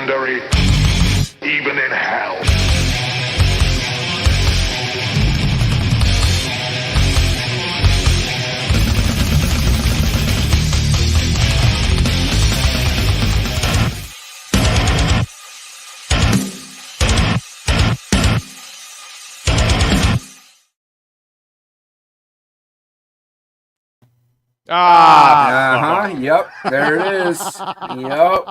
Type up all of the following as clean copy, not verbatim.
legendary, even in hell. Yep. There it is. Yep.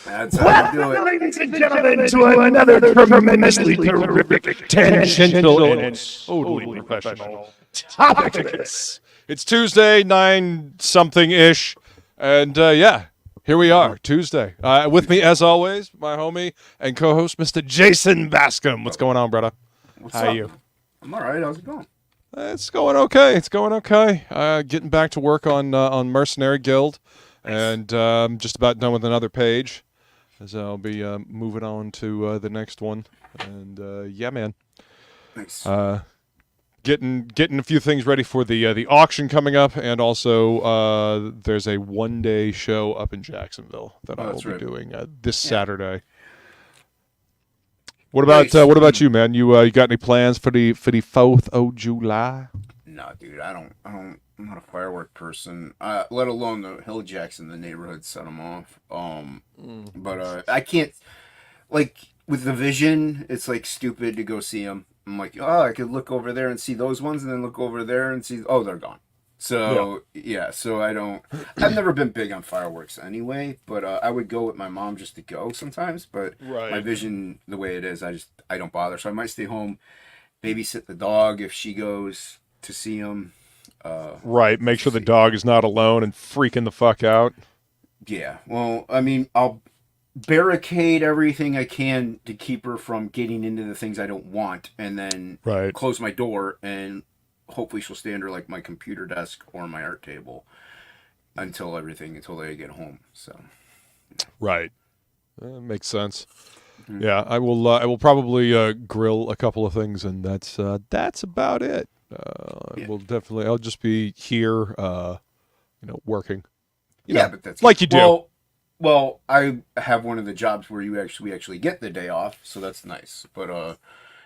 That's how you do it. Ladies and gentlemen, to another tremendously terrific, tangential, and totally professional TOPicLESS. It's Tuesday, 9-something-ish, and yeah, here we are, Tuesday. With me, as always, my homie and co-host, Mr. Jason Bascom. What's going on, brother? How are you? I'm all right. How's it going? It's going okay. It's going okay. Getting back to work on Mercenary Guild, and just about done with another page, as I'll be moving on to the next one. And yeah, man. Nice. Getting a few things ready for the auction coming up, and also there's a one-day show up in Jacksonville that I will be doing this Saturday. What about you, man? You got any plans for the 4th of July? No, dude, I'm not a firework person. Let alone the hill jacks in the neighborhood set them off. But I can't, like, with the vision, it's like stupid to go see them. I'm like, oh, I could look over there and see those ones, and then look over there and see, oh, they're gone. So so I've never been big on fireworks anyway, but I would go with my mom just to go sometimes, but my vision, the way it is, I don't bother. So I might stay home, babysit the dog if she goes to see them. Right, make sure the dog is not alone and freaking the fuck out. Yeah, well, I mean, I'll barricade everything I can to keep her from getting into the things I don't want, and then close my door, and hopefully she'll stay under like my computer desk or my art table until they get home. So right, makes sense. Yeah, I will probably grill a couple of things, and that's about it. I'll just be here working, but that's like you do. Well, I have one of the jobs where we actually get the day off, so that's nice, but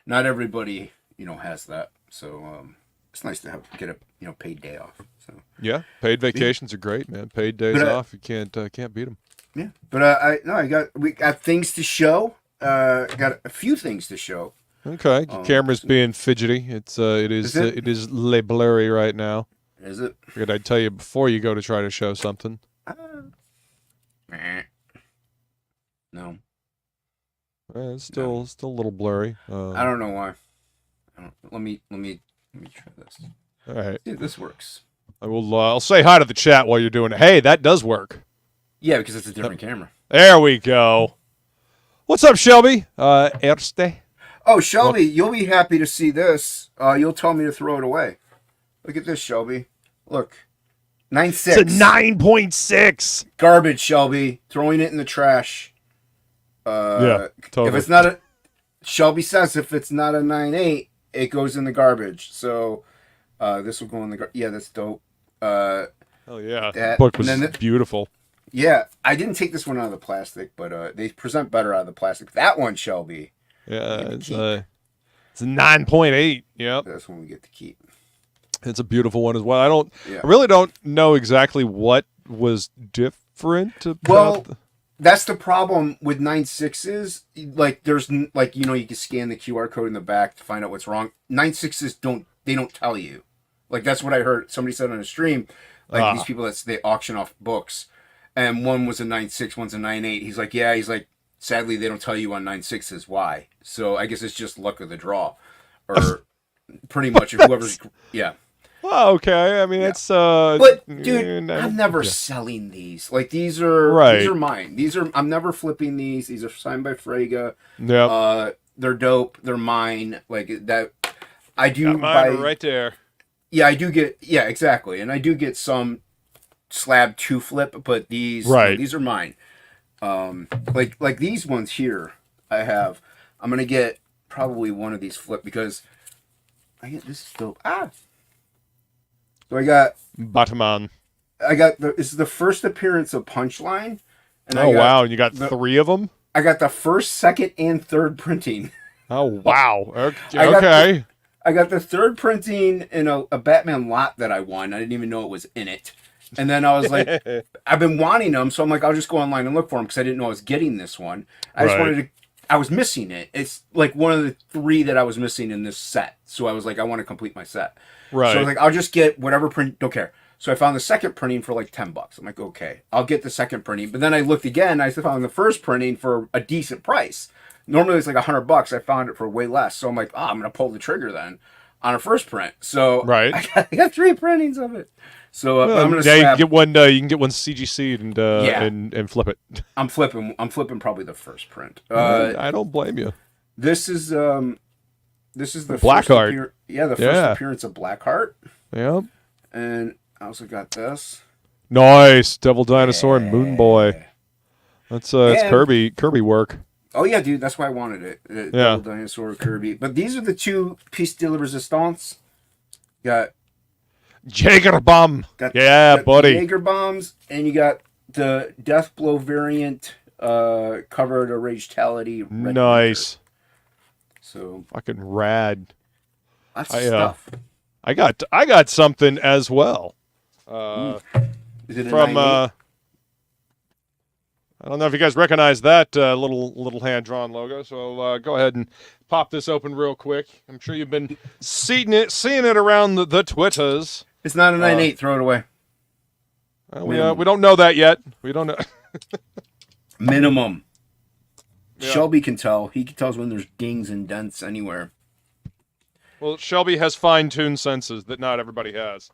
not everybody has that, so it's nice to get a paid day off. So yeah, paid vacations are great, man. Paid days off, you can't beat them. Yeah, but we got things to show. Got a few things to show. Okay, camera's being fidgety. It is blurry right now. Is it? Figured I'd tell you before you go to try to show something. No. It's still a little blurry. I don't know why. Let me try this. All right. See if this works. I'll say hi to the chat while you're doing it. Hey, that does work. Yeah, because it's a different camera. There we go. What's up, Shelby? Erste? Oh, Shelby, you'll be happy to see this. You'll tell me to throw it away. Look at this, Shelby. Look. 9.6. It's a 9.6. Garbage, Shelby. Throwing it in the trash. Yeah, totally. If it's not Shelby says if it's not a 9.8, it goes in the garbage. So this will go in the garbage. Yeah, that's dope. Oh yeah, the book was beautiful. Yeah, I didn't take this one out of the plastic, but they present better out of the plastic. That one, Shelby. Yeah, it's a 9.8. Yep, that's one we get to keep. It's a beautiful one as well. I really don't know exactly what was different about. Well, that's the problem with 9.6s. Like, there's you can scan the QR code in the back to find out what's wrong. 9.6s don't tell you. Like, that's what I heard somebody said on a stream. Like these people they auction off books, and one was a 9.6, one's a 9.8. He's like, sadly they don't tell you on 9.6s why. So I guess it's just luck of the draw, or pretty much whoever's Well, okay. I mean, it's but dude, I'm never selling these. Like these are mine. I'm never flipping these. These are signed by Frega. Yeah. They're dope. They're mine. Like that. I do got mine right there. Yeah, I do get. Yeah, exactly. And I do get some slab to flip, but these these are mine. Like these ones here, I have. I'm gonna get probably one of these flip because I get this is dope. So I got Batman. This is the first appearance of Punchline. And wow, and you got 3 of them? I got the first, second, and third printing. Oh wow. Okay. I got Okay. I got the third printing in a Batman lot that I won. I didn't even know it was in it. And then I was like, I've been wanting them, so I'm like, I'll just go online and look for them because I didn't know I was getting this one. I just Right. wanted to. I was missing it. It's like one of the 3 that I was missing in this set. So I was like, I want to complete my set. Right. So I was like, I'll just get whatever print. Don't care. So I found the second printing for like $10. I'm like, okay, I'll get the second printing. But then I looked again. I found the first printing for a decent price. Normally it's like $100. I found it for way less. So I'm like, I'm gonna pull the trigger then on a first print. So Right. I got 3 printings of it. So Well, I'm gonna yeah, you scrap. can get one. You can get one CGC'd and Yeah. and flip it. I'm flipping probably the first print. I don't blame you. This is the Blackheart. the first Yeah. appearance of Blackheart, Yep. and I also got this. Nice. Devil Dinosaur and Moon Boy. That's it's And- Kirby work. Oh yeah, dude, that's why I wanted it. Yeah. Double Dinosaur Kirby. But these are the 2 piece de la resistance. Got Jaeger Bomb. got Yeah, got buddy. the Jaeger bombs, and you got the Death Blow variant covered a Ragetality. Red Nice. Ranger. So Fucking rad. that's I, stuff. I got something as well. Is it a From 9/8? I don't know if you guys recognize that little hand drawn logo. So go ahead and pop this open real quick. I'm sure you've been seeing it around the Twitters. It's not a 9/8. Throw it away. We don't know that yet. We don't know. Minimum. Yeah. Shelby can tell. He can tell when there's dings and dents anywhere. Well, Shelby has fine-tuned senses that not everybody has.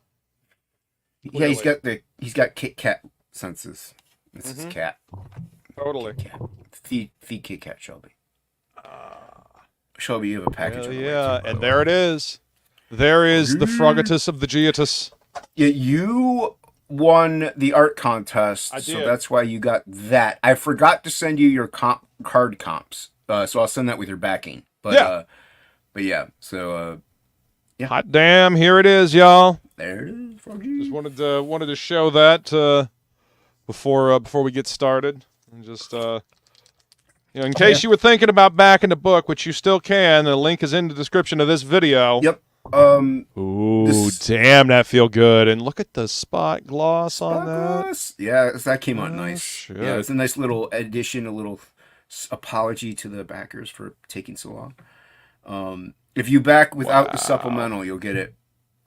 Yeah, he's got Kit Kat senses. This is cat. Totally. Cat. Feed Kit Kat, Shelby. Shelby, you have a package. Hell on the way, yeah, too, by and the there it is. There is the Frogatus of the Geatus. Yeah, you won the art contest, I so did. that's why you got that. I forgot to send you your card comps, so I'll send that with your backing. But yeah, so Hot damn, here it is, y'all. there it is. Froggy. Just wanted to show that before we get started, and just in case you were thinking about backing the book, which you still can. The link is in the description of this video. Yep. Ooh, damn, that feel good. And look at the spot gloss on that. Douglas. Yeah, that came out nice. shit. Yeah, it's a nice little addition, a little apology to the backers for taking so long. If you back without the supplemental, you'll get it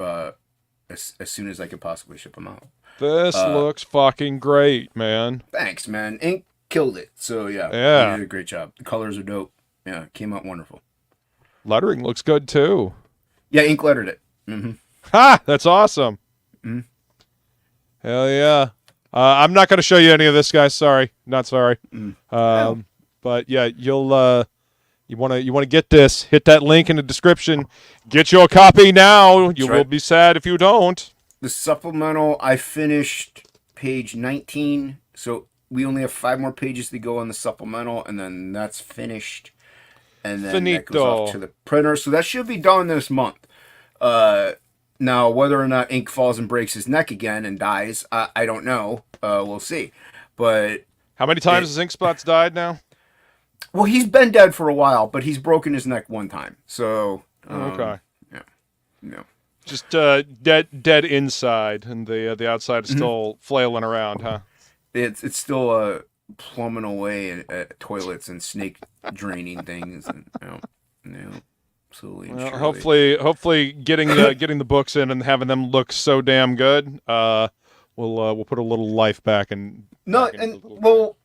as soon as I can possibly ship them out. This looks fucking great, man. Thanks, man. Ink killed it. So yeah, Yeah. you did a great job. The colors are dope. Yeah, it came out wonderful. Lettering looks good too. Yeah, ink lettered it. Mm-hmm. Ha! That's awesome. Mhm. Hell yeah. I'm not going to show you any of this, guys. Sorry, not sorry. But yeah, you'll you want to get this. Hit that link in the description. Get your copy now. You will right. be sad if you don't. The supplemental, I finished page 19, so we only have 5 more pages to go on the supplemental, and then that's finished. And then that goes Finito. off to the printer. So that should be done this month. Now, whether or not Ink falls and breaks his neck again and dies, I don't know. We'll see. But, How many times has Inkspot's died now? well, he's been dead for a while, but he's broken his neck one time. So, Okay. no. Just dead inside, and the outside is still flailing around, huh? It's still plumbing away at toilets and snake draining things. And, slowly and Well, surely. hopefully, getting the books in and having them look so damn good, we'll put a little life back in. No, back into and the little well,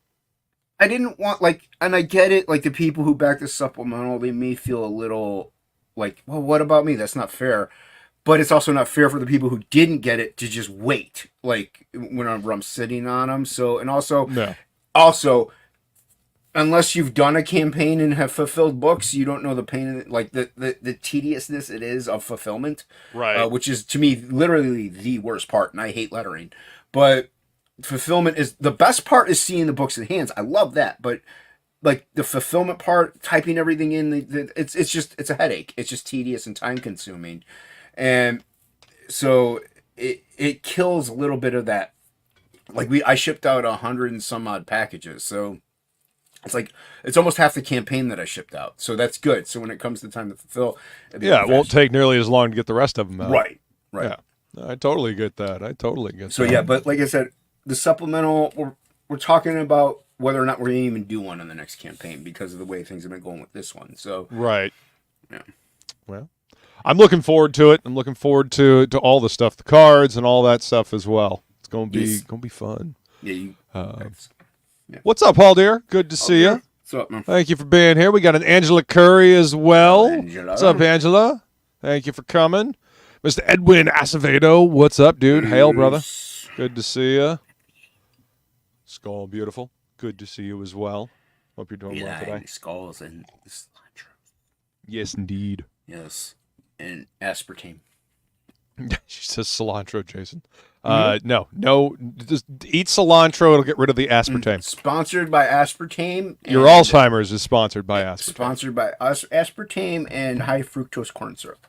I didn't want and I get it. Like the people who back the supplemental, they may feel a little like, well, what about me? That's not fair. But it's also not fair for the people who didn't get it to just wait. Like whenever I'm sitting on them. So and No. also, unless you've done a campaign and have fulfilled books, you don't know the pain, like the tediousness it is of fulfillment. Right. Which is to me literally the worst part, and I hate lettering. But fulfillment is the best part. Is seeing the books in hands. I love that, but like the fulfillment part, typing everything in, it's a headache. It's just tedious and time consuming, and so it kills a little bit of that. Like I shipped out 100 and some odd packages, so It's like it's almost half the campaign that I shipped out, so that's good. So when it comes to time to fulfill, it'd be Yeah, it won't take nearly as long to get the rest of them out. right. Yeah, I totally get that. So yeah, but like I said, the supplemental we're talking about whether or not we're gonna even do one in the next campaign because of the way things have been going with this one. So right. yeah. Well, I'm looking forward to it. I'm looking forward to all the stuff, the cards and all that stuff as well. It's gonna be fun. Yeah. What's up, Paul dear? Good to see you. What's up, man? Thank you for being here. We got an Angela Curry as well. Angela. What's up, Angela? Thank you for coming. Mr. Edwin Acevedo, what's up, dude? Hail, brother. Good to see you. Skull, beautiful. Good to see you as well. Hope you're doing well today. Skulls and cilantro. Yes, indeed. Yes, and aspartame. She says cilantro, Jason. No. Just eat cilantro. It'll get rid of the aspartame. Sponsored by aspartame. Your Alzheimer's is sponsored by aspartame. Sponsored by aspartame and high fructose corn syrup.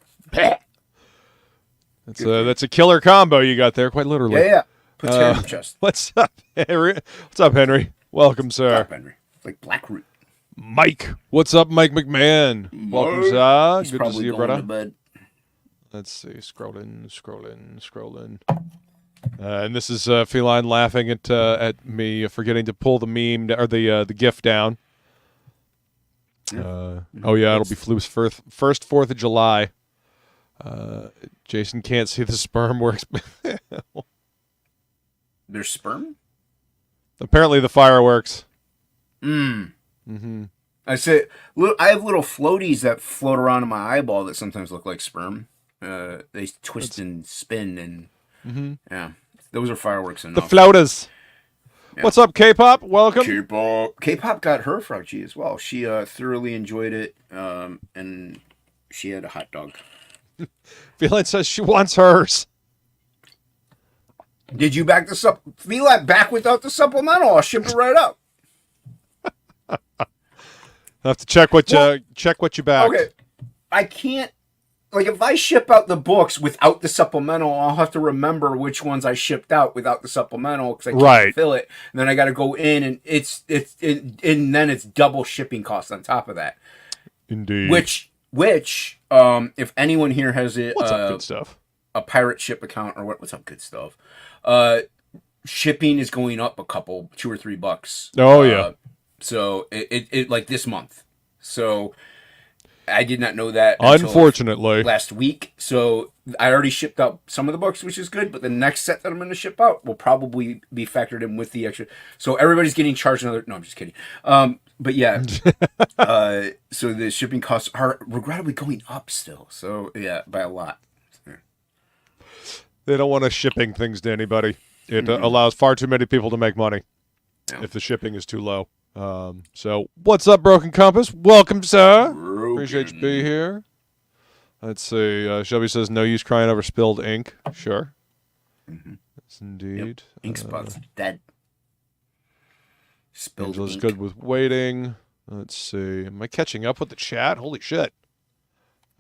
That's a killer combo you got there, quite literally. Yeah. Puts hair in the chest. What's up, Henry? What's up, Henry? Welcome, sir. What's up, Henry? Like Blackroot. Mike. What's up, Mike McMahon? Welcome, sir. He's Good to probably see you, going brother. to bed. Let's see. Scrolling. And this is Feline laughing at me forgetting to pull the meme or the GIF down. Oh yeah, it'll be Floop's first 4th of July. Jason can't see the sperm works. There's sperm? Apparently the fireworks. Mm-hmm. I say, I have little floaties that float around in my eyeball that sometimes look like sperm. They twist and spin and yeah, those are fireworks enough. The floaters. Yeah. What's up, K-pop? Welcome. K-pop got her frog G as well. She thoroughly enjoyed it, and she had a hot dog. Feline says she wants hers. Did you back the Feline back without the supplemental? I'll ship it right up. I have to check what you backed. Okay, I can't. Like, if I ship out the books without the supplemental, I'll have to remember which ones I shipped out without the supplemental because I can't fill it. And then I got to go in, and and then it's double shipping costs on top of that. Indeed. Which, if anyone here has what's up, good stuff? A pirate ship account or what's up, good stuff? Shipping is going up $2 or $3. Oh yeah. So it like this month. So I did not know that unfortunately last week. So I already shipped out some of the books, which is good. But the next set that I'm going to ship out will probably be factored in with the extra. So everybody's getting charged another. No, I'm just kidding. But yeah. So the shipping costs are regrettably going up still. So yeah, by a lot. Yeah. They don't want us shipping things to anybody. It allows far too many people to make money if the shipping is too low. So what's up, Broken Compass? Welcome, sir. Appreciate you being here. Let's see. Shelby says no use crying over spilled ink. Sure. Yes, indeed. Yep. Ink spots dead. Spilled Angela's ink. good with waiting. Let's see. Am I catching up with the chat? Holy shit.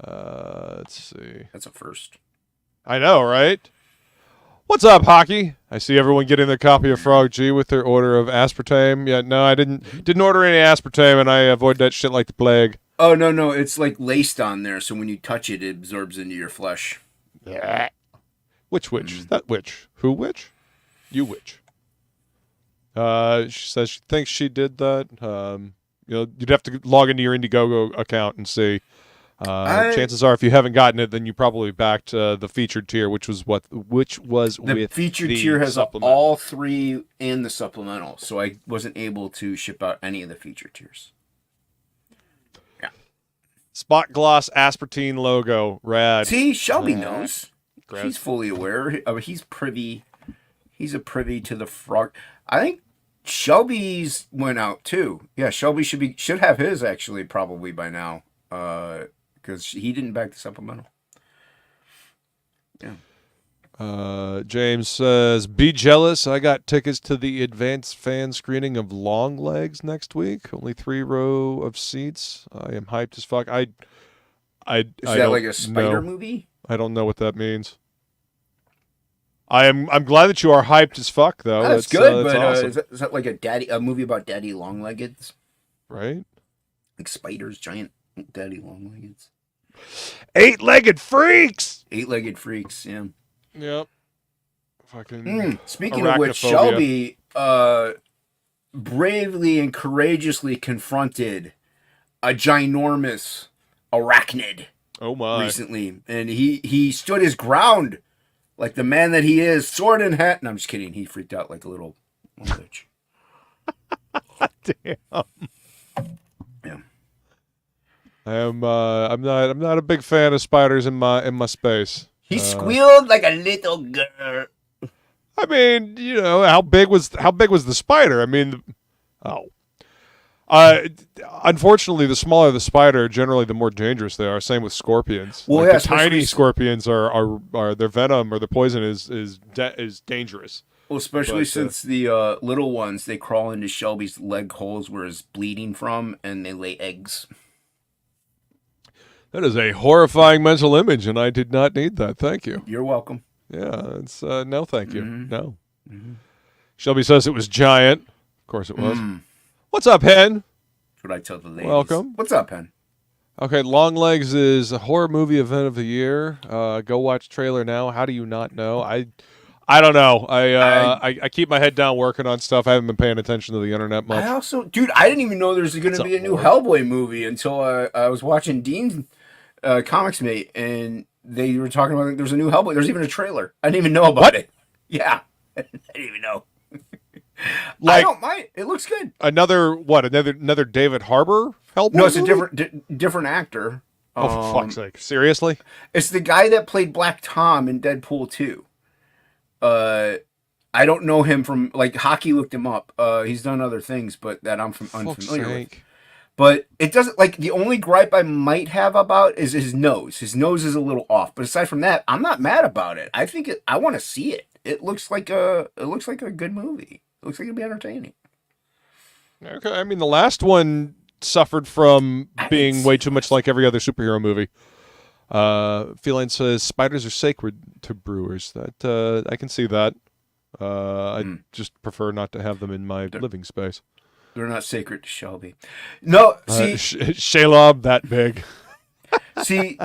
Let's see. That's a first. I know, right? What's up, Hockey? I see everyone getting their copy of Frog G with their order of aspartame. Yeah, no, I didn't order any aspartame, and I avoid that shit like the plague. Oh, no, it's like laced on there, so when you touch it, it absorbs into your flesh. Yeah. Which witch? That witch? Who witch? You witch. She says she thinks she did that. You'd have to log into your Indiegogo account and see. Chances are, if you haven't gotten it, then you probably backed the featured tier, which was the featured tier has all 3 and the supplemental, so I wasn't able to ship out any of the featured tiers. Yeah. Spot gloss aspartame logo, rad. See, Shelby knows. He's fully aware. He's privy. He's privy to the frog. I think Shelby's went out too. Yeah, Shelby should have his actually probably by now. Because he didn't back the supplemental. Yeah. James says, be jealous. I got tickets to the advanced fan screening of Long Legs next week. Only 3 row of seats. I am hyped as fuck. Is that like a spider movie? I don't know what that means. I'm glad that you are hyped as fuck, though. That's good, that's but awesome. is that like a movie about daddy long-leggeds? right? Like spiders, giant daddy long legs. 8-legged freaks. 8-legged freaks, yeah. Yep. Fucking Speaking of which, arachnophobia. Shelby bravely and courageously confronted a ginormous arachnid Oh my. recently. And he stood his ground like the man that he is, sword in hand. No, I'm just kidding. He freaked out like a little bitch. Damn. Yeah. I'm not a big fan of spiders in my space. He squealed like a little girl. I mean, you know, how big was the spider? I mean, unfortunately, the smaller the spider, generally the more dangerous they are. Same with scorpions. Well, Like, yeah, the tiny especially- scorpions are their venom or their poison is dangerous. Well, especially But, since the little ones, they crawl into Shelby's leg holes where it's bleeding from, and they lay eggs. That is a horrifying mental image, and I did not need that. Thank you. You're welcome. Yeah, it's no, thank you. Mhm. No. Shelby says it was giant. Of course it was. Mm. What's up, Hen? That's what I tell the ladies. Welcome. What's up, Hen? Okay, Long Legs is a horror movie event of the year. Go watch trailer now. How do you not know? I don't know. I keep my head down working on stuff. I haven't been paying attention to the internet much. I also, dude, I didn't even know there's going to be a new Hellboy movie until I was watching Dean's Comics Mate, and they were talking about there's a new Hellboy. There's even a trailer. I didn't even know about it. Yeah, I didn't even know. I don't mind. It looks good. Another David Harbour Hellboy? No, it's movie? a different actor. Oh, for fuck's sake! Seriously? It's the guy that played Black Tom in Deadpool 2. I don't know him from, like, Hockey looked him up. He's done other things, but that I'm unfamiliar with. But it doesn't, like, the only gripe I might have about is his nose. His nose is a little off. But aside from that, I'm not mad about it. I think I want to see it. It looks like a good movie. It looks like it'll be entertaining. Okay, I mean the last one suffered from being way too much like every other superhero movie. Feline says spiders are sacred to brewers. That I can see that. I just prefer not to have them in my living space. They're not sacred to Shelby. No, see, Shalob that big. see,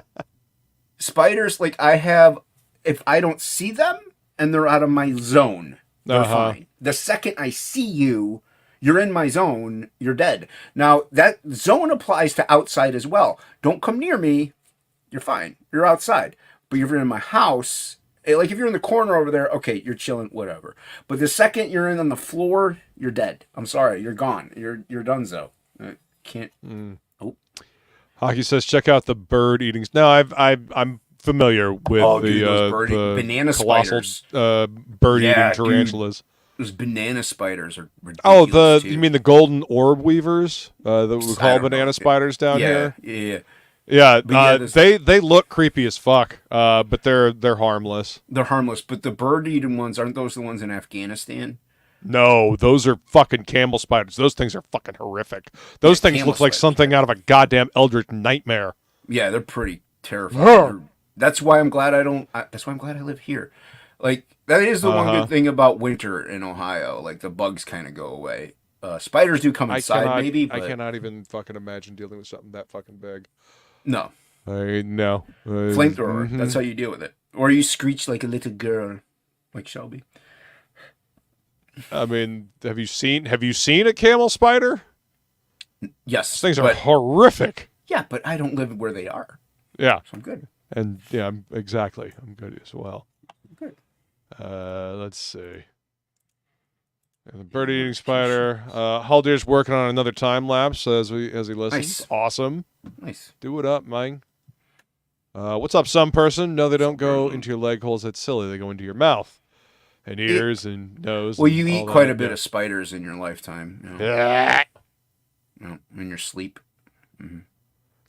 spiders, like, if I don't see them and they're out of my zone, they're fine. The second I see you, you're in my zone, you're dead. Now, that zone applies to outside as well. Don't come near me, you're fine. You're outside. But if you're in my house, like if you're in the corner over there, okay, you're chilling, whatever. But the second you're in on the floor, you're dead. I'm sorry, you're gone. You're donezo. Can't. Oh. Hockey says check out the bird eating. No, I'm familiar with the banana colossal spiders. Bird eating tarantulas. Those banana spiders are ridiculous. You mean the golden orb weavers that we call banana spiders down here? Yeah, they look creepy as fuck, but they're harmless. They're harmless, but the bird-eating ones, aren't those the ones in Afghanistan? No, those are fucking camel spiders. Those things are fucking horrific. Those things look like something out of a goddamn eldritch nightmare. Yeah, they're pretty terrifying. That's why I'm glad that's why I'm glad I live here. Like, that is the one good thing about winter in Ohio. Like, the bugs kind of go away. Spiders do come inside, maybe, but... I cannot even fucking imagine dealing with something that fucking big. No. No. Flamethrower. Mm-hmm. That's how you deal with it. Or you screech like a little girl, like Shelby. I mean, have you seen a camel spider? Yes. These things are horrific. Yeah, but I don't live where they are. Yeah. So I'm good. And yeah, I'm good as well. Good. Let's see. And the bird-eating spider. Haldir's working on another time lapse as he listens. Nice. Awesome. Nice. Do it up, man. What's up, some person? No, they don't go into your leg holes. That's silly. They go into your mouth and ears and nose. Well, you eat quite a bit of spiders in your lifetime. You know? Yeah. In your sleep. Mm-hmm.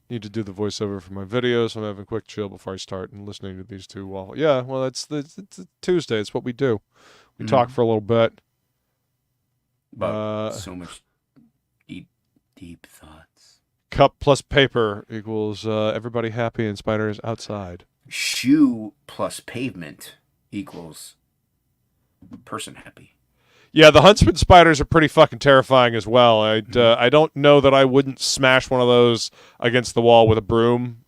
Need to do the voiceover for my videos. I'm having a quick chill before I start and listening to these two. It's Tuesday. It's what we do. We talk for a little bit. But so much deep thoughts. Cup plus paper equals everybody happy and spiders outside. Shoe plus pavement equals person happy. Yeah, the huntsman spiders are pretty fucking terrifying as well. I don't know that I wouldn't smash one of those against the wall with a broom,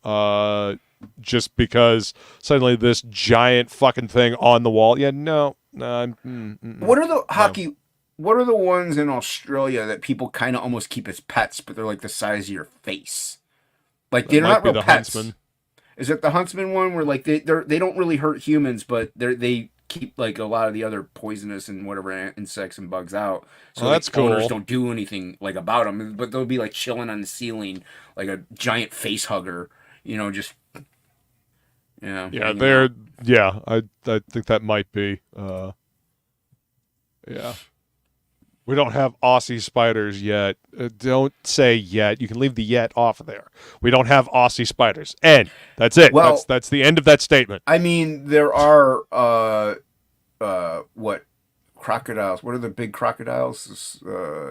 just because suddenly this giant fucking thing on the wall. Yeah, no. What are the hockey? What are the ones in Australia that people kind of almost keep as pets, but they're like the size of your face? Like they're not real pets. Huntsman. Is it the huntsman one where like they don't really hurt humans, but they keep like a lot of the other poisonous and whatever insects and bugs out. So that's cool. Owners don't do anything like about them, but they'll be like chilling on the ceiling like a giant face hugger. You know, just yeah. Yeah, they're yeah. I think that might be. Yeah. We don't have Aussie spiders yet. Don't say yet. You can leave the yet off of there. We don't have Aussie spiders. And that's it. Well, that's the end of that statement. I mean, there are what crocodiles? What are the big crocodiles?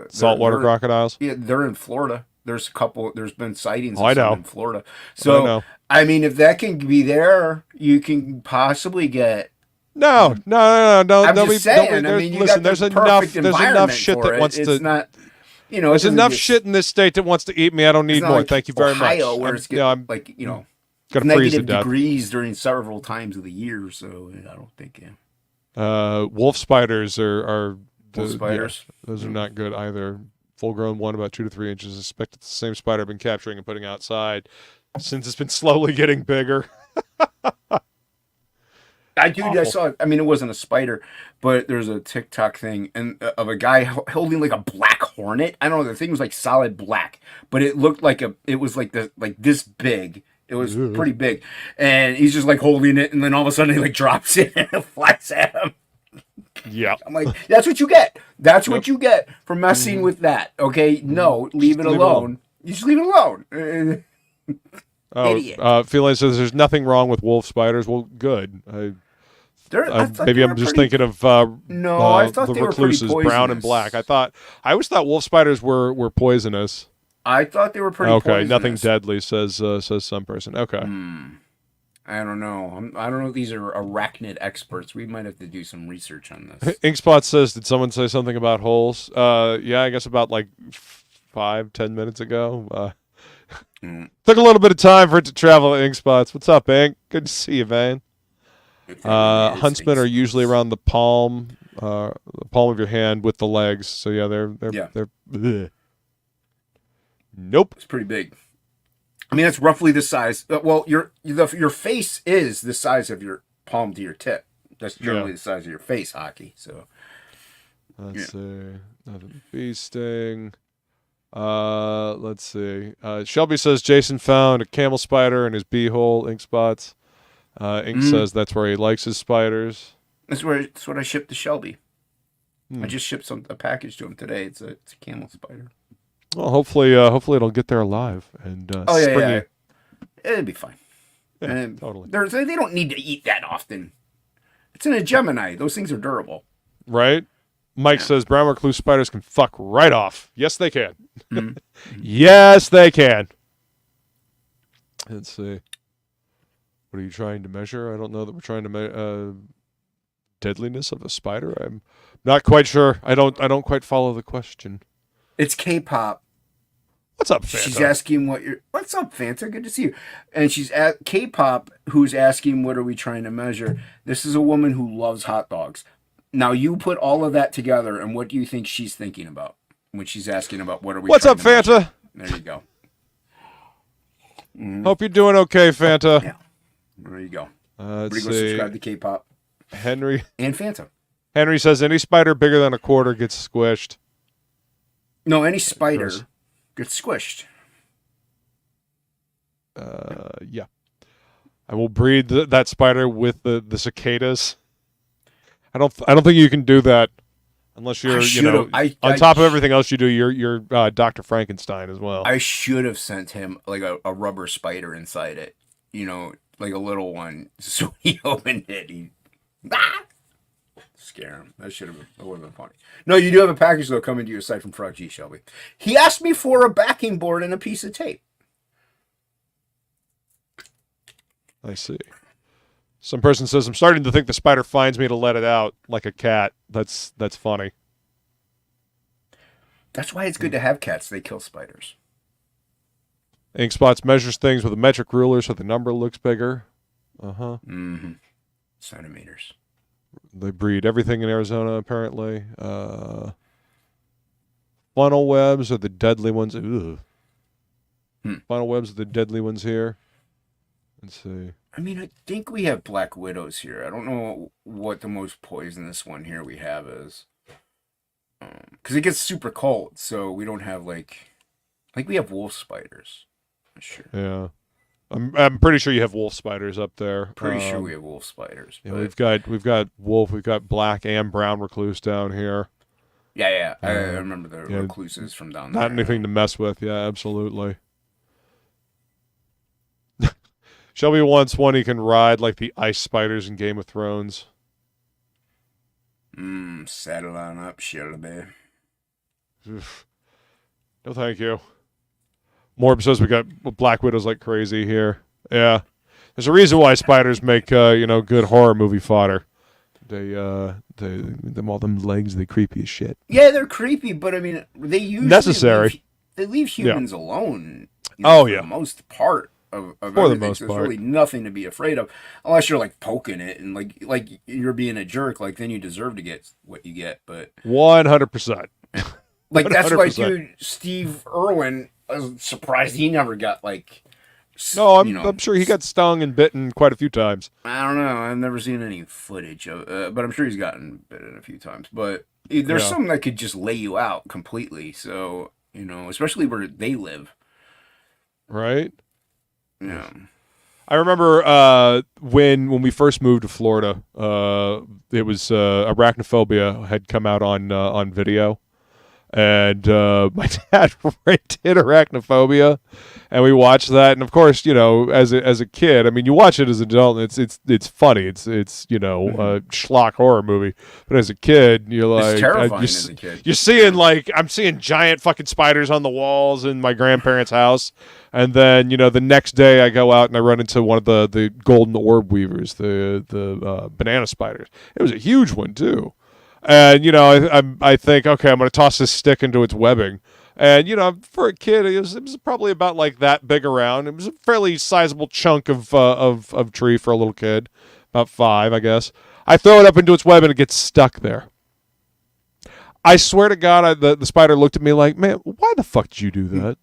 Saltwater crocodiles? Yeah, they're in Florida. There's a couple. There's been sightings of some in Florida. So I mean, if that can be there, you can possibly get. No. I'm just saying. I mean, listen, there's enough shit that wants to. Not, there's enough shit in this state that wants to eat me. I don't need more. Like Thank you very Ohio, much. Where it's getting, like negative degrees during several times of the year. So I don't think. Wolf spiders are wolf spiders. Yeah, those are not good either. Full-grown one about 2 to 3 inches. I suspect it's the same spider I've been capturing and putting outside since it's been slowly getting bigger. I saw. I mean, it wasn't a spider, but there's a TikTok thing of a guy holding like a black hornet. I don't know. The thing was like solid black, but it looked like it was like this big. It was pretty big, and he's just like holding it, and then all of a sudden he like drops it and it flies at him. Yeah, I'm like, that's what you get. That's what you get for messing with that. Okay, no, leave it alone. You just leave it alone. Feline says there's nothing wrong with wolf spiders. Well, good. Maybe I'm just thinking of I thought the they were pretty recluses, brown and black. I always thought wolf spiders were poisonous. I thought they were pretty poisonous. Nothing deadly, says some person. Okay. I don't know. I don't know if these are arachnid experts. We might have to do some research on this. Inkspot says, did someone say something about holes? Yeah, I guess about like 5-10 minutes ago. Took a little bit of time for it to travel at Inkspots. What's up, Ink? Good to see you, man. Huntsmen are usually around the palm of your hand with the legs. So yeah, they're bleh. Nope. It's pretty big. I mean, that's roughly the size. Well, your face is the size of your palm to your tip. That's generally the size of your face, hockey. So let's see. Nothing bee sting. Let's see. Shelby says Jason found a camel spider in his bee hole. Ink spots. Ink says that's where he likes his spiders. That's what I shipped to Shelby. I just shipped a package to him today. It's a camel spider. Well, hopefully it'll get there alive and springy. It'll be fine. Yeah, totally. They don't need to eat that often. It's in a Gemini. Those things are durable. Right? Mike says brown recluse spiders can fuck right off. Yes, they can. Yes, they can. Let's see. What are you trying to measure? I don't know that we're trying to measure deadliness of a spider. I'm not quite sure. I don't quite follow the question. It's K-pop. What's up, Fanta? She's asking what's up, Fanta? Good to see you. And she's at K-pop, who's asking, what are we trying to measure? This is a woman who loves hot dogs. Now you put all of that together, and what do you think she's thinking about when she's asking about what are we? What's up, Fanta? There you go. Hope you're doing okay, Fanta. Yeah. There you go. Let's go subscribe to K-pop. Henry and Fanta. Henry says any spider bigger than a quarter gets squished. No, any spider gets squished. Yeah. I will breed that spider with the cicadas. I don't think you can do that unless you're on top of everything else you do. You're Dr. Frankenstein as well. I should have sent him like a rubber spider inside it, like a little one. So he opened it. Scare him. That would have been funny. No, you do have a package though coming to your site from Frog G, Shelby. He asked me for a backing board and a piece of tape. I see. Some person says, I'm starting to think the spider finds me to let it out like a cat. That's funny. That's why it's good to have cats. They kill spiders. Ink Spots measures things with a metric ruler so the number looks bigger. Mm-hmm. Centimeters. They breed everything in Arizona, apparently. Funnel webs are the deadly ones. Ugh. Funnel webs are the deadly ones here. Let's see. I mean, I think we have black widows here. I don't know what the most poisonous one here we have is. Because it gets super cold, so we don't have, like we have wolf spiders. Sure. Yeah. I'm pretty sure you have wolf spiders up there. Pretty sure we have wolf spiders. Yeah, we've got wolf, we've got black and brown recluse down here. Yeah. I remember the recluses from down there. Not anything to mess with. Yeah, absolutely. Shelby wants one he can ride like the ice spiders in Game of Thrones. Saddle on up, Shelby. Oof. No, thank you. More episodes. We got Black Widows like crazy here. Yeah, there's a reason why spiders make good horror movie fodder. Them all them legs, they creepy as shit. Yeah, they're creepy, but I mean, they usually necessary. They leave humans alone. For the most part of for everything. the most so part, there's really nothing to be afraid of, unless you're like poking it and like you're being a jerk. Like then you deserve to get what you get. But 100%. Like that's why 100%. dude, Steve Irwin. I was surprised he never got like. No, I'm sure he got stung and bitten quite a few times. I don't know. I've never seen any footage of, but I'm sure he's gotten bitten a few times. But there's some that could just lay you out completely. So especially where they live. Right. Yeah. I remember when we first moved to Florida, it was Arachnophobia had come out on video. And my dad rented Arachnophobia, and we watched that. And of course, as a kid, I mean, you watch it as an adult, and it's funny. It's a schlock horror movie. But as a kid, you're like, it's terrifying as a kid. You're seeing I'm seeing giant fucking spiders on the walls in my grandparents' house, and then the next day I go out and I run into one of the golden orb weavers, the banana spiders. It was a huge one too. And, I think, okay, I'm going to toss this stick into its webbing. And, for a kid, it was probably about like that big around. It was a fairly sizable chunk of tree for a little kid, about 5, I guess. I throw it up into its web and it gets stuck there. I swear to God, the spider looked at me like, man, why the fuck did you do that?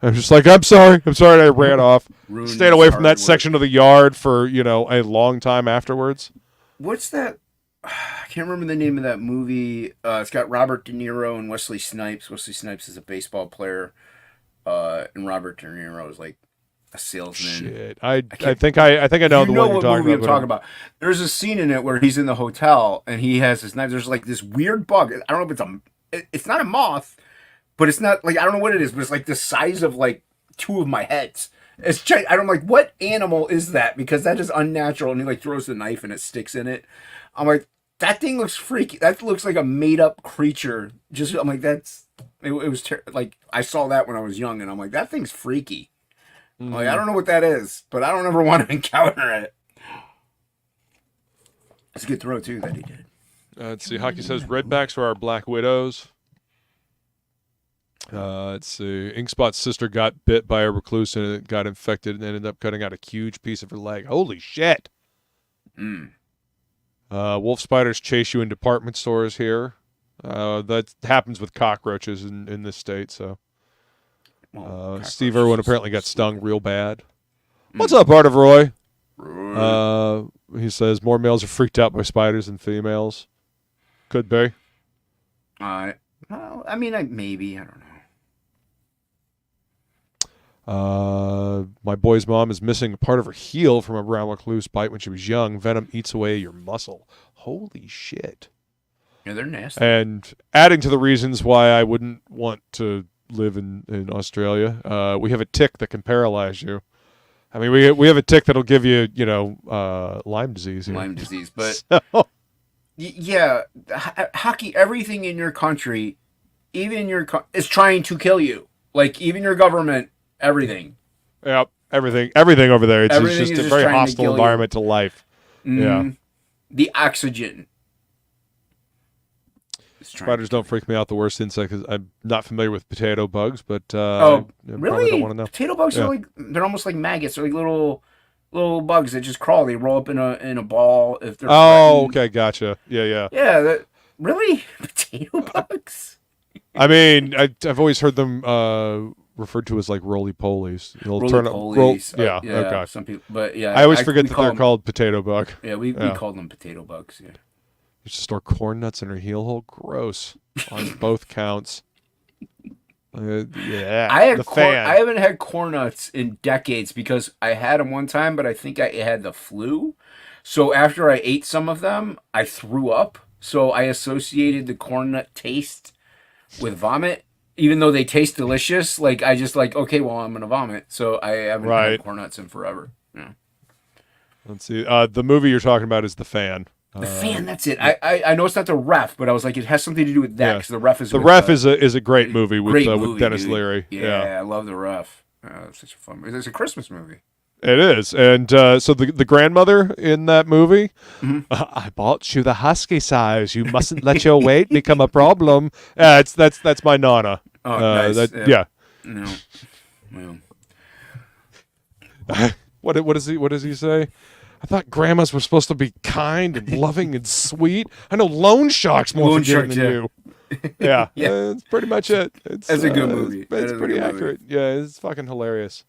I was just like, I'm sorry. And I ran off. Stayed away from that section of the yard for, a long time afterwards. What's that? I can't remember the name of that movie. It's got Robert De Niro and Wesley Snipes. Wesley Snipes is a baseball player, and Robert De Niro is like a salesman. Shit, I think I know the one you're talking about. I'm talking about. There's a scene in it where he's in the hotel and he has his knife. There's like this weird bug. I don't know if it's not a moth, but it's not like I don't know what it is, but it's like the size of like 2 of my heads. It's I'm like, what animal is that? Because that is unnatural. And he like throws the knife and it sticks in it. I'm like, that thing looks freaky. That looks like a made-up creature. I'm like, it was like I saw that when I was young, and I'm like, that thing's freaky. Mm-hmm. Like, I don't know what that is, but I don't ever want to encounter it. It's a good throw too that he did. Let's see. Hockey says redbacks are our black widows. Let's see. Inkspot's sister got bit by a recluse and it got infected and ended up cutting out a huge piece of her leg. Holy shit. Wolf spiders chase you in department stores here. That happens with cockroaches in this state. So, Steve Irwin apparently got stung real bad. What's up, Art of Roy? He says more males are freaked out by spiders than females. Could be. Well, I mean, maybe I don't know. My boy's mom is missing part of her heel from a brown recluse bite when she was young. Venom eats away your muscle. Holy shit. Yeah, they're nasty. And adding to the reasons why I wouldn't want to live in Australia, we have a tick that can paralyze you. I mean, we have a tick that'll give you, Lyme disease here. Lyme disease, but yeah, hockey, everything in your country, even is trying to kill you. Like, even your government, everything. Yep, everything over there. It's just a very hostile environment to life. Yeah. The oxygen. Spiders don't freak me out the worst insect. 'Cause I'm not familiar with potato bugs, but Oh, I really? probably don't want to know. Potato bugs Yeah. are like they're almost like maggots. They're like little bugs that just crawl. They roll up in a ball if they're Oh, threatened. okay, gotcha. Yeah. Yeah, really? Potato bugs? I mean, I've always heard them referred to as like roly-polies. They'll turn up. Roly-polies. Yeah, Yeah, okay. some people, but yeah. I always forget we that call they're them, called potato bug. Yeah, we Yeah. called them potato bugs. Yeah. Used to store corn nuts in her heel hole. Gross on both counts. Yeah, I fan. haven't had corn nuts in decades because I had them one time, but I think I had the flu. So after I ate some of them, I threw up. So I associated the corn nut taste with vomit, even though they taste delicious. Like I just like, okay, well, I'm gonna vomit. So I haven't had corn nuts in forever. Yeah. Let's see. The movie you're talking about is The Fan. The Fan, that's it. I know it's not The Ref, but I was like, it has something to do with that because The Ref is The Ref is a great movie with Dennis dude. Leary. Yeah, I love The Ref. It's such a fun movie. It's a Christmas movie. It is, and so the grandmother in that movie, I bought you the husky size. You mustn't let your weight become a problem. That's my nana. Oh, nice. Yeah. No. Well. What does he say? I thought grandmas were supposed to be kind and loving and sweet. I know loan sharks more forgiving than you. Yeah, that's pretty much it. That's a good movie. It's pretty accurate. Yeah, it's fucking hilarious.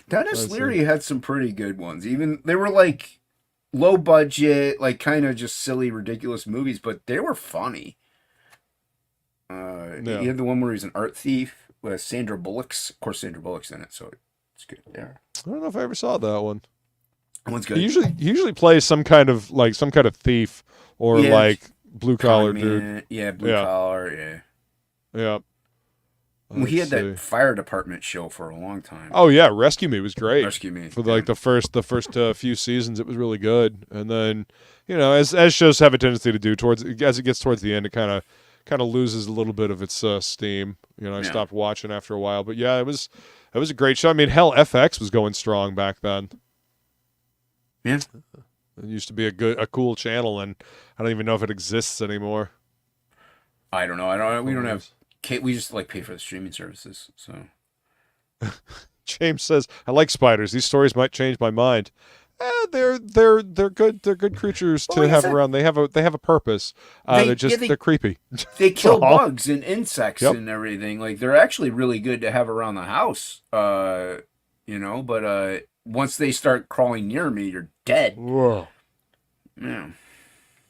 Dennis Leary had some pretty good ones. Even they were like low budget, like kind of just silly, ridiculous movies, but they were funny. You had the one where he's an art thief with Sandra Bullock's. Of course, Sandra Bullock's in it, so it's good there. I don't know if I ever saw that one. That one's good. He usually plays some kind of thief or like blue collar dude. Yeah, blue collar. Yeah. Well, he had that fire department show for a long time. Oh yeah, Rescue Me was great. Rescue Me for like the first few seasons, it was really good, and then as shows have a tendency to do as it gets towards the end, it kind of loses a little bit of its steam. I stopped watching after a while, but yeah, it was a great show. I mean, hell, FX was going strong back then. Yeah, it used to be a cool channel, and I don't even know if it exists anymore. I don't know. We don't have. We just pay for the streaming services. So James says, "I like spiders. These stories might change my mind. They're good. They're good creatures to have around. They have a purpose. They're creepy. They kill bugs and insects and everything. Like they're actually really good to have around the house. But once they start crawling near me, you're dead. Whoa. Yeah.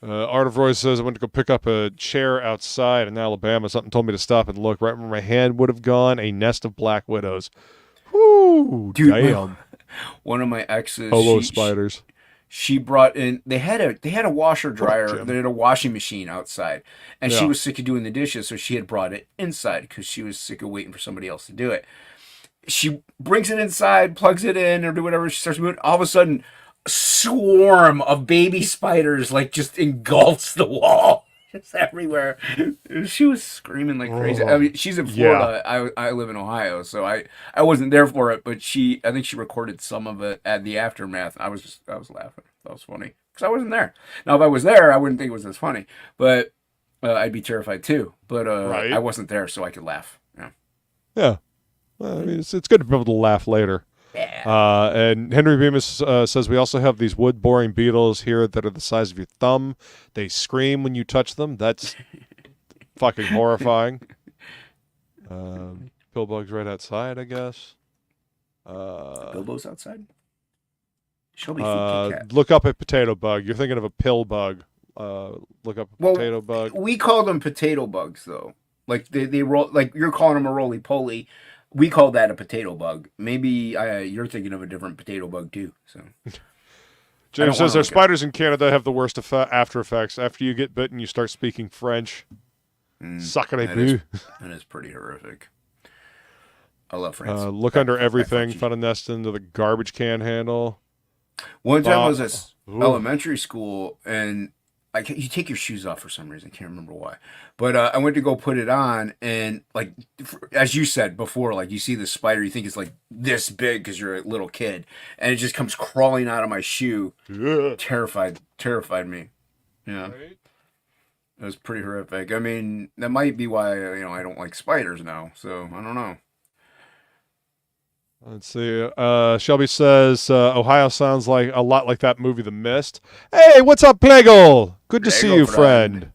Art of Roy says, I went to go pick up a chair outside in Alabama. Something told me to stop and look. Right where my hand would have gone, a nest of black widows. Whoo, dude, damn. One of my exes, spiders. She brought in. They had a washer dryer. They had a washing machine outside, and she was sick of doing the dishes, so she had brought it inside because she was sick of waiting for somebody else to do it. She brings it inside, plugs it in, or do whatever. She starts moving. All of a sudden, swarm of baby spiders just engulfs the wall. It's everywhere. She was screaming like crazy. I mean, she's in Florida. Yeah. I live in Ohio, so I wasn't there for it, but I think she recorded some of it at the aftermath. I was laughing. That was funny because I wasn't there. Now, if I was there, I wouldn't think it was as funny, but I'd be terrified too. But I wasn't there, so I could laugh. Yeah. Yeah. Well, I mean, it's good to be able to laugh later. Yeah. And Henry Bemis says we also have these wood-boring beetles here that are the size of your thumb. They scream when you touch them. That's fucking horrifying. Pillbug's right outside, I guess. Bilbo's outside? Show me cat. Look up a potato bug. You're thinking of a pill bug. Look up a potato bug. We call them potato bugs, though. Like they roll. Like you're calling them a roly-poly. We call that a potato bug. Maybe you're thinking of a different potato bug too. So, James says our spiders in Canada have the worst after effects. After you get bitten, you start speaking French. Sacré-bleu. That is pretty horrific. I love France. Look under everything. Found a nest into the garbage can handle. One time I was at elementary school, and you take your shoes off for some reason. I can't remember why. But I went to go put it on, and as you said before, you see the spider, you think it's this big because you're a little kid, and it just comes crawling out of my shoe. Yeah. Terrified me. Yeah. It was pretty horrific. I mean, that might be why I don't like spiders now. So I don't know. Let's see. Shelby says Ohio sounds like a lot like that movie, The Mist. Hey, what's up, Plagle? Good to see you, friend.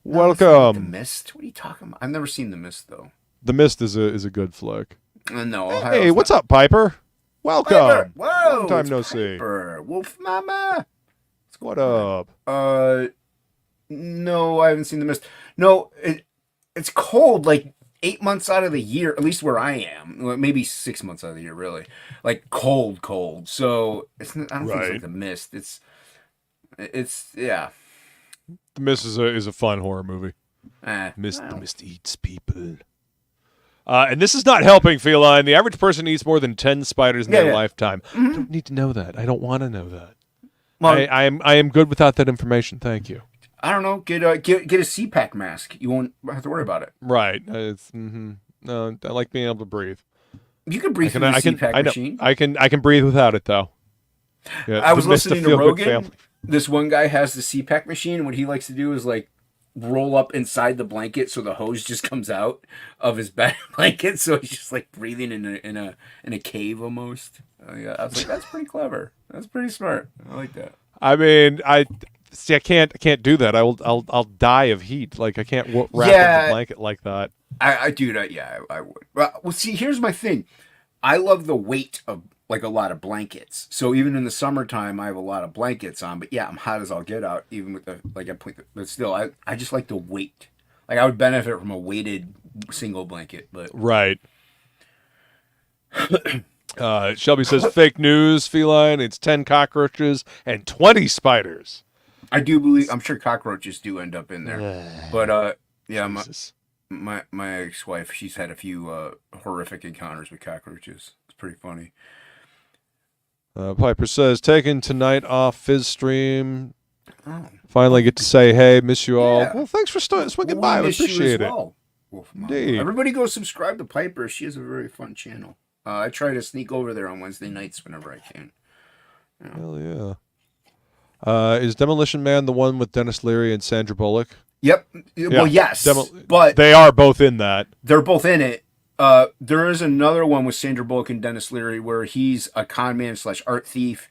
No, it's not like The Welcome. Mist. What are you talking about? I've never seen The Mist though. The Mist is a good flick. No. Hey, Ohio's what's not. up, Piper? Welcome. Piper! Whoa! Long time it's no see. Piper. Wolf Mama. What up? No, I haven't seen The Mist. No, it's cold like 8 months out of the year, at least where I am. Well, maybe 6 months out of the year, really. Like cold. So I don't think it's like The Mist. It's yeah. The Mist is a fun horror movie. The Mist eats people. And this is not helping, Feline. The average person eats more than 10 spiders in their lifetime. I don't need to know that. I don't want to know that. Well, I am good without that information. Thank you. I don't know. Get a CPAC mask. You won't have to worry about it. Right. No, I like being able to breathe. You can breathe through the CPAC machine. I can breathe without it though. Yeah, I was listening to Rogan. This one guy has the CPAC machine. What he likes to do is like roll up inside the blanket so the hose just comes out of his bed blanket. So he's just like breathing in a cave almost. Yeah, I was like, that's pretty clever. That's pretty smart. I like that. I mean, I can't do that. I'll die of heat. Like I can't wrap up the blanket like that. I do that. Yeah, I would. Well, see, here's my thing. I love the weight of like a lot of blankets. So even in the summertime, I have a lot of blankets on. But yeah, I'm hot as I'll get out. Even with but still, I just like the weight. Like I would benefit from a weighted single blanket. But right. Shelby says fake news, Feline. It's 10 cockroaches and 20 spiders. I do believe. I'm sure cockroaches do end up in there. But yeah, my ex-wife, she's had a few horrific encounters with cockroaches. It's pretty funny. Piper says, taking tonight off Fizz stream. Oh. Finally get to say, hey, miss you all. Yeah. Well, thanks for swinging by. I appreciate it. Well. Indeed. Everybody go subscribe to Piper. She has a very fun channel. I try to sneak over there on Wednesday nights whenever I can. Yeah. Hell yeah. Is Demolition Man the one with Dennis Leary and Sandra Bullock? Yep. Well, yes. But they are both in that. They're both in it. There is another one with Sandra Bullock and Dennis Leary where he's a con man / art thief,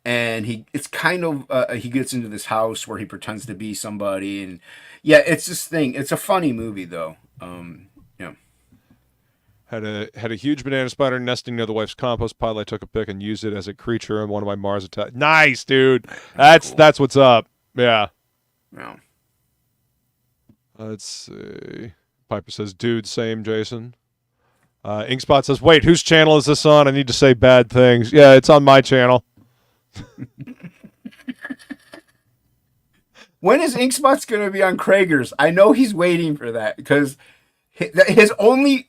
and he gets into this house where he pretends to be somebody, and yeah, it's this thing. It's a funny movie though. Yeah. Had a huge banana spider nesting near the wife's compost pile. I took a pic and used it as a creature in one of my Mars attacks. Nice, dude. That's what's up. Yeah. Yeah. Let's see. Piper says, dude, same, Jason. Inkspot says, wait, whose channel is this on? I need to say bad things. Yeah, it's on my channel. When is Inkspot's going to be on Krager's? I know he's waiting for that because his only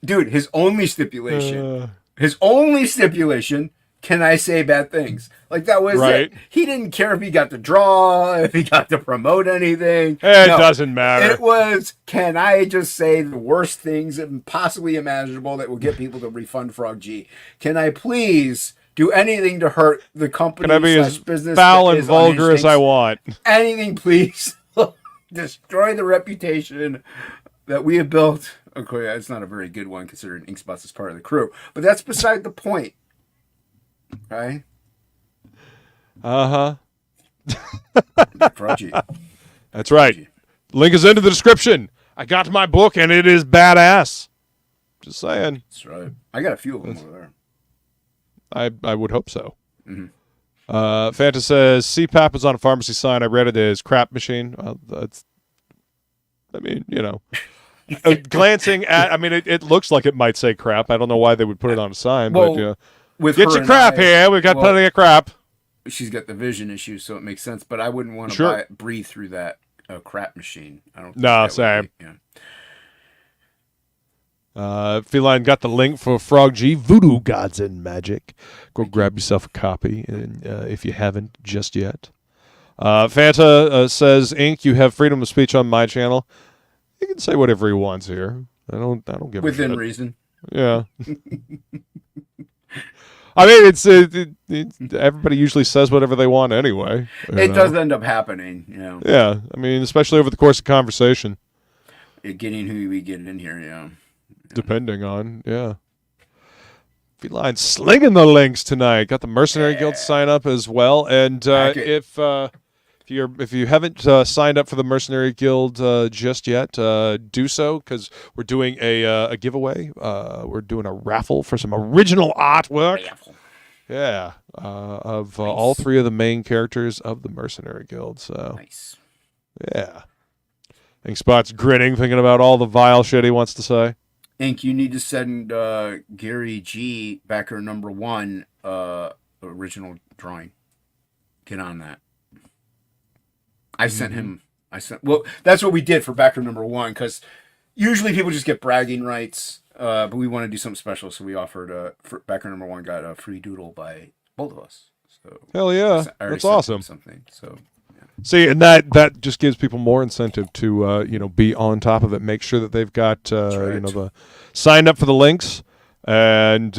stipulation, can I say bad things? Like that was right. It. He didn't care if he got to draw, if he got to promote anything. It doesn't matter. It was, can I just say the worst things possibly imaginable that will get people to refund Frog G? Can I please do anything to hurt the company? Can I be as foul and vulgar as I want? Anything, please. Destroy the reputation that we have built. Okay, it's not a very good one considering Inkspot is part of the crew, but that's beside the point. Right? Project. That's right. Link is into the description. I got my book and it is badass. Just saying. That's right. I got a few of them over there. I would hope so. Mm-hmm. Fanta says CPAP was on a pharmacy sign. I read it as crap machine. Glancing at, it looks like it might say crap. I don't know why they would put it on a sign, but get your crap here. We've got plenty of crap. She's got the vision issue, so it makes sense. But I wouldn't want to breathe through that crap machine. I don't. No, same. Feline got the link for Frog G, Voodoo Gods and Magic. Go grab yourself a copy, and if you haven't just yet. Fanta says, "Ink, you have freedom of speech on my channel. He can say whatever he wants here. I don't give a shit. Within reason. Yeah." I mean, everybody usually says whatever they want anyway. It does end up happening, you know. Yeah, I mean, especially over the course of conversation. Getting who we get in here, yeah. Depending on, yeah. Feline slinging the links tonight. Got the Mercenary Guild sign up as well, and if you haven't signed up for the Mercenary Guild just yet, do so, because we're doing a giveaway. We're doing a raffle for some original artwork. Yeah, of all three of the main characters of the Mercenary Guild. So nice. Yeah. Inkspot's grinning, thinking about all the vile shit he wants to say. Ink, you need to send Gary G, backer number 1, original drawing. Get on that. I sent him. Well, that's what we did for backer number 1, because usually people just get bragging rights, but we want to do something special, so we offered for backer number 1 got a free doodle by both of us. So hell yeah, that's awesome. Something so. See, and that just gives people more incentive to be on top of it. Make sure that they've got the signed up for the links, and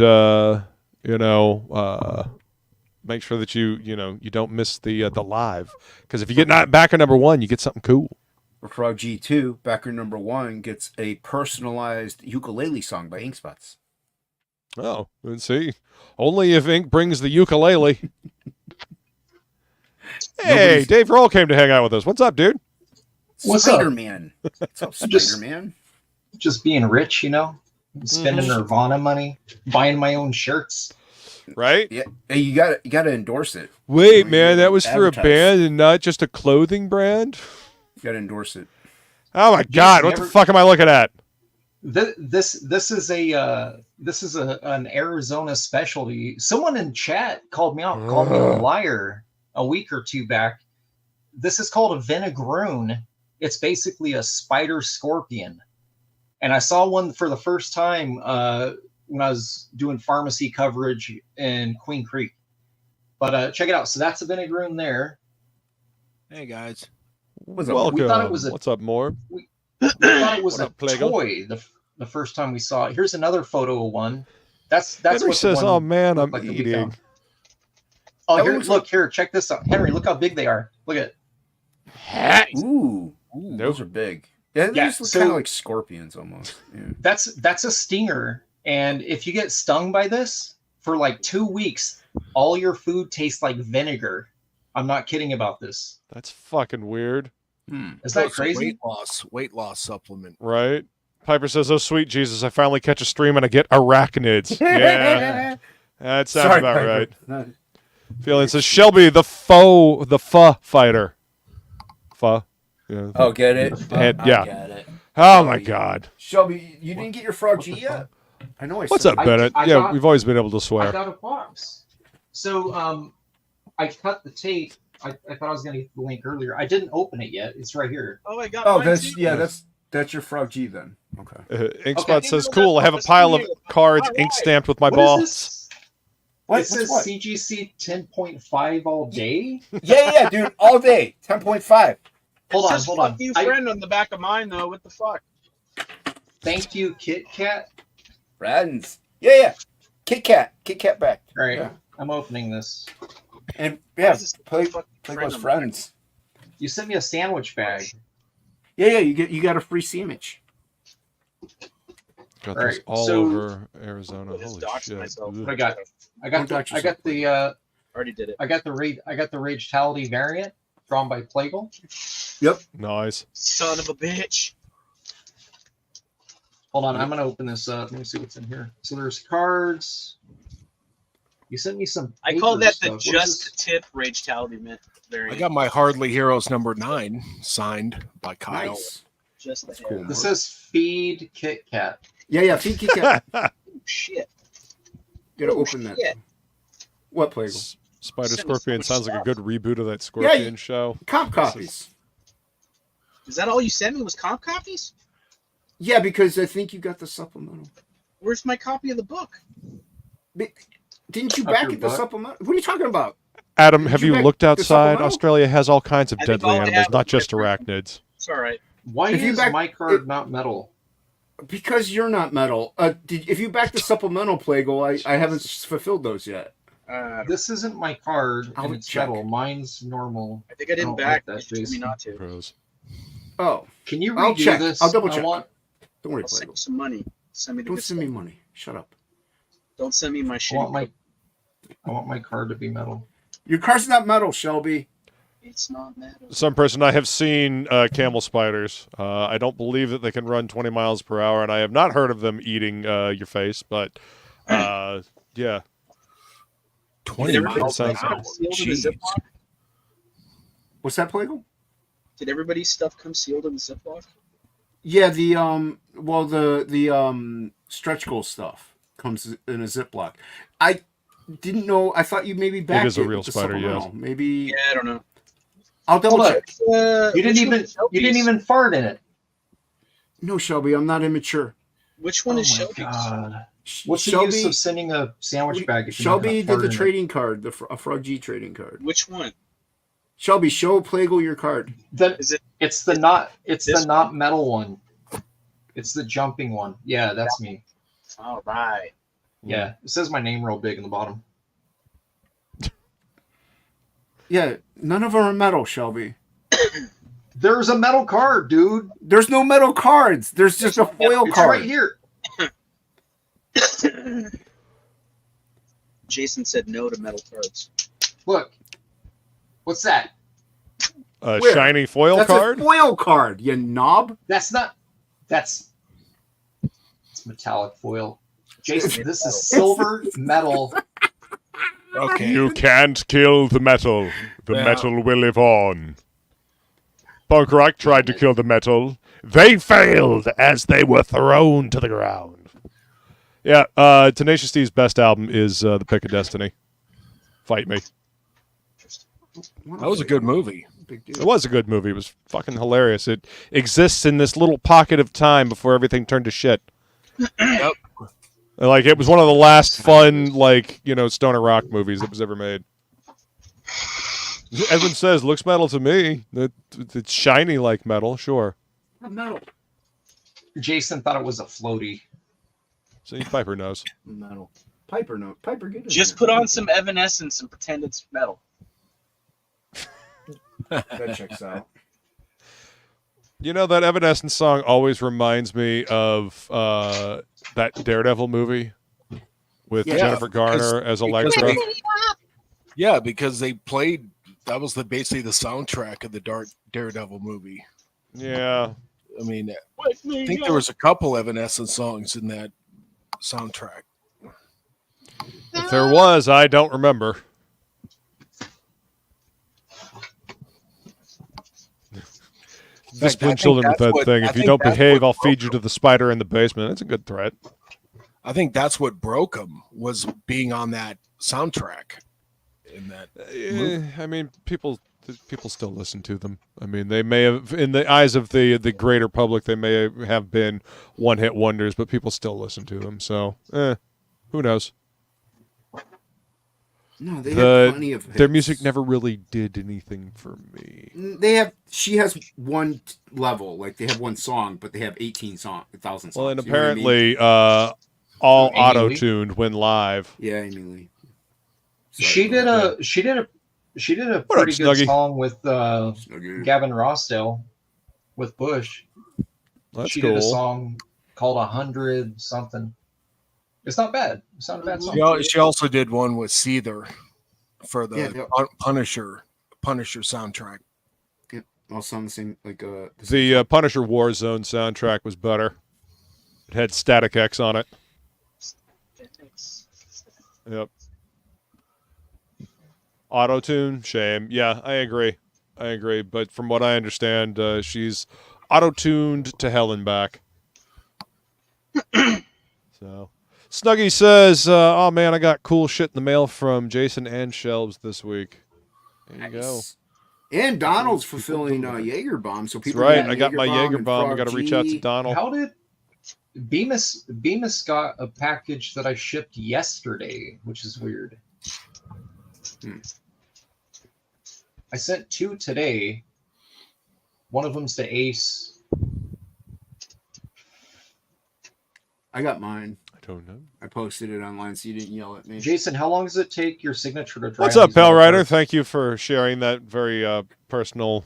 make sure that you don't miss the live, because if you get backer number 1, you get something cool. For Frog G2, backer number 1 gets a personalized ukulele song by Inkspots. Oh, let's see. Only if Ink brings the ukulele. Hey, Dave Roll came to hang out with us. What's up, dude? What's Spider-Man. What's up, Spider-Man? Just being rich, spending Nirvana money, buying my own shirts. Right? Yeah. Hey, you gotta endorse it. Wait, man, that was for a band and not just a clothing brand? You gotta endorse it. Oh my God, what the fuck am I looking at? This is an Arizona specialty. Someone in chat called me out, called me a liar a week or two back. This is called a vinegaroon. It's basically a spider scorpion. And I saw one for the first time when I was doing pharmacy coverage in Queen Creek. But check it out. So that's a vinegaroon there. Hey guys. Welcome. We thought it was What's up, more? We thought it was a Plagal? toy the first time we saw it. Here's another photo of one. That's Henry what says, "Oh man, I'm like eating." Oh, here, check this out, Henry. Look how big they are. Look at it. Ooh, those are big. Yeah, they just look kind of like scorpions almost. Yeah. That's a stinger, and if you get stung by this for like 2 weeks, all your food tastes like vinegar. I'm not kidding about this. That's fucking weird. Is that crazy? Weight loss supplement. Right? Piper says, "Oh sweet Jesus, I finally catch a stream and I get arachnids." Yeah, that sounds about Piper. right. Feeling says, "Shelby, the pho fighter." Pho. Yeah. Oh, get it? And, I yeah. get it. Oh my God. Shelby, you didn't get your Frog G yet? I know I What's said up, Bennett? I We've always been able to I swear. got a box. So I cut the tape. I thought I was going to get the link earlier. I didn't open it yet. It's right here. Oh, I got. Oh, mine too. that's your Frog G then. Okay. Inkspot Okay. says, "Cool, I have a pile of cards ink stamped with my What balls." is this? What? It says What? CGC 10.5 all day. Yeah, dude, all day, 10.5. Hold It says, on. "Fuck you, friend" on the back of mine though. What the fuck? Thank you, Kit Kat. Friends. Yeah. Kit Kat back. All right, Yeah. I'm opening this. And Why yeah, is this play fucking with friend on the friends. You sent me a sandwich bag. Yeah, you got a free sandwich. Got All this right, all so- over Arizona. I just Holy doxed shit. myself. What I got? I got Don't the Already did it. I got the Ragetality variant drawn by Plagal. Nice. Son of a bitch. Hold on, I'm gonna open this up. Let me see what's in here. So there's cards. You sent me some. I call that the paper stuff. What is just this? tip Ragetality I variant. got my Hardly Heroes number 9 signed by Kyle. Nice. Just the That's cool. hair. This says feed Kit Kat. Yeah, feed Kit Kat. Oh, shit. Gotta open that. Shit. What Plagal? Spider Send me so Scorpion much sounds like a stuff. good reboot of that Scorpion show. Comp copies. Is that all you sent me? Was comp copies? Yeah, because I think you got the supplemental. Where's my copy of the book? Didn't you Up back your at the butt? supplemental? What are you talking about? Adam, Did have you you back looked the outside? supplemental? Australia has all kinds of I think deadly all I animals, have not is just different. arachnids. It's all right. Why If you is back- my card not metal? Because you're not metal. If you back the supplemental Plague, I haven't fulfilled those yet. This isn't my card, I'll and it's check. metal. Mine's normal. I think I didn't don't back. like that, You told me Jason. not to. Pros. Oh, Can you I'll redo check. this? I'll double check. I want, don't worry, I'll send Plague. you some money. Send me the Don't good send me stuff. money. Shut up. Don't send me my I shit. want my card to be metal. Your card's not metal, Shelby. It's not metal. Some person I have seen camel spiders. I don't believe that they can run 20 miles per hour, and I have not heard of them eating your face. But yeah, 20 Did miles everybody an sounds hour. come sealed in the Jeez. Ziploc? What's that, Plague? Did everybody's stuff come sealed in the Ziploc? Yeah, the stretch goal stuff comes in a Ziploc. I didn't know. I thought you maybe backed is a it real with the spider, yes. supplemental. Maybe Yeah, I don't know. I'll double Hold on. check. You didn't even fart in it. No, Shelby, I'm not immature. Which one is Oh my Shelby's? God. What's the use of sending a sandwich bag if you're not Shelby gonna did fart the in it? trading card, a Frog G trading card. Which one? Shelby, show Plagle your card. Is it? It's the not metal one. It's the jumping one. Yeah, that's me. All right. Yeah, it says my name real big in the bottom. Yeah, none of them are metal, Shelby. There's a metal card, dude. There's no metal cards. There's just a foil It's card. right here. Jason said no to metal cards. Look. What's that? a Where? shiny foil That's card. a foil card, you knob. It's metallic foil. Jason, this is silver metal. Okay. You can't kill the metal. The Yeah. metal will live on. Punk Rock tried to kill the metal. They failed as they were thrown to the ground. Yeah, Tenacious D's best album is The Pick of Destiny. Fight me. That was a good movie. Big It deal. was a good movie. It was fucking hilarious. It exists in this little pocket of time before everything turned to shit. Yep. Like, it was one of the last fun, like, stoner rock movies that was ever made. Edwin says, looks metal to me. It's shiny like metal, sure. Metal. Jason thought it was a floaty. See, Piper knows. Metal. Piper, no. Piper, get in Just there. put on some Evanescence and pretend it's metal. That checks out. That Evanescence song always reminds me of that Daredevil movie with Yeah, Jennifer Garner as Elektra. Yeah, because they played. That was basically the soundtrack of the Daredevil movie. Yeah. I mean, I think there was a couple Evanescence songs in that soundtrack. If there was, I don't remember. Discipline children with that thing. If you don't behave, I'll feed you to the spider in the basement. That's a good threat. I think that's what broke them, was being on that soundtrack. In that movie. I mean, people still listen to them. I mean, they may have, in the eyes of the greater public, they may have been one-hit wonders, but people still listen to them. So, who knows? No, they have plenty of hits. Their music never really did anything for me. She has one level, like they have one song, but they have 1,000 songs. Well, and You know what I mean? apparently, all Amy Lee? auto-tuned when live. Yeah, Amy Lee. She did a pretty good Snuggie? song with Snuggie. Gavin Rossdale with Bush. That's She cool. did a song called 100 something. It's not bad. It's not a bad song. She also did one with Seether for the Yeah, Punisher soundtrack. All sound the same. Like The Punisher Warzone soundtrack was better. It had Static X on it. Yep. Auto-tune, shame. Yeah, I agree. But from what I understand, she's auto-tuned to hell and back. So, Snuggie says, "Oh man, I got cool shit in the mail from Jason and Shelves this week." There you go. And Donald's fulfilling Jaeger bomb, so That's people. right. get I got my Jaeger and bomb. I Frog got to reach out to G. Donald. How did Bemis got a package that I shipped yesterday, which is weird. I sent 2 today. One of them's to Ace. I got mine. I don't know. I posted it online so you didn't yell at me. Jason, how long does it take your signature to dry? What's on up, these Pal metal Rider? cards? Thank you for sharing that very personal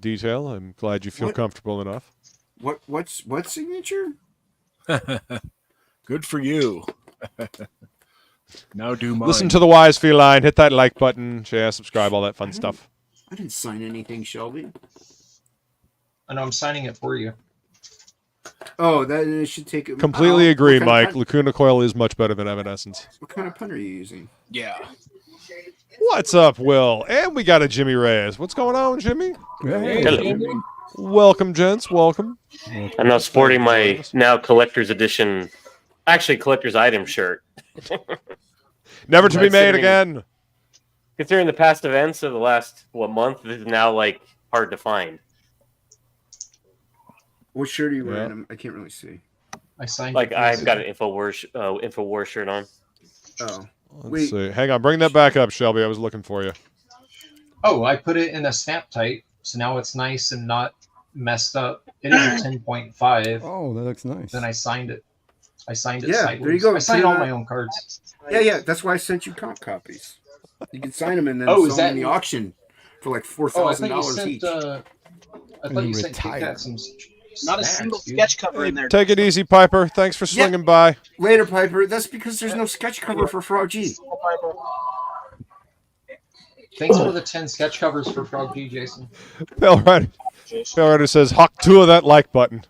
detail. I'm glad you feel comfortable enough. What signature? Good for you. Now do mine. Listen to the wise feline. Hit that like button, share, subscribe, all that fun stuff. I didn't sign anything, Shelby. I know I'm signing it for you. Oh, that it should take it. Completely agree, what kind Mike. of pen- Lacuna Coil is much better than Evanescence. What kind of pen are you using? Yeah. What's up, Will? And we got a Jimmy Reyes. What's going on, Jimmy? Hello. Welcome, gents. Welcome. I'm now sporting my now collector's edition, actually collector's item shirt. Never to be made Considering- again. Considering the past events of the last month, this is now like hard to find. What shirt are you Yeah. wearing? I can't really see. I signed Like it. I've got an Infowars shirt on. Oh, Let's Wait. see. Hang on. Bring that back up, Shelby. I was looking for you. Oh, I put it in a snap tight, so now it's nice and not messed up. It is a 10.5. Oh, that looks nice. Then I signed it. I signed it Yeah, sideways. there you go. I signed See all that? my own cards. yeah. That's why I sent you comp copies. You can sign them and then Oh, is sell them in that- the auction for like Oh, I thought you $4,000 sent. each. I thought you sent retire. Kit Kat some. Not a snacks, single dude. sketch cover in there. Take it easy, Piper. Thanks for Yeah. swinging by. Later, Piper. That's because there's no sketch cover for Frog G. Thanks for the 10 sketch covers for Frog G, Jason. Pale Rider says, "Huck two of that like button."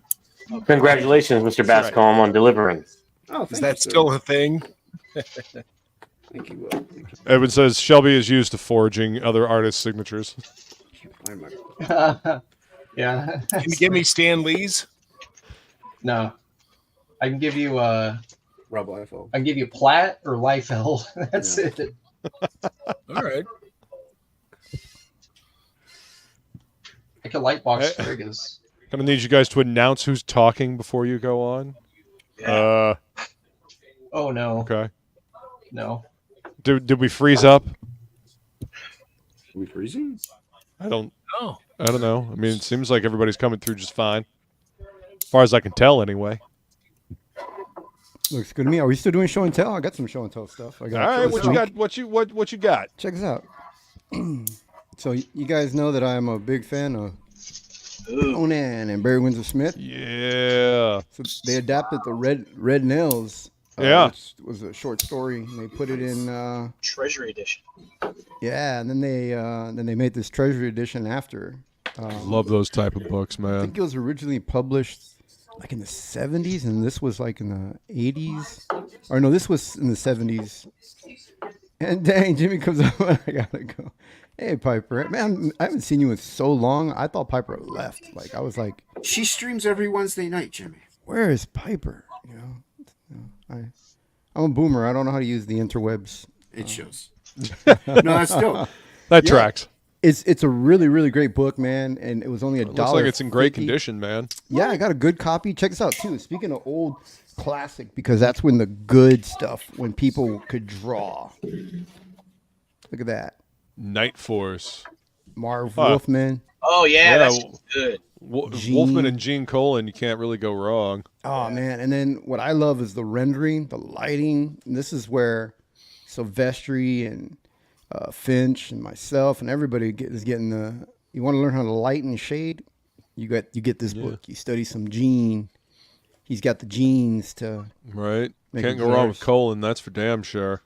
Congratulations, Mr. Bascom, on delivering. Oh, Is thank that you, sir. still a thing? Thank you, Will. Thank you. Edwin says Shelby is used to forging other artists' signatures. Find my- Yeah. Can you give me Stan Lee's? No. I can give you Rob Liefeld. I can give you Platt or Liefeld. That's Yeah. it. All right. I could lightbox Hey. Frigas. Gonna need you guys to announce who's talking before you go on. Oh no. Okay. No. Did we freeze up? Are we freezing? I don't Oh. know. I mean, it seems like everybody's coming through just fine, as far as I can tell, anyway. Looks good to me. Are we still doing show and tell? I got some show and tell stuff. I All got. right, this what you week. got? What you got? Check this out. So you guys know that I'm a big fan of Conan and Barry Windsor Smith. Yeah. So they adapted the Red Nails. Yeah. Which was a short story, and they put it in. Treasury edition. Yeah, and then they made this Treasury edition after. Love those type of books, I man. think it was originally published like in the 70s, and this was like in the 80s. Or no, this was in the 70s. And dang, Jimmy comes up and I gotta go. Hey, Piper. Man, I haven't seen you in so long. I thought Piper left. Like, I was like, She streams every Wednesday night, Jimmy. where is Piper? You know, I'm a boomer. I don't know how to use the interwebs. It shows. No, that's dope. That tracks. It's a really, really great book, man. And it was only It looks $1. like it's in great condition, man. Yeah, I got a good copy. Check this out too. Speaking of old classic, because that's when the good stuff, when people could draw. Look at that, Night Force. Marv Huh. Wolfman. Oh yeah, Yeah, that's good. Gene. Wolfman and Gene Colan, you can't really go wrong. Oh man! And then what I love is the rendering, the lighting. And this is where Silvestri and Finch and myself and everybody is getting the. You want to learn how to light and shade? You get this book. You study some Gene. He's got the genes to. Right? Make Can't it go wrong with theirs. Colan, that's for damn sure.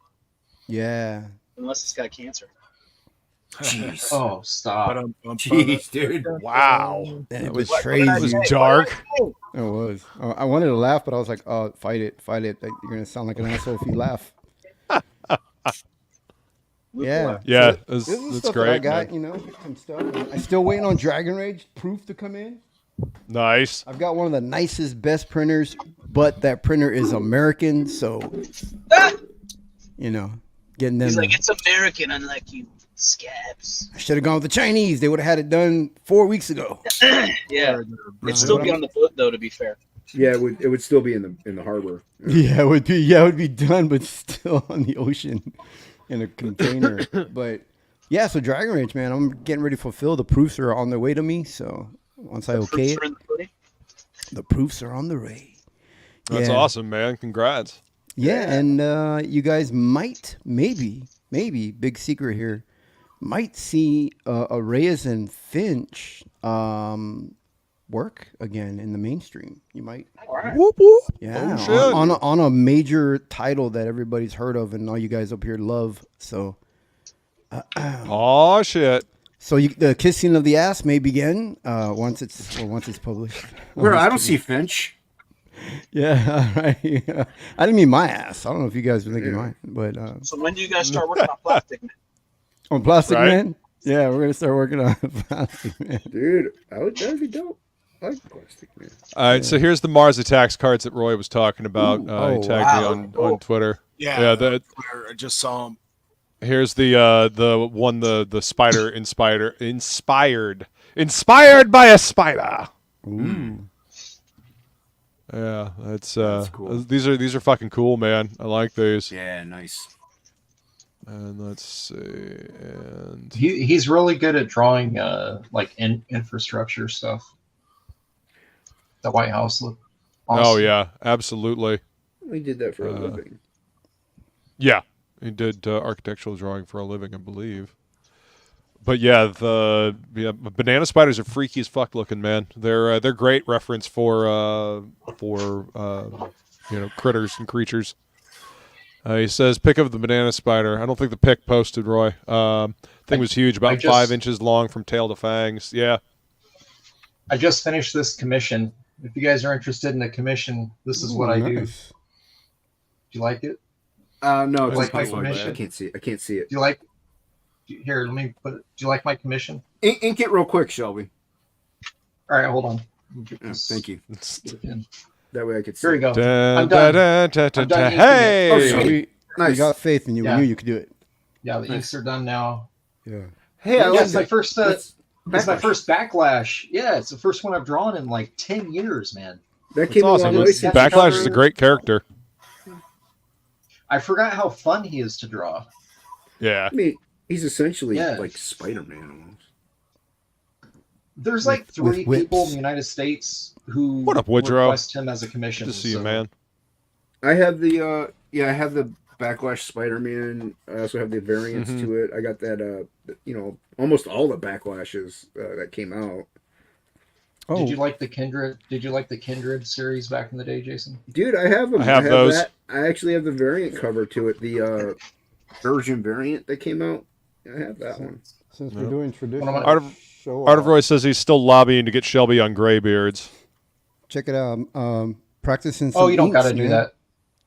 Yeah. Unless it's got cancer. Jeez. Oh, stop. Jeez, dude. Wow. And That it was, betrays that was you. dark. It was. I wanted to laugh, but I was like, "Oh, fight it! You're gonna sound like an asshole if you laugh." Yeah, Yeah, So that's- this is that's stuff great, That I got, man. you know, some stuff. I'm still waiting on Dragon Rage proof to come in. Nice. I've got one of the nicest, best printers, but that printer is American, so you know, getting them. He's like, it's American, unlike you scabs. I should have gone with the Chinese. They would have had it done 4 weeks ago. Yeah, it'd still be on the boat though. To be fair. Yeah, it would still be in the harbor. Yeah, it would be. Yeah, it would be done, but still on the ocean in a container. But yeah, so Dragon Rage, man, I'm getting ready to fulfill. The proofs are on their way to me. So once I okay Fruits it, are in the pudding. the proofs are on the way. That's Yeah. awesome, man. Congrats. Yeah, and you guys might, maybe, big secret here, might see Reyes and Finch work again in the mainstream. You might. All right. Whoop whoop. Yeah, Oh, shit. on a major title that everybody's heard of and all you guys up here love. So, Oh shit. so the kissing of the ass may begin once it's published. Where I don't see Finch. Yeah, all right. Yeah. I didn't mean my ass. I don't know if you guys were thinking mine, but So when do you guys start working on Plastic Man? on Plastic Right. Man. Yeah, we're gonna start working on Plastic Man. Dude, that'd be dope. I like Plastic Man. All right, so here's the Mars Attacks cards that Roy was talking about. Oh, he tagged wow. me on Twitter. Yeah, Yeah, I just saw him. here's the one the spider inspired by a spider. Ooh. Yeah, that's cool. These are fucking cool, man. I like these. Yeah, nice. And let's see, and He's really good at drawing like infrastructure stuff. The White House look. oh awesome. yeah, absolutely. We did that for a living. Yeah, he did architectural drawing for a living, I believe. But yeah, banana spiders are freaky as fuck looking, man. They're great reference for critters and creatures. He says, pick of the banana spider. I don't think the pic posted, Roy. Thing was huge, about 5 inches long from tail to fangs. Yeah. I just finished this commission. If you guys are interested in a commission, this is what I do. Do Nice. you like it? No, it's Like my impossible. commission? I can't see it. I can't see it. Do you like? Here, let me put it. Do you like my commission? Ink it real quick, Shelby. All right, hold on. Oh, thank you. Get in. That way I could see. Here we go. I'm done. I'm done inking it. Hey! Oh, We, sweet. we Nice. got faith in you. Yeah. We knew you could do it. Yeah, the inks are done now. Yeah. Hey, I Yeah, like it's my that. first. That's It's my backlash. first backlash. Yeah, it's the first one I've drawn in like 10 years, man. That That's came awesome. a long way since Backlash is a great character. I forgot how fun he is to draw. Yeah. I mean, he's essentially Yeah. like Spider-Man almost. There's like With 3 whips. people in the United States who What up, Woodrow? request him as a commission. Good to see you, so- man. I have the I have the Backlash Spider-Man. I also have the variants to it. I got that almost all the backlashes that came out. Oh, Did you like the Kindred? Did you like the Kindred series back in the day, Jason? Dude, I have them. I have those. That. I actually have the variant cover to it. The version variant that came out. I have that one. since we're doing traditional One of Art of- show Art of off, Roy says he's still lobbying to get Shelby on Graybeards. check it out. Practicing some Oh, you don't inks, got to do man. that.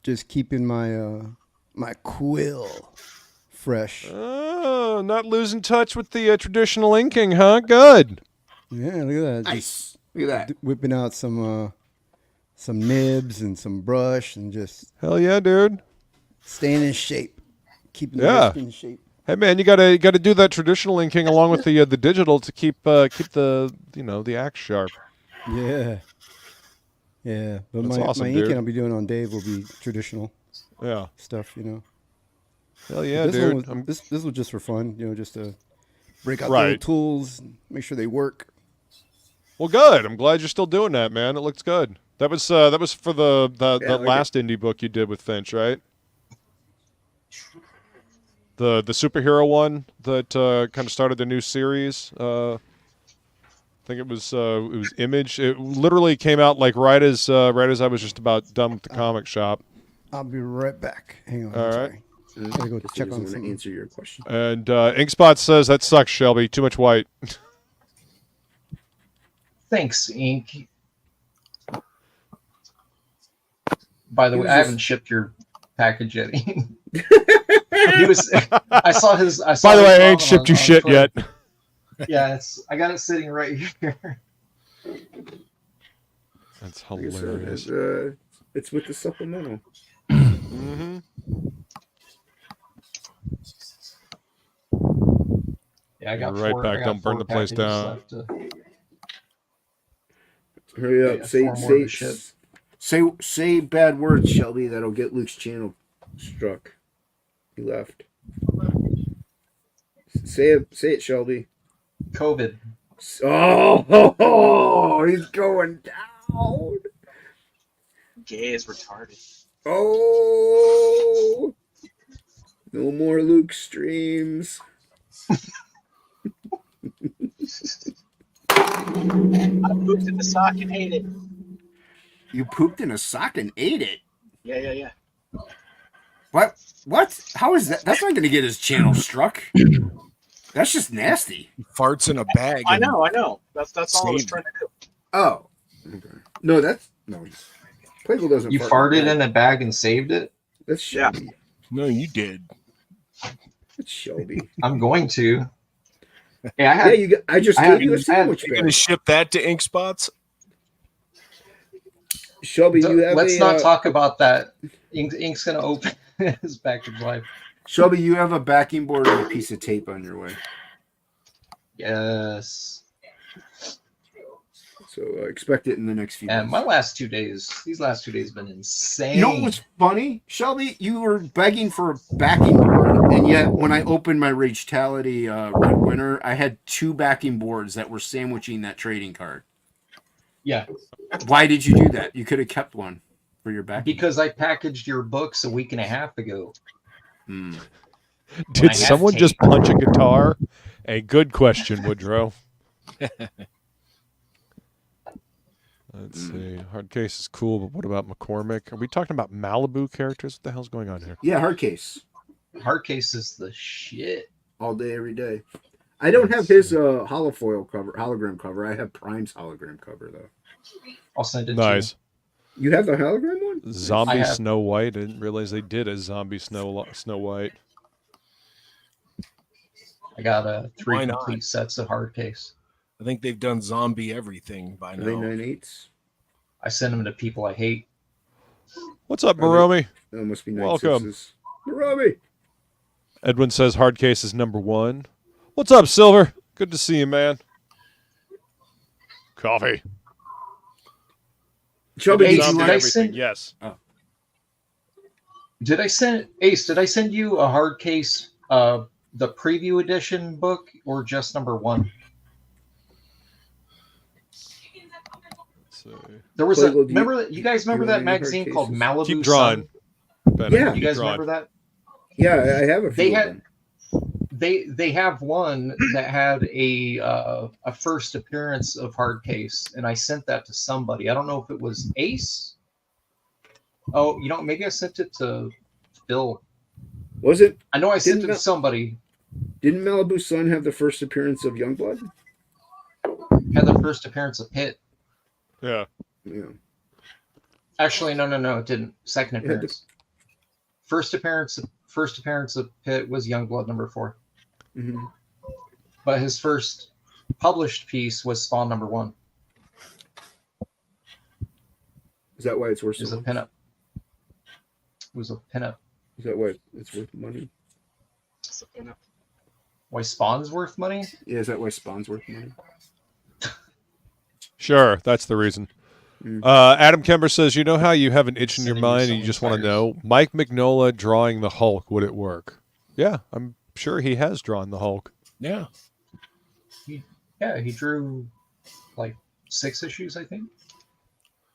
Just keeping my my quill fresh. Oh, not losing touch with the traditional inking, huh? Good. Yeah, look at that. Just Nice. Look at that. whipping out some nibs and some brush and just Hell yeah, dude. staying in shape. Keeping the Yeah. wrist in shape. Hey man, you gotta do that traditional inking along with the digital to keep the the axe sharp. Yeah. Yeah. But That's my awesome, inking dude. I'll be doing on Dave will be traditional Yeah. stuff, Hell yeah, this dude. one was, this was just for fun, just to break out the Right. little tools, and make sure they work. Well, good. I'm glad you're still doing that, man. It looks good. That was for the I like last indie book you did with Finch, right? The superhero one that kind of started the new series. I think it was Image. It literally came out like right as I was just about done with the comic shop. I'll be right back. Hang on. All I'm right. sorry. Gotta go Guess he check doesn't on wanna something. answer your question. And Inkspot says that sucks, Shelby. Too much white. Thanks, Ink. By the He way, was I just- haven't shipped your package yet. He was. I saw his. By the way, I ain't shipped you shit yet. Yeah, I got it sitting right here. That's Like I said, hilarious. it's with the supplemental. Mm-hmm. Yeah, I got You're right four, back. I got Don't burn 4 the place packages down. left to- Hurry up! Yeah, say 4 more to ship. say bad words, Shelby. That'll get Luke's channel struck. He left. Say it, Shelby. COVID. Oh, he's going down. gay is retarded. Oh, no more Luke streams. I pooped in the sock and ate it. You pooped in a sock and ate it. Yeah. What? What? How is that? That's not going to get his channel struck. That's just nasty. He farts in a bag. I and know. That's all I was saved trying to do. Oh. Okay. No, that's no. Plagle doesn't. You fart farted in a bag and saved it? That's Shelby. No, you did. That's Shelby. I'm going to. Hey, I just gave you a sandwich You're bag. gonna ship that to Ink Spots? Shelby, you have Let's not talk about that. Ink's gonna open his package live. Shelby, you have a backing board and a piece of tape on your way. Yes. So expect it in the next few And days. my last 2 days, these last 2 days have been insane. You know what's funny? Shelby, you were begging for a backing board, and yet when I opened my Ragetality Red Winter, I had 2 backing boards that were sandwiching that trading card. Yeah. Why did you do that? You could have kept one for your backing. Because I packaged your books a week and a half ago. Hmm. Did someone just punch a guitar? A good question, Woodrow. Let's see. Hard case is cool, but what about McCormick? Are we talking about Malibu characters? What the hell's going on here? Yeah, hard case. Hard case is the shit. All day, every day. I don't have his hologram cover. I have Prime's hologram cover, though. I'll send it Nice. to You have the hologram one? Zombie I have- Snow White. I didn't realize they did a zombie Snow White. you. I got 3 Why not? complete sets of hard case. I think they've done zombie everything by Are they now. 9/8s? I send them to people I hate. What's up, Maromi? That must be Welcome. 9/6s. Robbie. Edwin says hard case is #1. What's up, Silver? Good to see you, man. Coffee. Shelby, Hey, did you did like I everything. send- Yes. Did I send you a hard case, the preview edition book, or just #1? So, There was Plagle, remember you guys remember do you that have any hard magazine called cases? Malibu keep drawing. Sun? Ben, Yeah. keep You guys drawing. remember that? Yeah, I have a few. They of had- them. They have one that had a first appearance of hard case, and I sent that to somebody. I don't know if it was Ace. Oh, maybe I sent it to Bill. Was it? I know I sent it Didn't to somebody. Didn't Malibu Sun have the first appearance of Youngblood? Had the first appearance of Pitt. Yeah. Yeah. Actually, no, it didn't. Second It had the- appearance. First appearance of Pitt was Youngblood #4. Mm-hmm. But his first published piece was Spawn #1. Is that why it's worth It was so a much? pinup. It was a pinup. Is that why it's worth money? Why Spawn's worth money? Yeah, is that why Spawn's worth money? Sure, that's the reason. Mm. Adam Kemper says, you know how you have an itch in your Sending you mind so and you many just want to fires. know? Mike Mignola drawing the Hulk, would it work? Yeah, I'm sure he has drawn the Hulk. Yeah. Yeah, he drew like 6 issues, I think.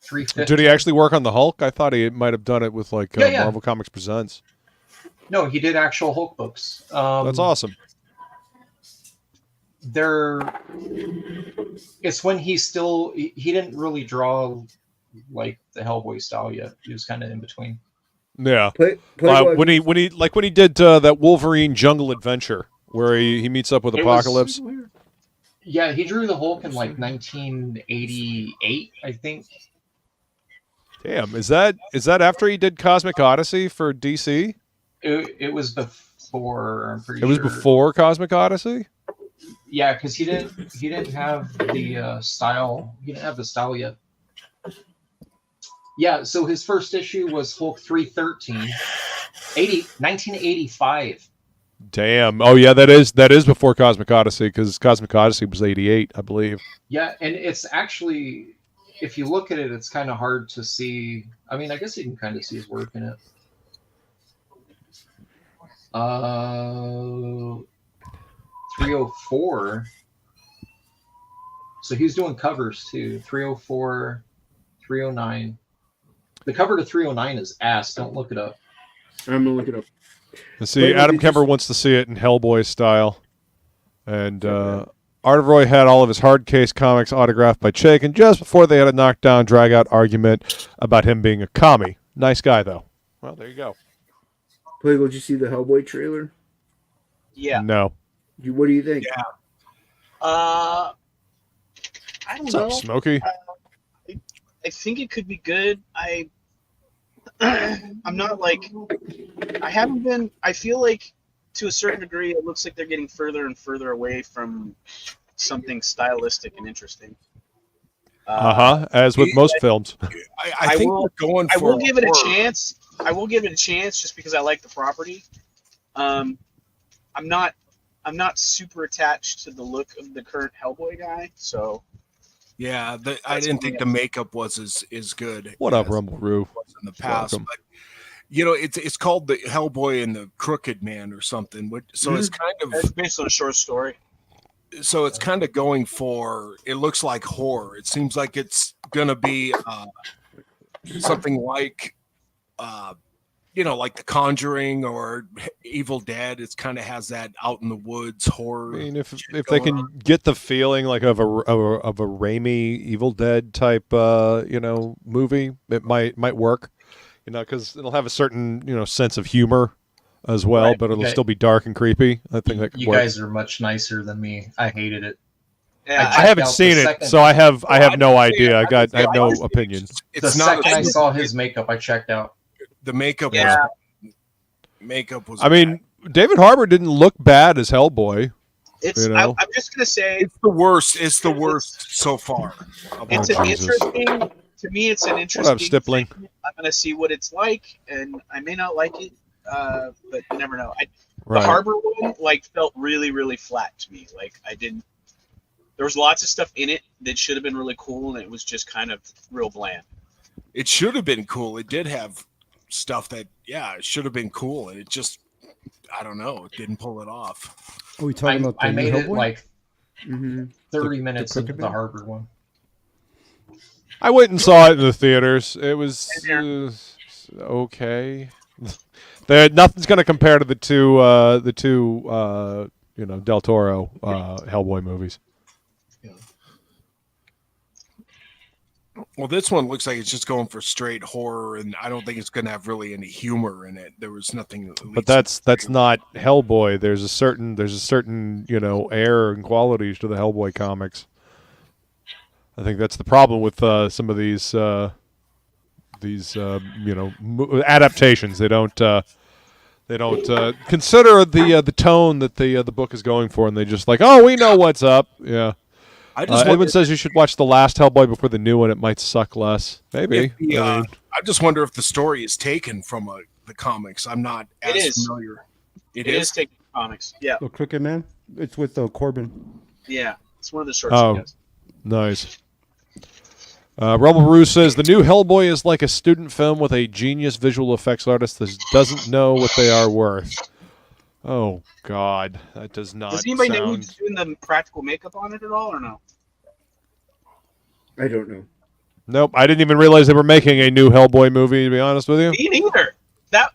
350. Did he actually work on the Hulk? I thought he might have done it with like Yeah. Marvel Comics Presents. No, he did actual Hulk books. That's awesome. It's when he didn't really draw like the Hellboy style yet. He was kind of in between. Yeah. Playboy, When he did that Wolverine Jungle Adventure where he meets up with It was- Apocalypse. Yeah, he drew the Hulk in like 1988, I think. Damn, is that after he did Cosmic Odyssey for DC? It was before. I'm pretty It was sure. before Cosmic Odyssey? Yeah, because he didn't have the style. He didn't have the style yet. Yeah, so his first issue was Hulk 313, 1985. Damn. Oh yeah, that is before Cosmic Odyssey because Cosmic Odyssey was 88, I believe. Yeah, and it's actually, if you look at it, it's kind of hard to see. I mean, I guess you can kind of see his work in it. 304. So he was doing covers too. 304, 309. The cover to 309 is ass. Don't look it up. I'm gonna look it up. And see, Adam Kemper wants to see it in Hellboy style. And Arteroy had all of his hard case comics autographed by Chaykin just before they had a knockdown, drag-out argument about him being a commie. Nice guy, though. Well, there you go. Plague, did you see the Hellboy trailer? Yeah. No. What do you think? Yeah. I don't What's know. up, Smokey? I think it could be good. I'm not like, I haven't been. I feel like to a certain degree, it looks like they're getting further and further away from something stylistic and interesting. As with most films. I think we're going for. I will give it a chance. I will give it a chance just because I like the property. I'm not super attached to the look of the current Hellboy guy, so. Yeah, I didn't think the makeup was as good. What up, Rumble Roo? In the past, Welcome. but it's called the Hellboy and the Crooked Man or something. So it's kind of It's based on a short story. So it's kind of going for. It looks like horror. It seems like it's gonna be something like. Like The Conjuring or Evil Dead. It's kind of has that out in the woods horror. I mean, if they can get the feeling like of a Raimi Evil Dead type, movie, it might work. Because it'll have a certain sense of humor as well, Right. but it'll Okay. still be dark and creepy. I think that could You work. guys are much nicer than me. I hated it. Yeah, I haven't seen it, so I have no idea. I have no opinion. The second I saw his makeup, I checked out. The makeup Yeah. was. I mean, David Harbour didn't look bad as Hellboy. It's. I'm just gonna say it's the worst. It's the worst so far. it's an interesting. To me, it's an interesting. What up, Stippling? thing. I'm gonna see what it's like, and I may not like it, but you never know. Right. The Harbor one felt really, really flat to me. I didn't. There was lots of stuff in it that should have been really cool, and it was just kind of real bland. It should have been cool. It did have stuff that, it should have been cool, and it just, I don't know, it didn't pull it off. Are we talking about the I made new it Hellboy? like Mm-hmm. 30 minutes into Crooked the Man? Harbor one. I went and saw it in the theaters. It was okay. Nothing's going to compare to the two Del Toro Hellboy movies. Well, this one looks like it's just going for straight horror, and I don't think it's going to have really any humor in it. There was nothing. But that's not Hellboy. There's a certain air and qualities to the Hellboy comics. I think that's the problem with some of these adaptations. They don't consider the tone that the book is going for, and they just we know what's up. Yeah. Edwin says you should watch the last Hellboy before the new one. It might suck less. Maybe. I just wonder if the story is taken from the comics. I'm not as familiar. It is taken from comics. Yeah. The Crooked Man? It's with Corbin. Yeah. It's one of the shorts. Oh, nice. Rebel Roo says the new Hellboy is like a student film with a genius visual effects artist that doesn't know what they are worth. Oh God, that does not. Does anybody know who's doing the practical makeup on it at all, or no? I don't know. Nope, I didn't even realize they were making a new Hellboy movie. To be honest with you, Me neither.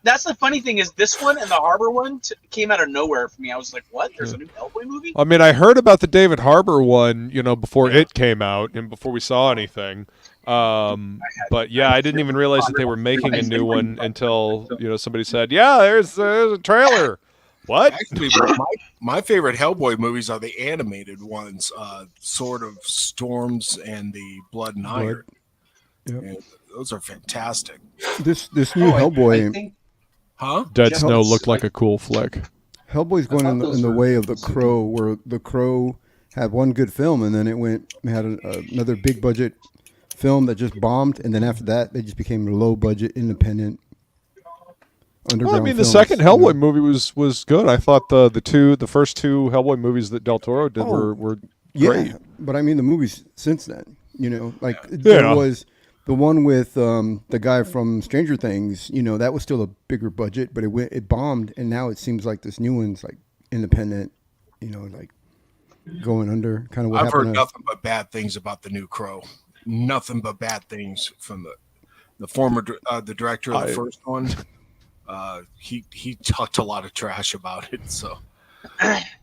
That's the funny thing is this one and the Harbor one came out of nowhere for me. I was like, "What? There's a new Hellboy movie?" I mean, I heard about the David Harbour one, before it came out and before we saw anything. But yeah, I didn't even realize that they were making a new one until somebody said, "Yeah, there's a trailer." What? Actually, my favorite Hellboy movies are the animated ones, Sword of Storms and the Blood and Iron. Yep. And those are fantastic. This new Hellboy. I think Huh? Dead Snow looked like a cool flick. Hellboy's going in the way of The Crow, where The Crow had one good film, and then it had another big budget film that just bombed, and then after that, they just became low budget, independent. Well, I mean, the second Hellboy movie was good. I thought the first two Hellboy movies that Del Toro did were great. Yeah, but I mean the movies since then. There was the one with the guy from Stranger Things. That was still a bigger budget, but it bombed, and now it seems like this new one's independent. Going under. Kind of what I've heard happened. nothing but bad things about the new Crow. Nothing but bad things from the former the director of the first one. He talked a lot of trash about it. So,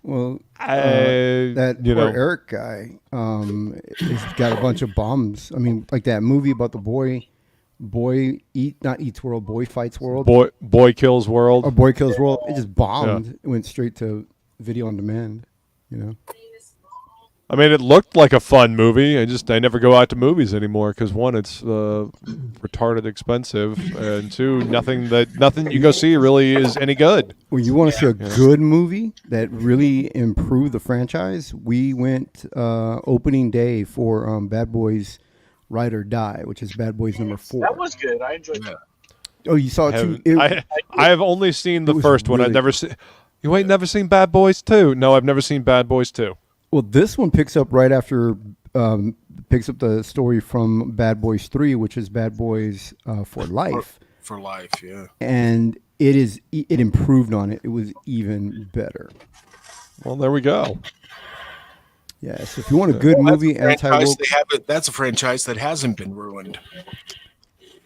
Well, I that you poor know Eric guy, has got a bunch of bombs. I mean, like that movie about the boy not eats world, boy fights world, boy kills world. or boy kills world. It just bombed. Yeah. It went straight to video on demand. You know. I mean, it looked like a fun movie. I never go out to movies anymore because one, it's retarded expensive, and two, nothing you go see really is any good. Well, you want to see a good movie that really improved the franchise? We went opening day for Bad Boys Ride or Die, which is Bad Boys number 4. That was good. I enjoyed that. Oh, you saw it too? I have only seen the first one. I've never seen. You ain't never seen Bad Boys 2? No, I've never seen Bad Boys 2. Well, this one picks up right after, picks up the story from Bad Boys 3, which is Bad Boys for Life. For Life, yeah. And it improved on it. It was even better. Well, there we go. Yeah, so if you want a good movie, that's a franchise that hasn't been ruined.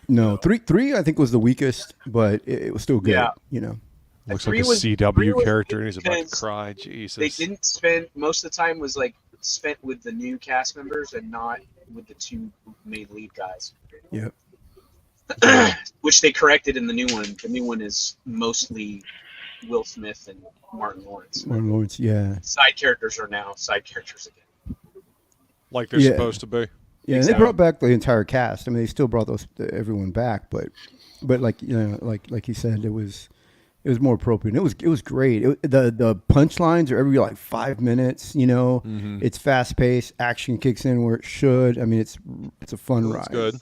No, three I think was the weakest, but it was still good. Yeah. You know. Looks like a CW character, and he's about to cry. Jesus. They didn't spend most of the time was like spent with the new cast members and not with the two main lead guys. Yep. Which they corrected in the new one. The new one is mostly Will Smith and Martin Lawrence. Martin Lawrence, yeah. Side characters are now side characters again. Like they're supposed to be. Yeah, exactly. They brought back the entire cast. I mean, they still brought everyone back, but like like you said, it was more appropriate. It was great. The punchlines are every like 5 minutes. You know, It's fast paced. Action kicks in where it should. I mean, it's a fun ride. Good.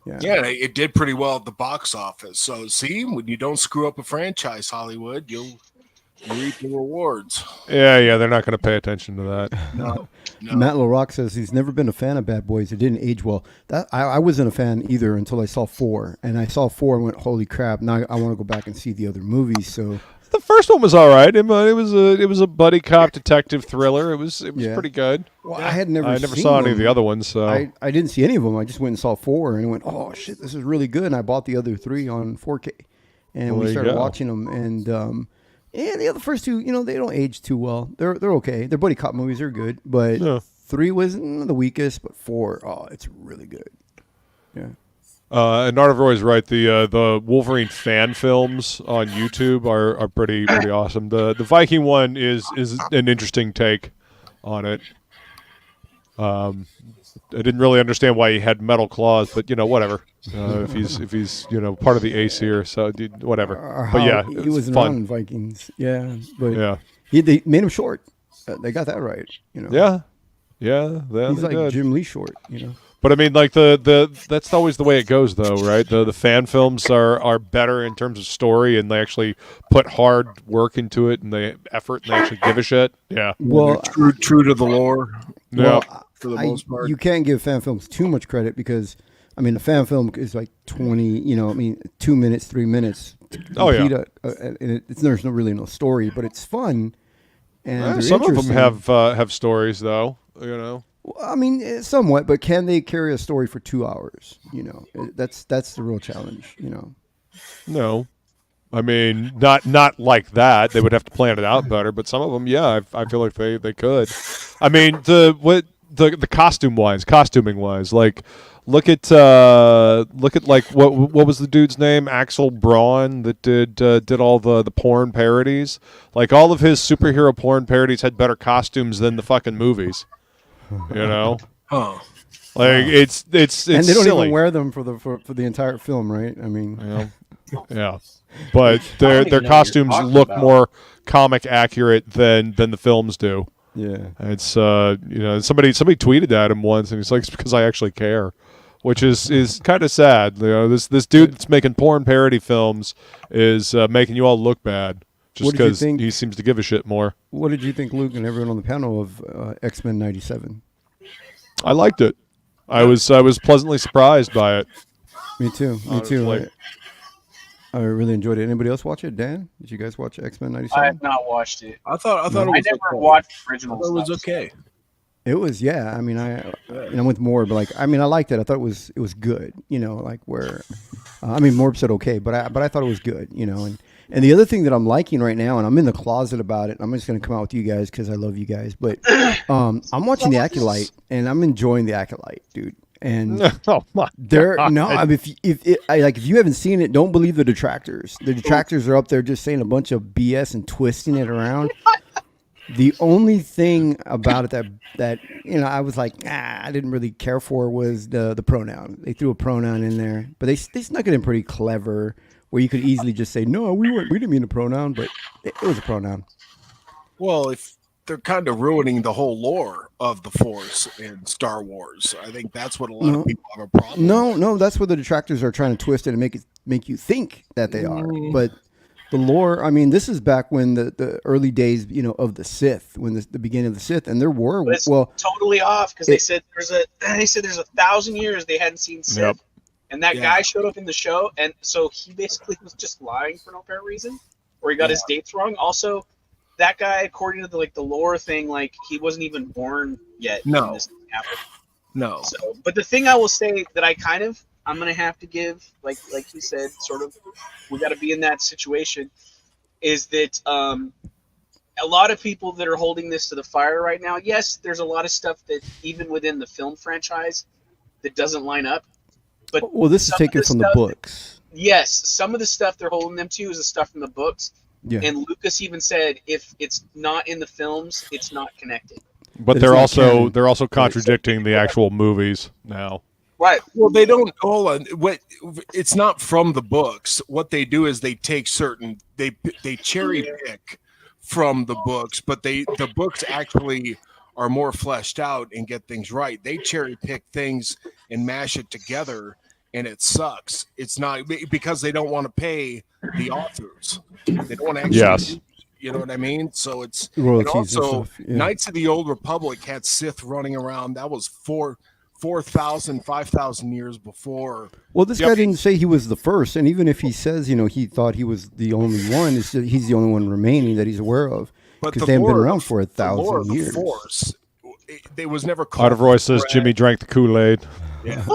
Yeah, it did pretty well at the box office. So, see, when you don't screw up a franchise, Hollywood, you'll reap the rewards. Yeah, they're not going to pay attention to that. No. Matt LaRock says he's never been a fan of Bad Boys. It didn't age well. I wasn't a fan either until I saw 4. And I saw 4 and went, holy crap, now I want to go back and see the other movies. So the first one was all right. It was a buddy cop detective thriller. It was pretty good. Well, I never saw any of the other ones, so I didn't see any of them. I just went and saw 4 and went, oh shit, this is really good. And I bought the other 3 on 4K, and we started watching them. And the other first 2, they don't age too well. They're okay. They're buddy cop movies. They're good, but 3 was the weakest. But 4, it's really good. Yeah. And Narderoy's right. The Wolverine fan films on YouTube are pretty awesome. The Viking one is an interesting take on it. I didn't really understand why he had metal claws, but whatever. If he's part of the ace here, so whatever. But yeah, he was fun. around Vikings. Yeah, but they made him short. They got that right. Yeah. He's like good. Jim Lee short. But I mean, like that's always the way it goes, though, right? The fan films are better in terms of story, and they actually put hard work into it, and they actually give a shit. Yeah. Well, true to the lore. Yeah. For the most part, you can't give fan films too much credit because, I mean, the fan film is like 20. 2 minutes, 3 minutes. There's really no story, but it's fun. And some of them have stories, though. I mean, somewhat, but can they carry a story for 2 hours? That's the real challenge. No, I mean not like that. They would have to plan it out better. But some of them, I feel like they could. I mean, the costuming wise, like look at like what was the dude's name? Axel Braun that did all the porn parodies. Like all of his superhero porn parodies had better costumes than the fucking movies. Oh. Like it's and they don't silly. even wear them for the entire film, right? I mean, yeah. But their costumes look more comic accurate than the films do. Yeah. It's somebody tweeted at him once, and he's like, it's because I actually care, which is kind of sad. This dude that's making porn parody films is making you all look bad just because he seems to give a shit more. What did you think, Luke, and everyone on the panel of X-Men '97? I liked it. I was pleasantly surprised by it. Me too. I really enjoyed it. Anybody else watch it? Dan, did you guys watch X-Men '97? I have not watched it. I thought it was I never watched the original. It was okay. It was, yeah. I mean, I went more, but like, I mean, I liked it. I thought it was good. You know, like where, I mean, Morb said okay, but I thought it was good. You know, and the other thing that I'm liking right now, and I'm in the closet about it. I'm just gonna come out with you guys because I love you guys. But I'm watching the Acolyte, and I'm enjoying the Acolyte, dude. And Oh my no, I mean, if you haven't seen it, don't believe the detractors. The detractors are up there just saying a bunch of BS and twisting it around. The only thing about it that you know I was like, I didn't really care for was the pronoun. They threw a pronoun in there, but they snuck it in pretty clever, where you could easily just say, no, we didn't mean a pronoun, but it was a pronoun. Well, if they're kind of ruining the whole lore of the Force in Star Wars, I think that's what a lot of people have a problem. No, that's what the detractors are trying to twist it and make you think that they are, but. The lore, I mean, this is back when the early days, you know, of the Sith, when the beginning of the Sith, and there were totally off because they said there's 1,000 years they hadn't seen Sith, Yep. and that guy showed up in the show, and so he basically was just lying for no apparent reason, or he got his dates wrong. Also, that guy, according to the lore thing, like he wasn't even born yet. No. When this happened. No. So, but the thing I will say that I'm going to have to give, like you said, sort of, we got to be in that situation, is that a lot of people that are holding this to the fire right now, yes, there's a lot of stuff that even within the film franchise that doesn't line up. But this is taken from the books. Yes, some of the stuff they're holding them to is the stuff from the books. Yeah. And Lucas even said if it's not in the films, it's not connected. But they're also contradicting the actual movies now. Right. Well, they don't. Hold on. It's not from the books. What they do is they take certain. They cherry pick from the books, but the books actually are more fleshed out and get things right. They cherry pick things and mash it together, and it sucks. It's not because they don't want to pay the authors. They don't want to actually. Yes. You know what I mean? So it's royalties and also and stuff, yeah. Knights of the Old Republic had Sith running around. That was 4,000, 5,000 years before. Well, this guy didn't say he was the first, and even if he says, you know, he thought he was the only one, he's the only one remaining that he's aware of, because they haven't been around for 1,000 years. The Force, it was never called. Carter Roy says Jimmy drank the Kool-Aid. Yeah.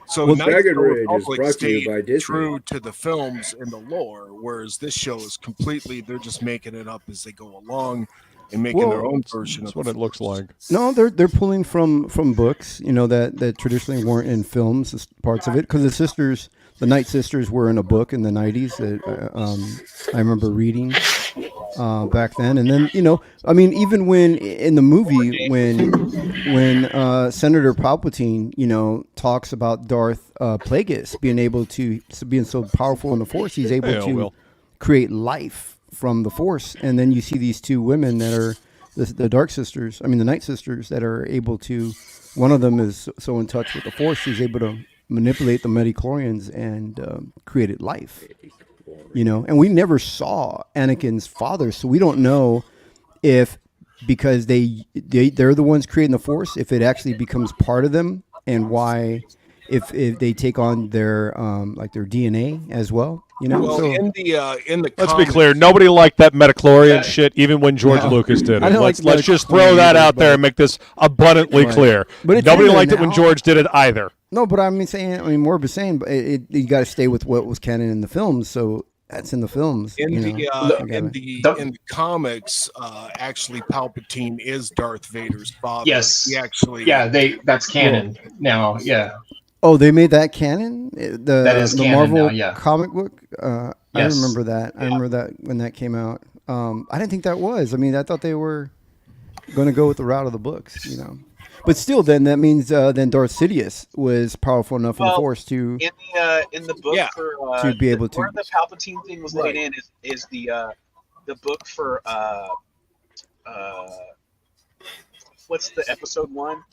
So Dragon Rage is brought to you by Disney. True to the films and the lore, whereas this show is completely, they're just making it up as they go along and making their own version. That's of what it looks like. No, they're pulling from books, you know, that traditionally weren't in films, parts of it, because the Night Sisters were in a book in the 90s that I remember reading back then. And then, you know, I mean, even when in the movie, when Senator Palpatine, you know, talks about Darth Plagueis being so powerful in the Force, he's able to create life from the Force. And then you see these two women that are the Dark Sisters, the Night Sisters, that are able to, one of them is so in touch with the Force, she's able to manipulate the midichlorians and created life, you know. And we never saw Anakin's father, so we don't know if, because they're the ones creating the Force, if it actually becomes part of them, and why, if they take on their their DNA as well, you know. Well, so, in the let's be clear, nobody liked that midichlorian shit, even when George Lucas did it. Let's just throw that out there and make this abundantly clear. But nobody liked it when George did it either. No, but Morb is saying, but you got to stay with what was canon in the films. So that's in the films. In the comics, actually, Palpatine is Darth Vader's father. Yes. He actually. Yeah, that's canon now. Yeah. Oh, they made that canon. That is the canon Marvel now, comic book. I remember that. I remember that when that came out. I didn't think that was. I thought they were going to go with the route of the books. You know. But still, then that means then Darth Sidious was powerful enough in the Force to in the book for to be able to. Where the Palpatine thing was laid in is the book for what's the episode 1?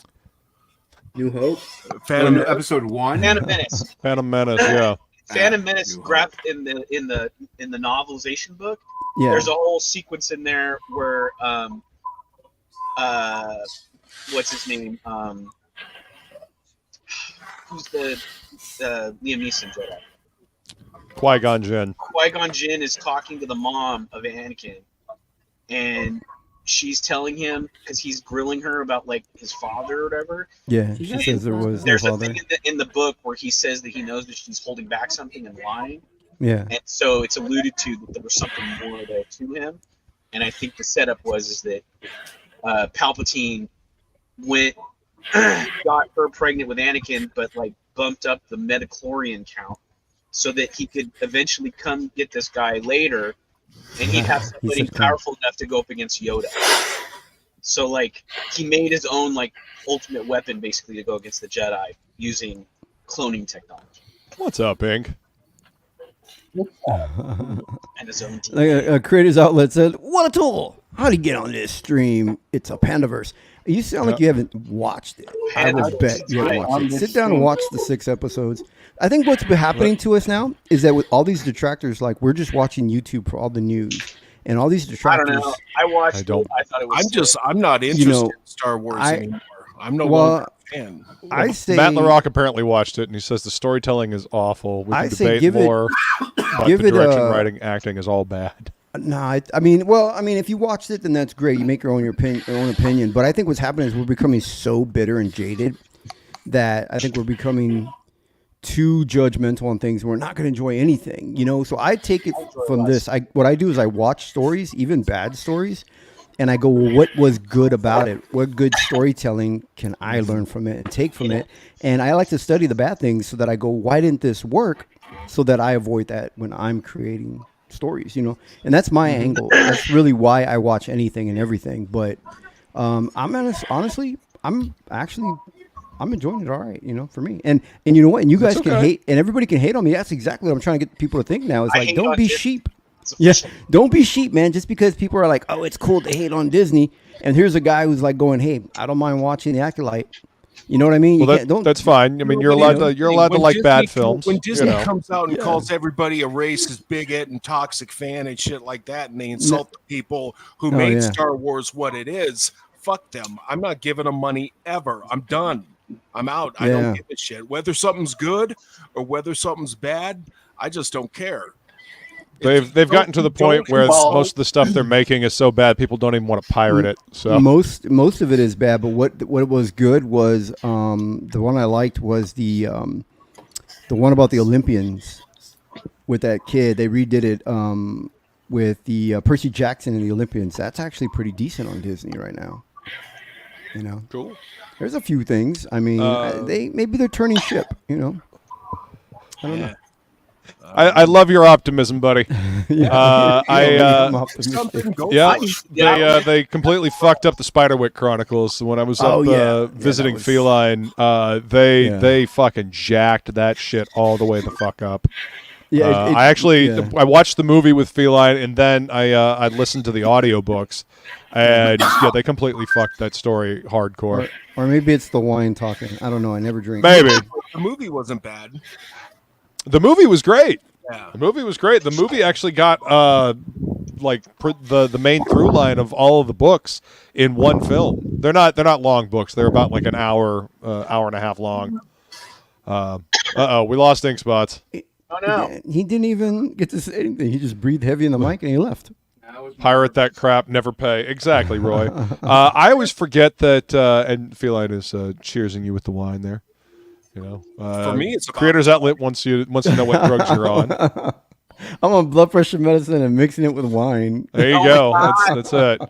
New Hope. Episode 1. Phantom Menace. Phantom Menace, yeah. Phantom Menace grabbed in the novelization book. Yeah. There's a whole sequence in there where what's his name? Who's the Liam Neeson Jedi? Qui-Gon Jinn. Qui-Gon Jinn is talking to the mom of Anakin, and she's telling him, because he's grilling her about like his father or whatever. Yeah, she says there was no There's a father. thing in the book where he says that he knows that she's holding back something and lying. Yeah. And so it's alluded to that there was something more there to him. And I think the setup is that Palpatine got her pregnant with Anakin, but like bumped up the midichlorian count so that he could eventually come get this guy later, and he'd have somebody powerful enough to go up against Yoda. So like he made his own like ultimate weapon basically to go against the Jedi using cloning technology. What's up, Ink? And his own team. Like a creators outlet said, "What a tool! How do you get on this stream? It's a Pandaverse." You sound like you haven't watched it. I would bet you haven't watched it. Sit down and watch the 6 episodes. I think what's been happening to us now is that with all these detractors, like we're just watching YouTube for all the news, and all these detractors. I don't know. I watched. I thought it was. I'm not interested in Star Wars anymore. I'm no longer a fan. I say Matt LaRock apparently watched it, and he says the storytelling is awful. We can debate more, but the direction, writing, acting is all bad. No, I mean, if you watched it, then that's great. You make your own opinion. But I think what's happening is we're becoming so bitter and jaded that I think we're becoming too judgmental on things. We're not going to enjoy anything, So I take it from this. What I do is I watch stories, even bad stories, and I go, well, what was good about it? What good storytelling can I learn from it and take from it? And I like to study the bad things so that I go, why didn't this work? So that I avoid that when I'm creating stories, and that's my angle. That's really why I watch anything and everything. But honestly, I'm enjoying it all right, for me. And you know what? And you guys can hate, and everybody can hate on me. That's exactly what I'm trying to get people to think now. It's like, don't be sheep. Yeah, don't be sheep, man. Just because people are like, oh, it's cool to hate on Disney, and here's a guy who's like going, hey, I don't mind watching The Acolyte. You know what I mean? Well, that's fine. I mean, you're allowed to like bad films. When Disney comes out and calls everybody a racist, bigot, and toxic fan and shit like that, and they insult the people who made Star Wars what it is, fuck them. I'm not giving them money ever. I'm done. I'm out. I don't give a shit. Whether something's good or whether something's bad, I just don't care. They've gotten to the point where most of the stuff they're making is so bad people don't even want to pirate it. So most of it is bad, but what was good was the one I liked was the one about the Olympians with that kid. They redid it with the Percy Jackson and the Olympians. That's actually pretty decent on Disney right now. Cool. There's a few things. I mean, maybe they're turning ship. I don't know. I love your optimism, buddy. They completely fucked up the Spiderwick Chronicles when I was up visiting Feline. They fucking jacked that shit all the way the fuck up. I watched the movie with Feline, and then I listened to the audiobooks, and they completely fucked that story hardcore. Or maybe it's the wine talking. I don't know. I never drink. Maybe the movie wasn't bad. The movie was great. Yeah. The movie was great. The movie actually got the main through line of all of the books in one film. They're not long books. They're about like an hour and a half long. We lost Ink Spots. Oh no. He didn't even get to say anything. He just breathed heavy in the mic and he left. Pirate that crap, never pay. Exactly, Roy. I always forget that, and Feline is cheersing you with the wine there. For me, it's Creators Outlet wants you to know what drugs you're on. I'm on blood pressure medicine and mixing it with wine. There you go. That's it.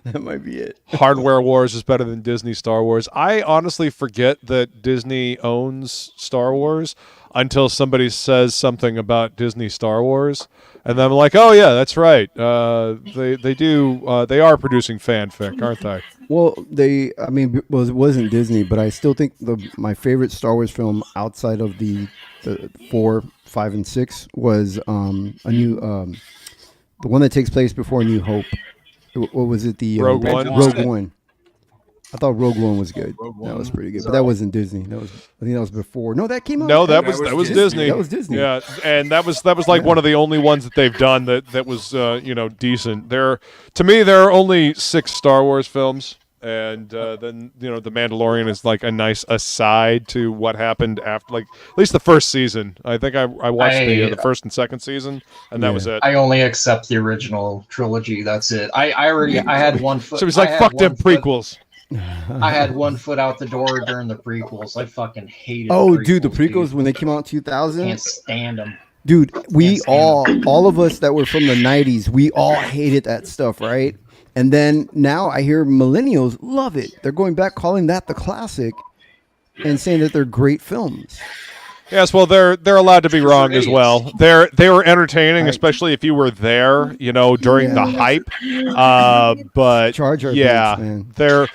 That might be it. Hardware Wars is better than Disney Star Wars. I honestly forget that Disney owns Star Wars until somebody says something about Disney Star Wars, and then I'm like, oh yeah, that's right. They are producing fanfic, aren't they? Well, it wasn't Disney, but I still think my favorite Star Wars film outside of the 4, 5, and 6 was the one that takes place before A New Hope. What was it? The Rogue One. Rogue One. I thought Rogue One was good. That was pretty good, but that wasn't Disney. I think that was before. No, that came out. No, that was Disney. That was Disney. Yeah, and that was like one of the only ones that they've done that was decent. To me, there are only 6 Star Wars films, and then the Mandalorian is like a nice aside to what happened after, like at least the first season. I think I watched the first and second season, and that was it. I only accept the original trilogy. That's it. I had one foot. So he's like, fuck them prequels. I had one foot out the door during the prequels. I fucking hated. Dude, the prequels when they came out in 2000. Can't stand them. Dude, we all of us that were from the 90s, we all hated that stuff, right? And then now I hear millennials love it. They're going back calling that the classic and saying that they're great films. Yes, well, they're allowed to be wrong as well. They were entertaining, especially if you were there, during the hype. But Jar Jar yeah, Binks, man.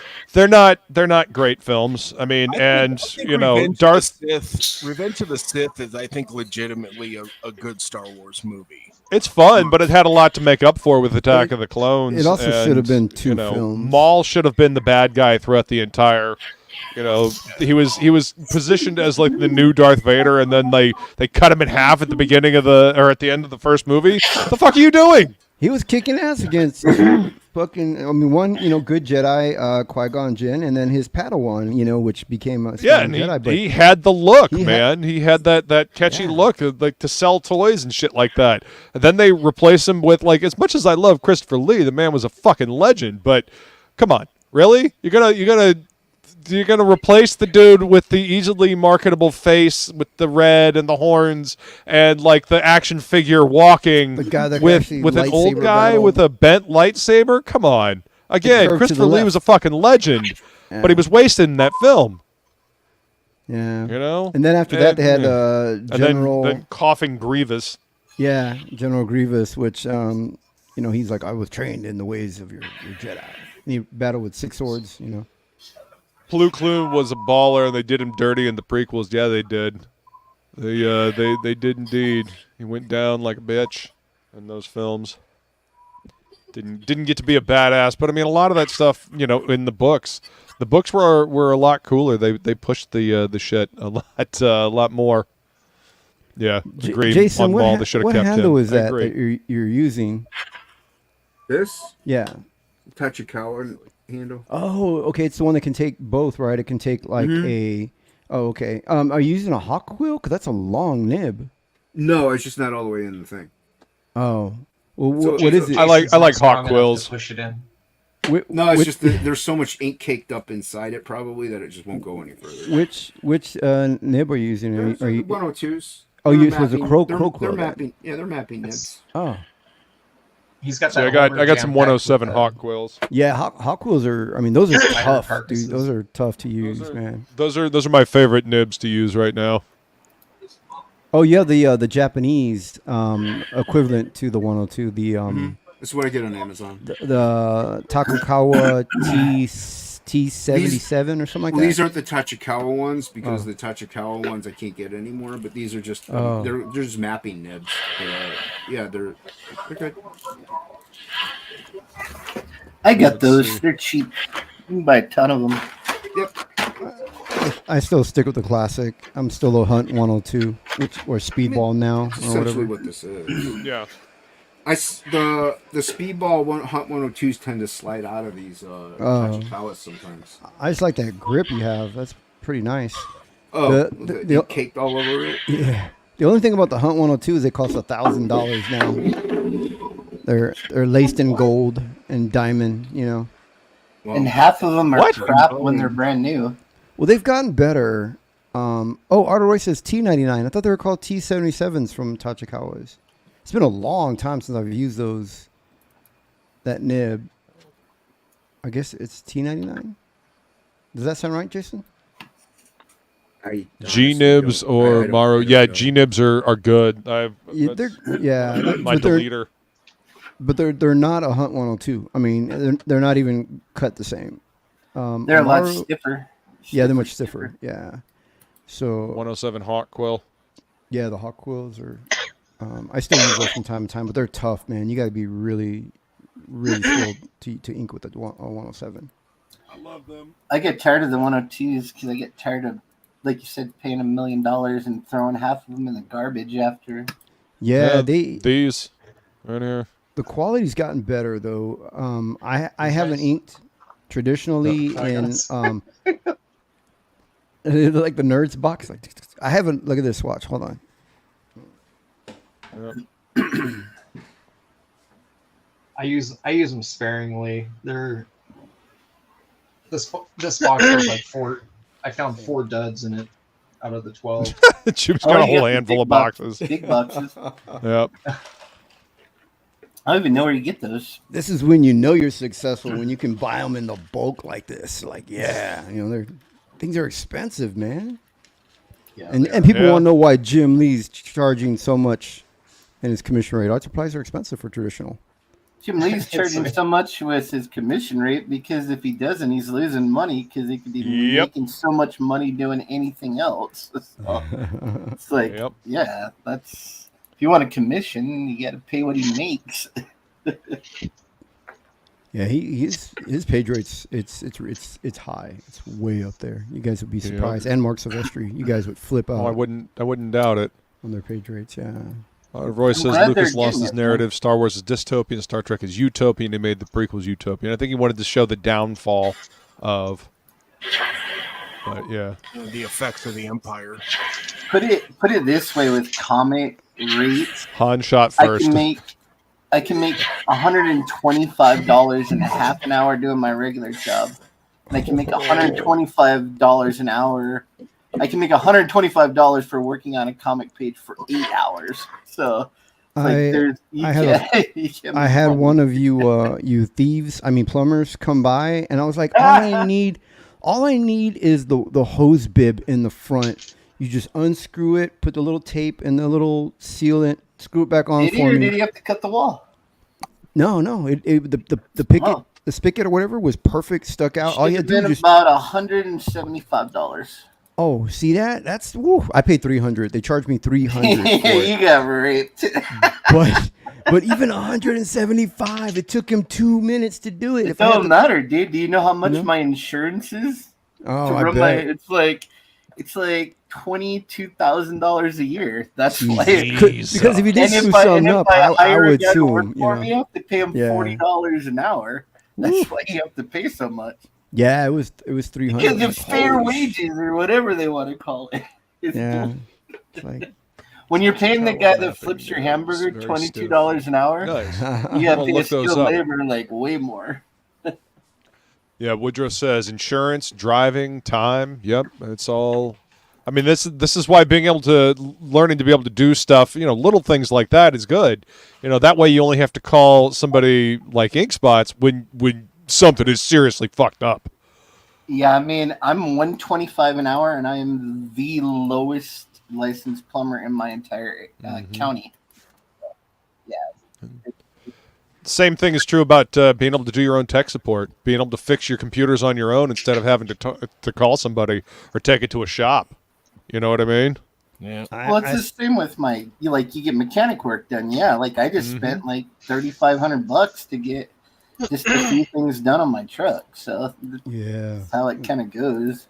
they're not great films. I mean, Revenge of the Sith is, I think, legitimately a good Star Wars movie. It's fun, but it had a lot to make up for with Attack of the Clones. It also should have been two films. Maul should have been the bad guy throughout the entire. He was positioned as like the new Darth Vader, and then they cut him in half at the beginning of at the end of the first movie. What the fuck are you doing? He was kicking ass against fucking. I mean, one good Jedi, Qui-Gon Jinn, and then his Padawan, which became a Jedi. But he had the look, man. He had that catchy look, like to sell toys and shit like that. And then they replace him with like, as much as I love Christopher Lee, the man was a fucking legend. But come on, really? You're gonna replace the dude with the easily marketable face with the red and the horns and like the action figure walking the guy that with an old guy with a bent lightsaber? Come on. Again, Christopher Lee was a fucking legend, but he was wasted in that film. Yeah. And then after that they had General and then coughing Grievous. Yeah, General Grievous, which he's like, I was trained in the ways of your Jedi. And he battled with 6 swords, Plo Koon was a baller, and they did him dirty in the prequels. Yeah, they did. They did indeed. He went down like a bitch in those films. Didn't get to be a badass, but I mean, a lot of that stuff, in the books were a lot cooler. They pushed the shit a lot more. Yeah, agree. Jason, on ball. They should have kept him. What handle is that you're using? This? Yeah. Tachikawa handle. Oh, okay. It's the one that can take both, right? It can take like a. Oh, okay. Are you using a hawk wheel? Because that's a long nib. No, it's just not all the way in the thing. Oh, well, what is it? I like hawk wheels. Push it in. No, it's just that there's so much ink caked up inside it, probably, that it just won't go any further. Which nib are you using? Are you 102s? Oh, you use a crow. They're mapping. Yeah, they're mapping nibs. Oh. He's got So that. I got some 107 hawk quills. Yeah, hawk wheels are. I mean, those are tough, dude. Those are tough to use, man. Those are my favorite nibs to use right now. Oh yeah, the Japanese equivalent to the 102. The This is what I get on Amazon. The Takukawa T77 or something like that. These aren't the Tachikawa ones, because the Tachikawa ones I can't get anymore. But these are just they're just mapping nibs. Yeah, they're good. I got those. They're cheap. You can buy a ton of them. Yep. I still stick with the classic. I'm still a Hunt 102, or Speedball now, or whatever. What this is. Yeah. The Speedball Hunt 102s tend to slide out of these Tachikawas sometimes. I just like that grip you have. That's pretty nice. Oh, the caked all over it. Yeah. The only thing about the Hunt 102 is they cost $1,000 now. They're laced in gold and diamond, Well, and half of them are crap when they're brand new. Well, they've gotten better. Arthur Roy says T99. I thought they were called T77s from Tachikawas. It's been a long time since I've used that nib. I guess it's T99. Does that sound right, Jason? G-nibs or Maru. Yeah, G-nibs are good. They're my deleter. But they're not a Hunt 102. I mean, they're not even cut the same. They're a lot stiffer. Yeah, they're much stiffer. Yeah. So 107 hawk quill. Yeah, the hawk quills are. I still use those from time to time, but they're tough, man. You got to be really, really skilled to ink with the 107. I love them. I get tired of the 102s because I get tired of, like you said, paying $1 million and throwing half of them in the garbage after. Yeah, these right here. The quality's gotten better though. I haven't inked traditionally in like the Nerds box. Like I haven't. Look at this watch. Hold on. I use them sparingly. They're this box was like 4. I found 4 duds in it out of the 12. Chip's got a whole handful of boxes. Big boxes. Yep. I don't even know where you get those. This is when you know you're successful, when you can buy them in the bulk like this. Like, yeah, things are expensive, man. Yeah, and people want to know why Jim Lee's charging so much in his commission rate. Art supplies are expensive for traditional. Jim Lee's charging so much with his commission rate because if he doesn't, he's losing money because he could be making so much money doing anything else. So it's like, yeah, that's if you want a commission, you got to pay what he makes. Yeah, his page rates it's high. It's way up there. You guys would be surprised. And Mark Silvestri, you guys would flip out. Oh, I wouldn't doubt it. On their page rates, yeah. Roy says Lucas lost his narrative. Star Wars is dystopian. Star Trek is utopian. He made the prequels utopian. I think he wanted to show the downfall of. But yeah, the effects of the Empire. Put it this way: with comic rates, Han shot first. I can make $125 in a half an hour doing my regular job, and I can make $125 an hour. I can make $125 for working on a comic page for 8 hours. So, I had one of you plumbers come by, and I was like, all I need is the hose bib in the front. You just unscrew it, put the little tape and the little sealant, screw it back on for me. Did you have to cut the wall? No. The picket, the spigot or whatever was perfect, stuck out. All you had to do was about $175. Oh, see that? That's I paid $300. They charged me $300. You got raped. but even $175, it took him 2 minutes to do it. It don't matter, dude. Do you know how much my insurance is? Oh, I bet. It's like $22,000 a year. That's why. Because if you did screw something up, I would sue him. You have to pay him $40 an hour. That's why you have to pay so much. Yeah, it was $300. Because it's fair wages or whatever they want to call it. Yeah. It's like when you're paying the guy that flips your hamburger $22 an hour, you have to pay skilled labor like way more. Yeah, Woodrow says insurance, driving, time. Yep, it's all. I mean, this is why learning to be able to do stuff, little things like that is good. That way you only have to call somebody like InkSpots when something is seriously fucked up. Yeah, I mean, I'm $125 an hour, and I am the lowest licensed plumber in my entire county. Yeah. Same thing is true about being able to do your own tech support, being able to fix your computers on your own instead of having to call somebody or take it to a shop. You know what I mean? Yeah. Well, it's the same with you get mechanic work done. Yeah, like I just spent like $3,500 to get just a few things done on my truck. So that's how it kind of goes.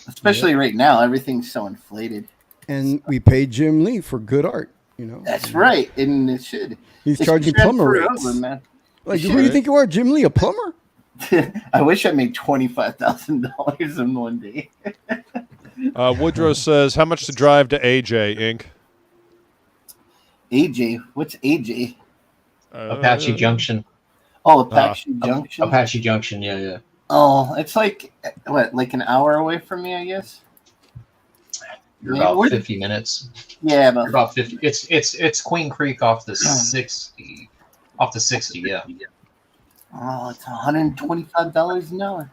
Especially right now, everything's so inflated. And we paid Jim Lee for good art. That's right, and it should. He's charging plumber rates. Man. Like, who do you think you are, Jim Lee, a plumber? I wish I made $25,000 in one day. Woodrow says, how much to drive to AJ, Inc.? AJ? What's AJ? Apache Junction. Oh, Apache Junction? Apache Junction, yeah. Oh, it's like an hour away from me, I guess? You're about 50 minutes. Yeah, about 50. It's Queen Creek off the 60. Off the 60, yeah. Oh, it's $125 an hour.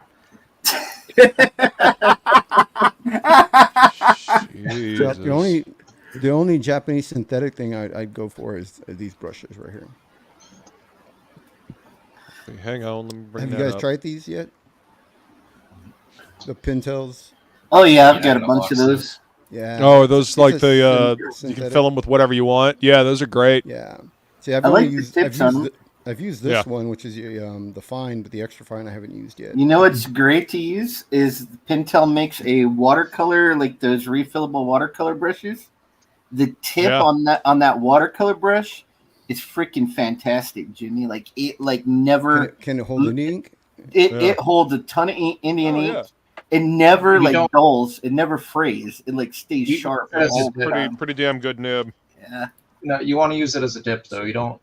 The only Japanese synthetic thing I'd go for is these brushes right here. Hang on, let me bring Have you guys tried these yet? The Pintels. Oh yeah, I've got a bunch of those. Yeah. Oh, are those like you can fill them with whatever you want? Yeah, those are great. Yeah. See, I've used this one, which is the fine, but the extra fine I haven't used yet. You know what's great to use is Pentel makes a watercolor, like those refillable watercolor brushes. The tip on that watercolor brush is freaking fantastic, Jimmy. Like it never can it hold any ink? It holds a ton of Indian ink. Yeah. It never You don't- dulls. It never frays. It like stays You- sharp. That's all just the time. Pretty damn good nib. Yeah. No, you want to use it as a dip though. You don't.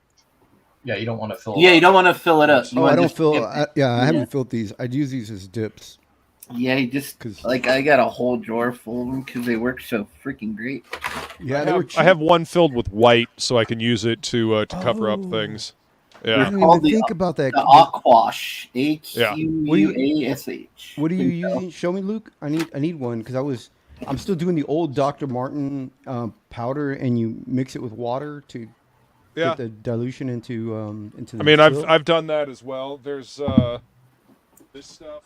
Yeah, you don't want to fill. Yeah, it you up. don't want to fill it up. You Oh, I wanna don't just feel. dip it. I haven't filled these. I'd use these as dips. Yeah, you just 'Cause- like I got a whole drawer full of them because they work so freaking great. Yeah, I have one filled with white, so I can use it to cover up things. I Yeah. didn't called even the- think about that. The Aquash, AQUASH. What are you using? Show me, Luke. I need one because I'm still doing the old Dr. Martin powder, and you mix it with water to Yeah. get the dilution into the. I mean, quill. I've done that as well. There's this stuff,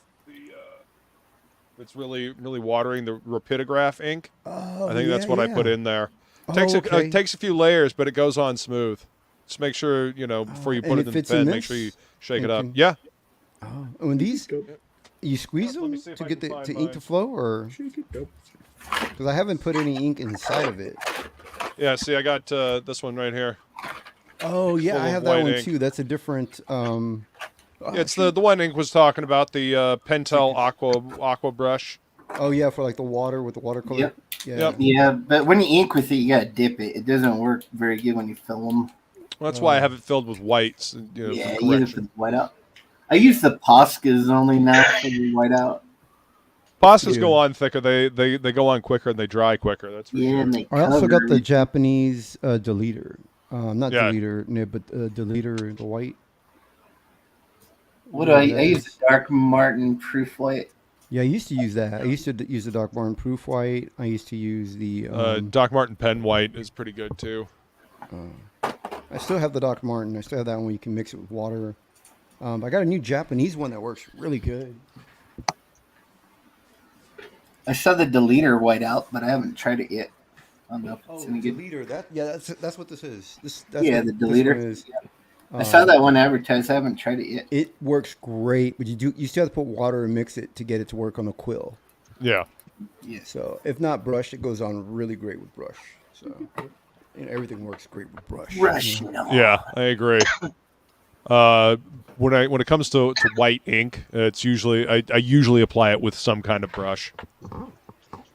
it's really watering, the rapidograph ink. Oh, I think that's what I put in there. Oh, Takes okay. takes a few layers, but it goes on smooth. Just make sure before you and put it it in the fits in pen, make this? sure you shake It it up. can- Yeah. Oh, and these you squeeze Let them me see if to I get can the find ink to mine. flow, or because I haven't put any ink inside of it. Yeah. See, I got this one right here. Oh yeah, Full I of have that white one ink. too. That's a different. It's the one Ink was talking about, the Pentel Aqua brush. Oh yeah, for like the water with the watercolor. Yep. Yeah. Yep. Yeah, but when you ink with it, you gotta dip it. It doesn't work very good when you fill them. Well, that's why I have it filled with whites. Yeah, for you use it correction. for whiteout. I use the Poscas only now for the whiteout. Pastas Yeah. go on thicker. They go on quicker and they dry quicker. That's for Yeah, sure. and they I also cover got the everything. Japanese deleter. Not Yeah. deleter nib, but deleter, the white. What do I Whatever that use? is. The Dark Martin Proof White. Yeah, I used to use that. I used to use the Doc Martin Proof White. I used to use the. Doc Martin Pen White is pretty good too. I still have the Doc Martin. I still have that one where you can mix it with water. I got a new Japanese one that works really good. I saw the Deleter whiteout, but I haven't tried it yet. I don't know if it's any good. deleter. That's what this is. That's Yeah, what the this deleter. one is. I saw that one advertised. I haven't tried it yet. It works great, but you still have to put water and mix it to get it to work on the quill. Yeah. Yeah. So if not brush, it goes on really great with brush. So everything works great with brush. Brush, you know? no. Yeah, I agree. When it comes to white ink, it's usually I usually apply it with some kind of brush.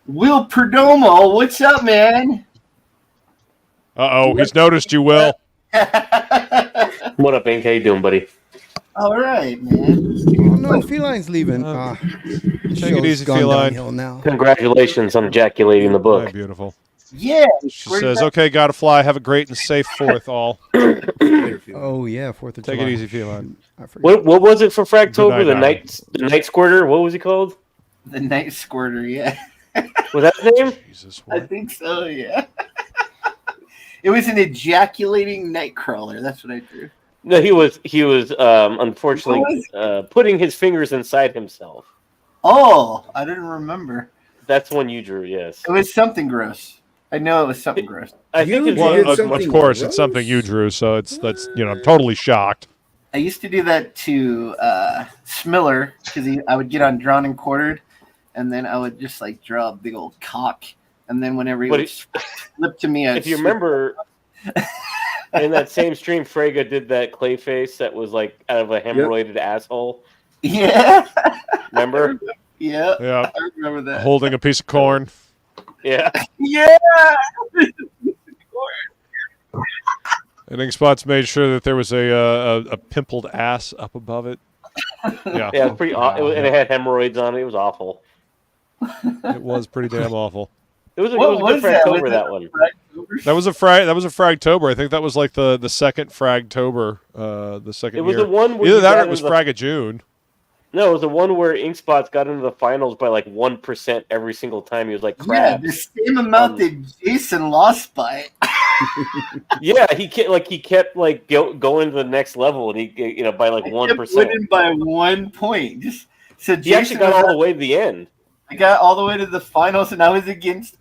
Will Perdomo, what's up, man? Oh, he's noticed you, Will. What up, Ink? How you doing, buddy? All right, man. Oh no, Feline's leaving. Take it easy, Feline. Now. Congratulations on ejaculating the book. Hi, beautiful. Yeah. She says, "Okay, gotta fly. Have a great and safe 4th, all." Oh yeah, 4th of July. Take it easy, Feline. I forgot. What was it for Fragtober? Good night, The night squirter. What was he called? The Night Squirter, yeah. Was that his name? Jesus, I think so, yeah. It was an ejaculating nightcrawler. That's what I drew. No, he was unfortunately putting his fingers inside himself. Oh, I didn't remember. That's one you drew. Yes. It was something gross. I know it was something gross. I think You it's did Well, something of course, gross? it's something you drew, so that's I'm totally shocked. I used to do that to Smiller because I would get on Drawn and Quartered, and then I would just like draw a big old cock, and then whenever he But would flip to me, I'd if you remember, in that same stream, Frege did that clay face that was like out of a hemorrhoided asshole. yeah, Remember? yeah, Yeah, I remember that. holding a piece of corn. Yeah. Yeah, And Ink Spots made sure that there was a pimpled ass up above it. Yeah, Yeah, it was pretty awful. And it had hemorrhoids on it. It was awful. it was pretty damn awful. It was a, What it was a was good that? Fragtober, Was that it one. That was a Fragtober. I think that was like the second Fragtober. The second It was year. the one where Either you that or got it was into the- Frag of June. No, it was the one where Ink Spots got into the finals by like 1% every single time. He was like yeah, crap. the same amount that Jason lost by. Yeah, he kept going to the next level, and he by like I kept 1%. winning by 1 point. Just so He actually got all the way to the end. I got all the way to the finals, and I was against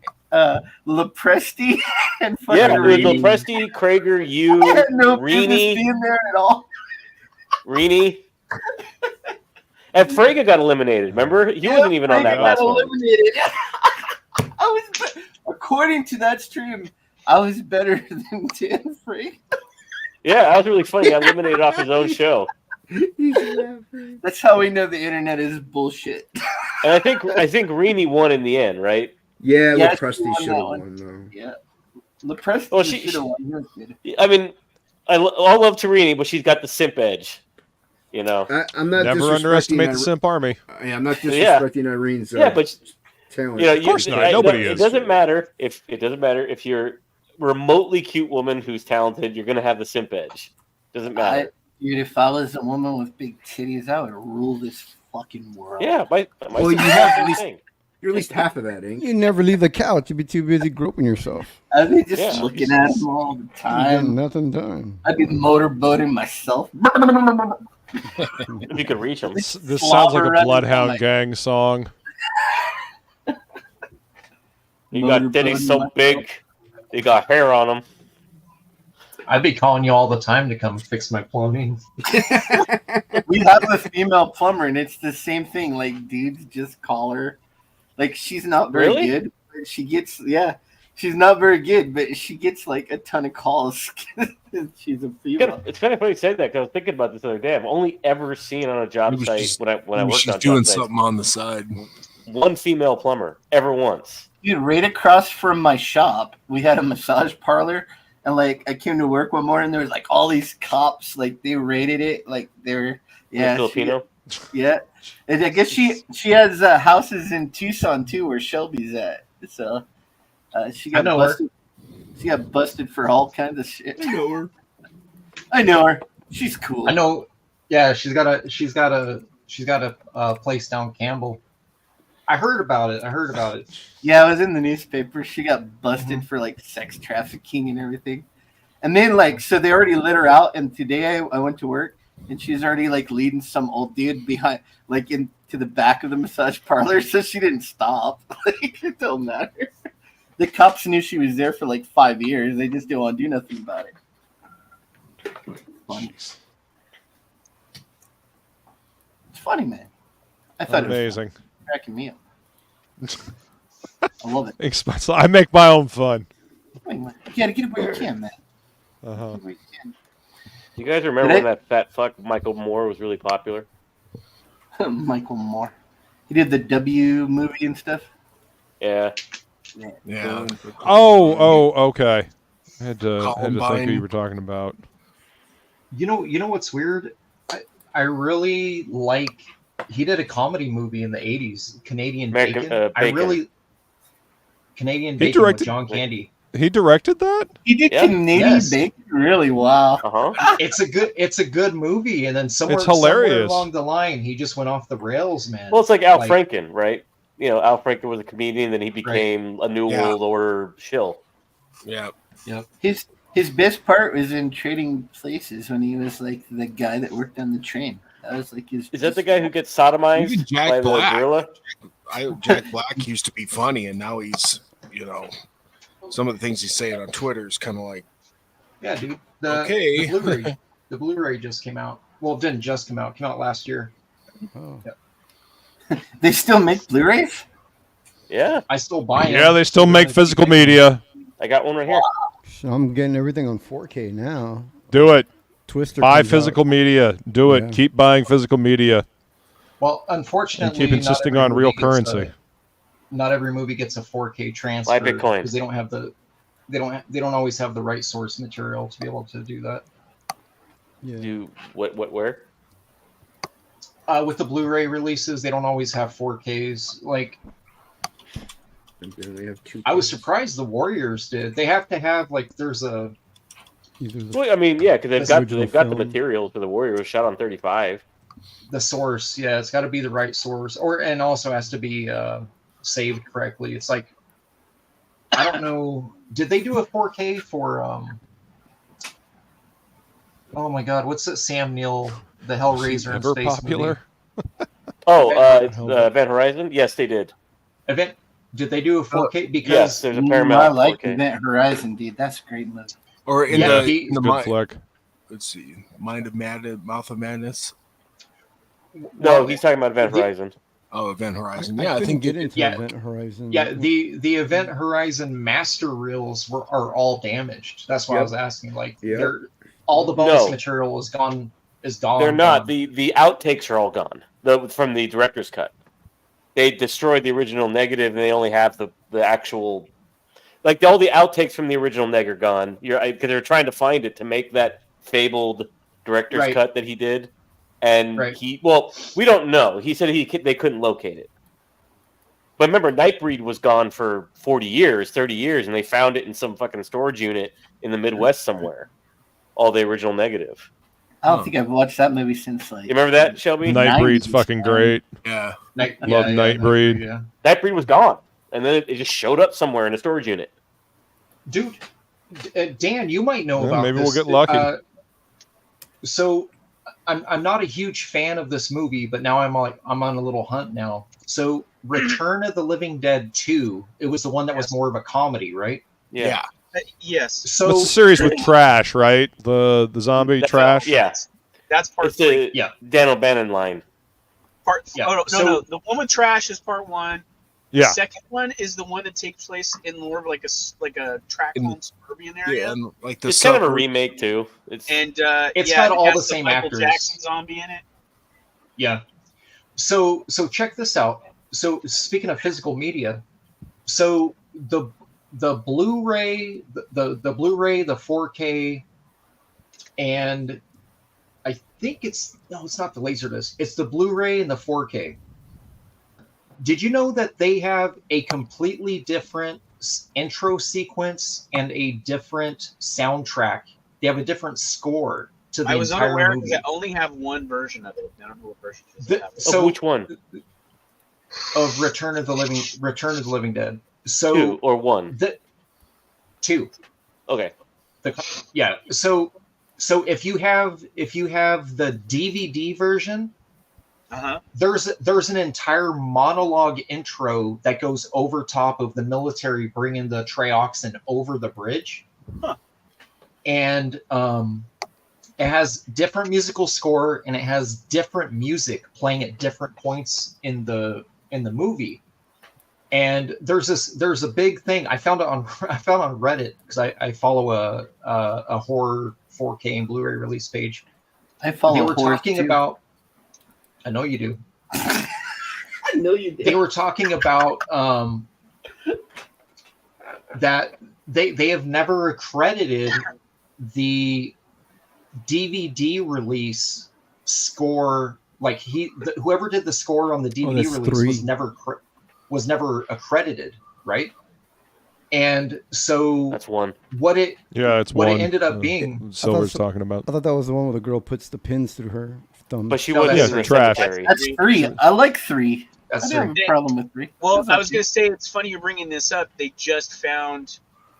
Lepresti and fucking Yeah, it was Reedy. Lepresti, Krager, you, I had no business Reedy, being there at all. Reedy. And Frege got eliminated. Remember, he wasn't even on I that got last one. eliminated. According to that stream, I was better than Dan Frege. Yeah, that was really funny. He got eliminated off his own show. That's how we know the internet is bullshit. And I think Rini won in the end, right? Yeah, Yeah, Lepresti she should have won that won though. Yeah, Lepresti Well, should have won. He was good. I mean, all love to Rini, but she's got the simp edge. You know, I'm not Never disrespecting underestimate the simp army. I'm not disrespecting Irene's but talent. you know, Of course not. Nobody is. It doesn't matter if you're remotely cute woman who's talented, you're gonna have the simp edge. Doesn't matter. Dude, if I was a woman with big titties, I would rule this fucking world. Yeah, well, you have you're at least half of that, ain't you? You never leave the couch. You'd be too busy groping yourself. I'd be just looking at them all the You got time. nothing done. I'd be motorboating myself. If you could reach them. This sounds like a Bloodhound Gang song. You got titties so big, you got hair on them. I'd be calling you all the time to come fix my plumbing. We have a female plumber, and it's the same thing. Like, dudes just call her. Like, she's not very good. But she gets, she's not very good, but she gets like a ton of calls. She's a female. It's kind of funny you say that because I was thinking about this the other day. I've only ever seen on a job site when I worked she's on doing job sites, something on the side. one female plumber ever once. Dude, right across from my shop, we had a massage parlor, and like I came to work one morning, and there was like all these cops, like they rated it, like they're Filipino. And I guess she has houses in Tucson too, where Shelby's at. So she got busted. She got busted for all kinds of shit. I know her. She's cool. I know. Yeah, she's got a place down Campbell. I heard about it. Yeah, it was in the newspaper. She got busted for like sex trafficking and everything. And then like, so they already let her out. And today I went to work, and she's already like leading some old dude behind, like into the back of the massage parlor. So she didn't stop. Like, it don't matter. The cops knew she was there for like 5 years. They just didn't want to do nothing about it. Funny. It's funny, man. I thought Amazing. It was cracking me up. I love it. I make my own fun. You gotta get it where you can, man. You guys remember when that fat fuck Michael Moore was really popular? Michael Moore. He did the W movie and stuff. Yeah. Yeah. Oh, okay. I had to think who you were talking about. You know what's weird? I really like. He did a comedy movie in the '80s, Canadian Bacon. Canadian Bacon with John Candy. He directed that? He did Canadian Bacon. Really? Wow. It's a good movie, and then somewhere along the line, he just went off the rails, man. Well, it's like Al Franken, right? You know, Al Franken was a comedian, then he became a New World Order shill. Yeah. Yep. His best part was in Trading Places when he was like the guy that worked on the train. That was like his. Is that the guy who gets sodomized Even Jack by Black. the gorilla? Jack Black used to be funny, and now he's, some of the things he's saying on Twitter is kind of like, yeah, dude. The Blu-ray just came out. Well, it didn't just come out. It came out last year. Oh. Yeah. They still make Blu-rays? Yeah. I still buy them. Yeah, they still make physical media. I got one right here. So I'm getting everything on 4K now. Do it. Twister. Buy comes physical out. media. Do it. Yeah. Keep buying physical media. Well, unfortunately, And keep insisting on real currency. Not every movie gets a 4K transfer. Buy Bitcoin. Because they don't have they don't always have the right source material to be able to do that. Yeah. Do where? With the Blu-ray releases, they don't always have 4Ks. Like, They have two. I was surprised the Warriors did. They have to have there's a. Well, I mean, yeah, because they've got the film. materials for the Warriors shot on 35. The source, yeah, it's got to be the right source, and also has to be saved correctly. It's like, I don't know, did they do a 4K for oh my God, what's that Sam Neill, the Hellraiser in Ever space popular? Event Horizon? Yes, they did. Event? Did they do a 4K? Because yes, there's a Paramount. I like 4K. Event Horizon, dude. That's a great movie. or in Yeah, the Good flick. let's see, Mind of Madness, Mouth of Madness. No, he's talking about Event Horizon. Oh, Event Horizon. I Yeah, I couldn't think get into yeah. Event Horizon. yeah, the Event Horizon master reels are all damaged. That's why I was asking. Like, Yep. they're all the bonus No. material is gone. is gone. They're not. Gone. The outtakes are all gone. From the director's cut. They destroyed the original negative, and they only have the actual, like all the outtakes from the original neg are gone. Because they're trying to find it to make that fabled director's cut that he did, and we don't know. He said they couldn't locate it. But remember, Nightbreed was gone for 40 years, 30 years, and they found it in some fucking storage unit in the Midwest somewhere. All the original negative. I don't think I've watched that movie since like. You remember that, Shelby? Nightbreed's fucking great. Yeah. Love Nightbreed. Yeah. Nightbreed was gone, and then it just showed up somewhere in a storage unit. Dude, Dan, you might know about maybe this. we'll get lucky. So, I'm not a huge fan of this movie, but now I'm on a little hunt now. So, Return of the Living Dead 2, it was the one that was more of a comedy, right? Yeah. Yes. So it's a series with Trash, right? The zombie Trash. Yes. That's part it's the 3. Dan O'Bannon line. No. The one with Trash is part 1. Yeah. The second one is the one that takes place in more of like a track home suburban area. Yeah, and like it's kind of a remake too. It's got all the same Michael actors. Jackson zombie in it. Yeah. So check this out. So speaking of physical media, so the Blu-ray, the Blu-ray, the 4K, and I think it's not the Laserdisc. It's the Blu-ray and the 4K. Did you know that they have a completely different intro sequence and a different soundtrack? They have a different score to the entire movie. I was unaware because I only have one version of it. I don't know what version it is. So which one? Of Return of the Living Dead. So 2 or 1? 2. Okay. So if you have the DVD version, there's an entire monologue intro that goes over top of the military bringing the trioxin over the bridge, and it has different musical score and it has different music playing at different points in the movie. And there's a big thing I found on Reddit because I follow a horror 4K and Blu-ray release page. I follow. They were talking about. I know you do. I know you do. They were talking about that they have never accredited the DVD release score. Like whoever did the score on the DVD release was never accredited, right? And so that's one. It's what one. it ended up being. Silver's talking about. I thought that was the one where the girl puts the pins through her thumb. But she wasn't trash. That's 3. I like 3. That's I don't have a problem with 3. Well, I was going to say it's funny you're bringing this up. They just found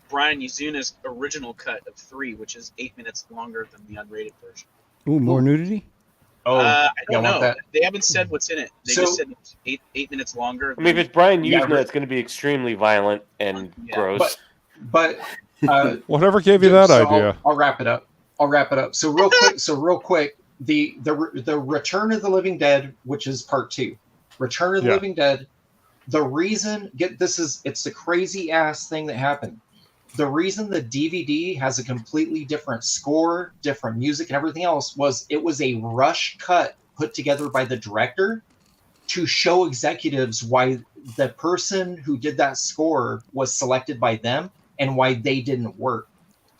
Brian Yuzuna's original cut of 3, which is 8 minutes longer than the unrated version. Ooh, more nudity? I don't know. They haven't said what's in it. They just said it's 8 minutes longer. I mean, if it's Brian Yuzna, it's going to be extremely violent and gross. But whatever gave you that idea? I'll wrap it up. So real quick, the Return of the Living Dead, which is part 2, Return of the Living Dead. The reason it's the crazy ass thing that happened. The reason the DVD has a completely different score, different music, and everything else was it was a rush cut put together by the director to show executives why the person who did that score was selected by them and why they didn't work.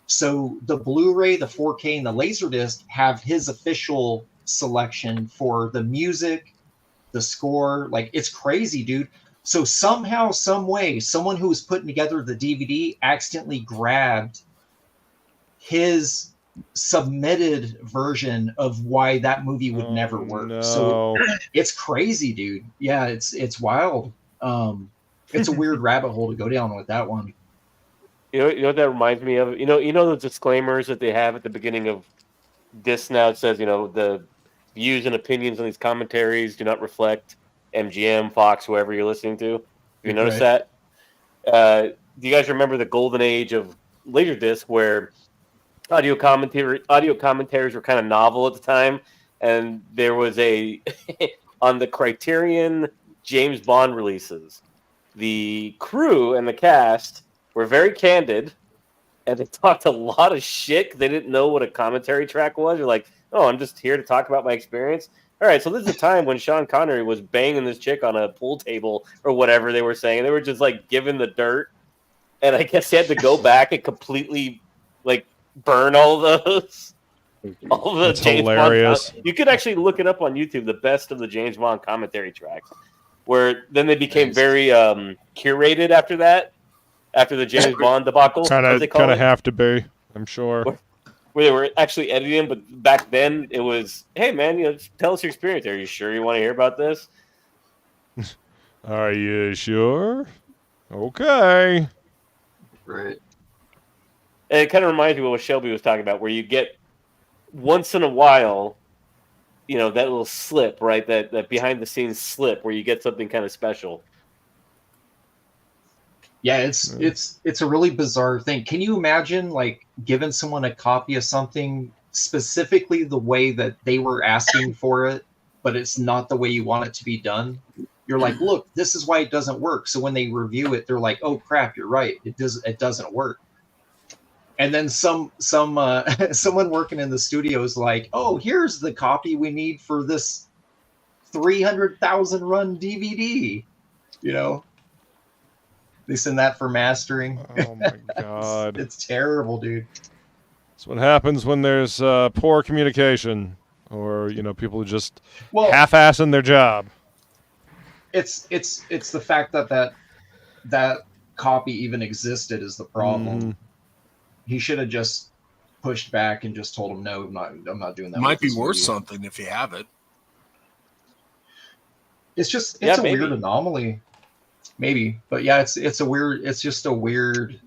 So the Blu-ray, the 4K, and the Laserdisc have his official selection for the music, the score. Like, it's crazy, dude. So somehow, some way, someone who was putting together the DVD accidentally grabbed his submitted version of why that movie would never work. No. So it's crazy, dude. Yeah, it's wild. It's a weird rabbit hole to go down with that one. You know what that reminds me of? You know the disclaimers that they have at the beginning of this now? It says, the views and opinions on these commentaries do not reflect MGM, Fox, whoever you're listening to. Have you noticed that? Do you guys remember the golden age of Laserdisc where audio commentaries were kind of novel at the time? And there was on the Criterion James Bond releases, the crew and the cast were very candid and they talked a lot of shit. They didn't know what a commentary track was. You're like, oh, I'm just here to talk about my experience. All right, so this is a time when Sean Connery was banging this chick on a pool table or whatever they were saying. They were just like giving the dirt, and I guess they had to go back and completely like burn all those. All the That's James hilarious. Bond. You could actually look it up on YouTube. The best of the James Bond commentary tracks, where then they became very curated after that. After the James Bond debacle, Kind of have to be, I'm sure. Where they were actually editing, but back then it was, hey man, just tell us your experience. Are you sure you want to hear about this? Are you sure? Okay. Right. And it kind of reminds me of what Shelby was talking about, where you get once in a while, that little slip, right? That behind the scenes slip where you get something kind of special. Yeah, it's a really bizarre thing. Can you imagine like giving someone a copy of something specifically the way that they were asking for it, but it's not the way you want it to be done? You're like, look, this is why it doesn't work. So when they review it, they're like, oh crap, you're right. It doesn't work. And then someone working in the studio is like, oh, here's the copy we need for this 300,000 run DVD. They send that for mastering. Oh my god. It's terrible, dude. That's what happens when there's poor communication, or people just half-assing their job. It's the fact that copy even existed is the problem. Mm-hmm. He should have just pushed back and just told him, no, I'm not doing that. It might be worth something if you have it. It's a weird anomaly. Maybe, but yeah, it's just a weird.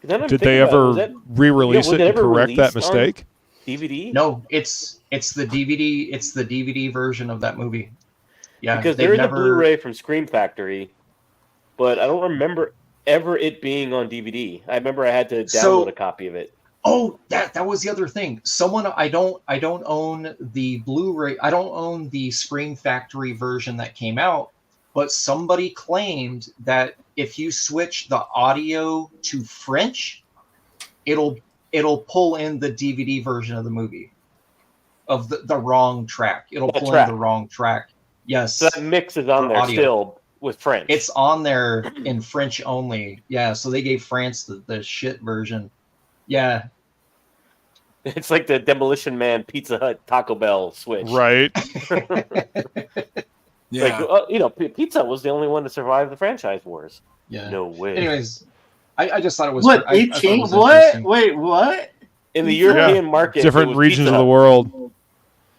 Did they ever re-release it and correct that mistake? DVD? No, it's the DVD. It's the DVD version of that movie. Yeah, because there is a Blu-ray from Scream Factory, but I don't remember ever it being on DVD. I remember I had to download a copy of it. Oh, that was the other thing. I don't own the Blu-ray. I don't own the Scream Factory version that came out. But somebody claimed that if you switch the audio to French, it'll pull in the DVD version of the movie of the wrong track. It'll pull in the wrong track. Yes. So that mix is on there audio. Still with French. It's on there in French only. Yeah. So they gave France the shit version. Yeah. It's like the Demolition Man Pizza Hut Taco Bell switch. Right. Yeah. Like, Pizza was the only one to survive the franchise wars. Yeah. No way. Anyways, I just thought it was. What? They changed? What? Wait, what? In the European market, different regions of the world.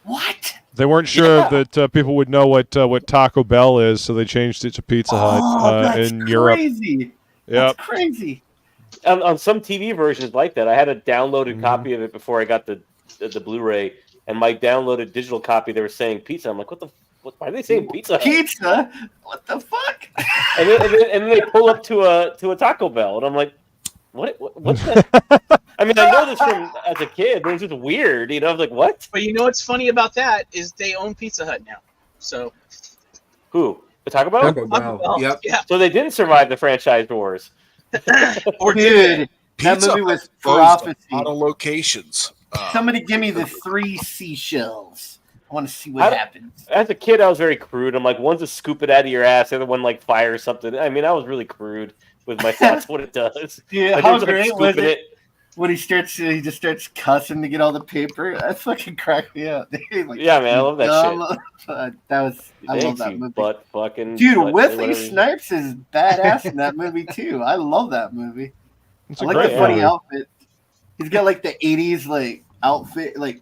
What? They weren't sure that people would know what Taco Bell is, so they changed it to Pizza Hut in Europe. Crazy. Yep. That's crazy. On some TV versions like that, I had a downloaded copy of it before I got the Blu-ray, and my downloaded digital copy, they were saying pizza. I'm like, why are they saying pizza? Pizza? What the fuck? And then they pull up to a Taco Bell, and I'm like, what's that? I mean, I know this from as a kid, but it's just weird, I was like, what? But what's funny about that is they own Pizza Hut now. So who? The Taco Bell? Taco Bell. Yep. Yeah. So they didn't survive the franchise wars. Dude, that movie was prophecy. A lot of locations. Somebody give me the 3 seashells. I want to see what happens. As a kid, I was very crude. I'm like, one's to scoop it out of your ass, the other one like fires something. I mean, I was really crude with my thoughts. What it does. Yeah, how great was it? When he just starts cussing to get all the paper. That fucking cracked me up. Like, yeah, man, I love that shit. I love that movie. But fucking dude, Wesley Snipes is badass in that movie too. I love that movie. I like the funny outfit. He's got like the 80s like outfit, like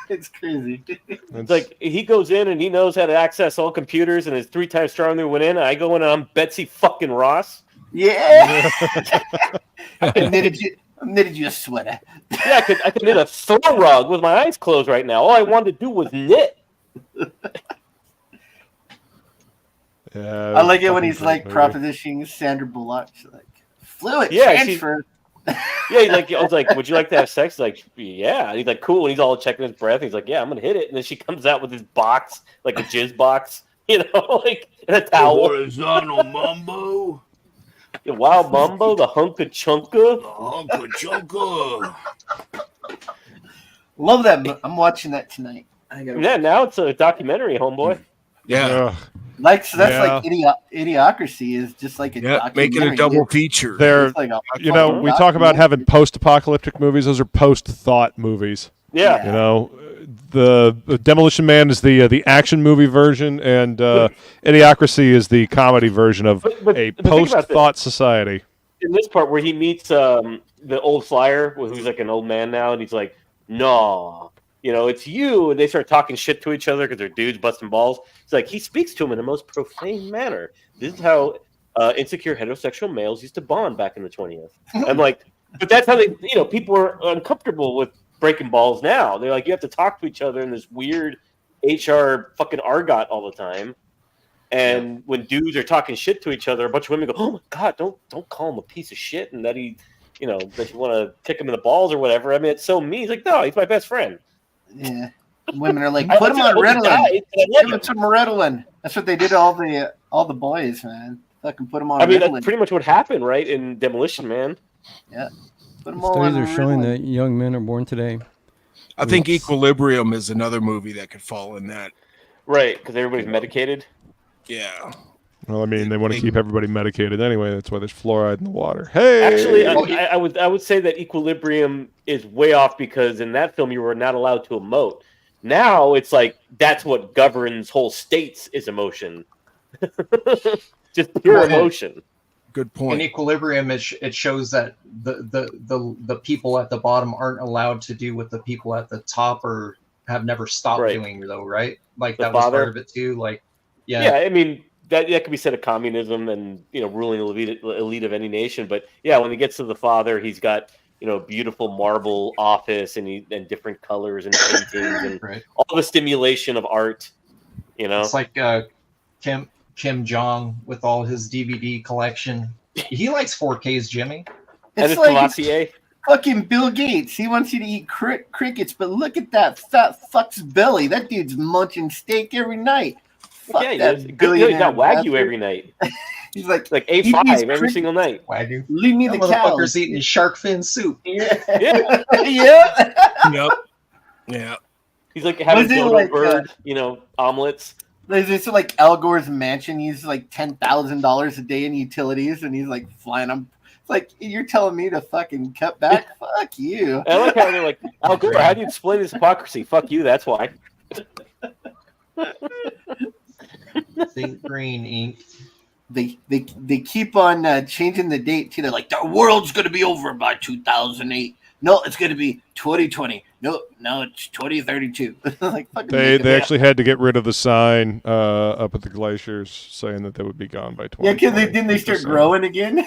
it's crazy. It's like he goes in and he knows how to access all computers and is 3 times stronger than went in. I go in and I'm Betsy fucking Ross. Yeah. I knitted you a sweater. Yeah, I could knit a throw rug with my eyes closed right now. All I wanted to do was knit. Yeah, I like it when he's like propositioning Sandra Bullock. She's like, fluid transfer. Yeah, I was like, would you like to have sex? He's like, yeah. And he's like, cool. And he's all checking his breath. He's like, yeah, I'm gonna hit it. And then she comes out with his box, like a jizz box, like in a towel. Horizontal mumbo. Wild Mambo, the Hunka Chunka. Uncle Chunka. Love that. I'm watching that tonight. Yeah, now it's a documentary, homeboy. Yeah. Like so that's like Idiocracy is just like a documentary. Making a double feature. They're, like you know, we talk about having post-apocalyptic movies. Those are post-thought movies. Yeah. You know, the Demolition Man is the action movie version, and Idiocracy is the comedy version of a post-thought society. In this part where he meets the old flyer, who's like an old man now, and he's like, "No, you know, it's you," and they start talking shit to each other because they're dudes busting balls. It's like he speaks to him in the most profane manner. This is how insecure heterosexual males used to bond back in the 20th. I'm like, but that's how they, you know, people are uncomfortable with breaking balls now. They're like, you have to talk to each other in this weird HR fucking argot all the time. And when dudes are talking shit to each other, a bunch of women go, "Oh my god, don't call him a piece of shit," and that he, you know, that you want to kick him in the balls or whatever. I mean, it's so mean. He's like, "No, he's my best friend." Yeah. Women are like, put him on Ritalin. Give him some Ritalin. That's what they did to all the boys, man. Fucking put him on. I mean, Ritalin. that's pretty much what happened, right? In Demolition Man. Yeah. Put them all Studies on are showing Ritalin. that young men are born today. I think Equilibrium is another movie that could fall in that. Right, because everybody's medicated. Yeah. Well, I mean, they want to keep everybody medicated anyway. That's why there's fluoride in the water. Hey, Actually, I would say that Equilibrium is way off because in that film you were not allowed to emote. Now it's like that's what governs whole states is emotion, just pure emotion. Good point. In Equilibrium, it shows that the people at the bottom aren't allowed to do what the people at the top or have never stopped doing, though, right? Like that was part of it too. Like, yeah. I mean that could be said of communism and, you know, ruling elite of any nation. But yeah, when he gets to the father, he's got, you know, beautiful marble office and different colors and paintings and all the stimulation of art. You know, it's like Kim Jong with all his DVD collection. He likes 4Ks, Jimmy. And It's it's like Glossier. fucking Bill Gates. He wants you to eat crickets, but look at that fat fuck's belly. That dude's munching steak every night. Fuck Yeah, that he's got billionaire Wagyu bastard. every night. He's like A5 every single night. Wagyu. Leave me the motherfucker's cows. eating shark fin soup. Yeah. Yeah. Yeah. Yeah. He's like having Was it dodo like, bird, you know, omelets. There's this like Al Gore's mansion. He's like $10,000 a day in utilities, and he's like flying them. It's like, you're telling me to fucking cut back? Fuck you. I like how they're like, Al Gore, how do you explain this hypocrisy? Fuck you, that's why. Think Green Ink. They keep on changing the date too. They're like, the world's gonna be over by 2008. No, it's gonna be 2020. No, it's 2032. Like, fucking they actually had to get rid of the sign up at the glaciers saying that they would be gone by 2020. Yeah, because didn't they start growing again?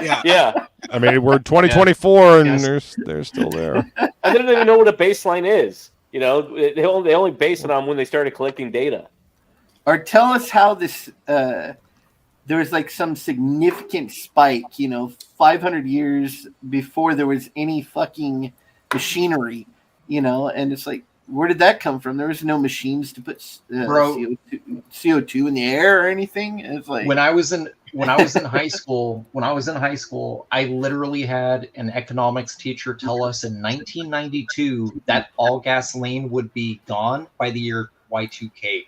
Yeah. I mean, we're 2024 and they're still there. I didn't even know what a baseline is. You know, they only base it on when they started collecting data. Or tell us how this there was like some significant spike, 500 years before there was any fucking machinery, and it's like, where did that come from? There was no machines to put CO2 in the air or anything. It's like when I was in high school, I literally had an economics teacher tell us in 1992 that all gasoline would be gone by the year Y2K.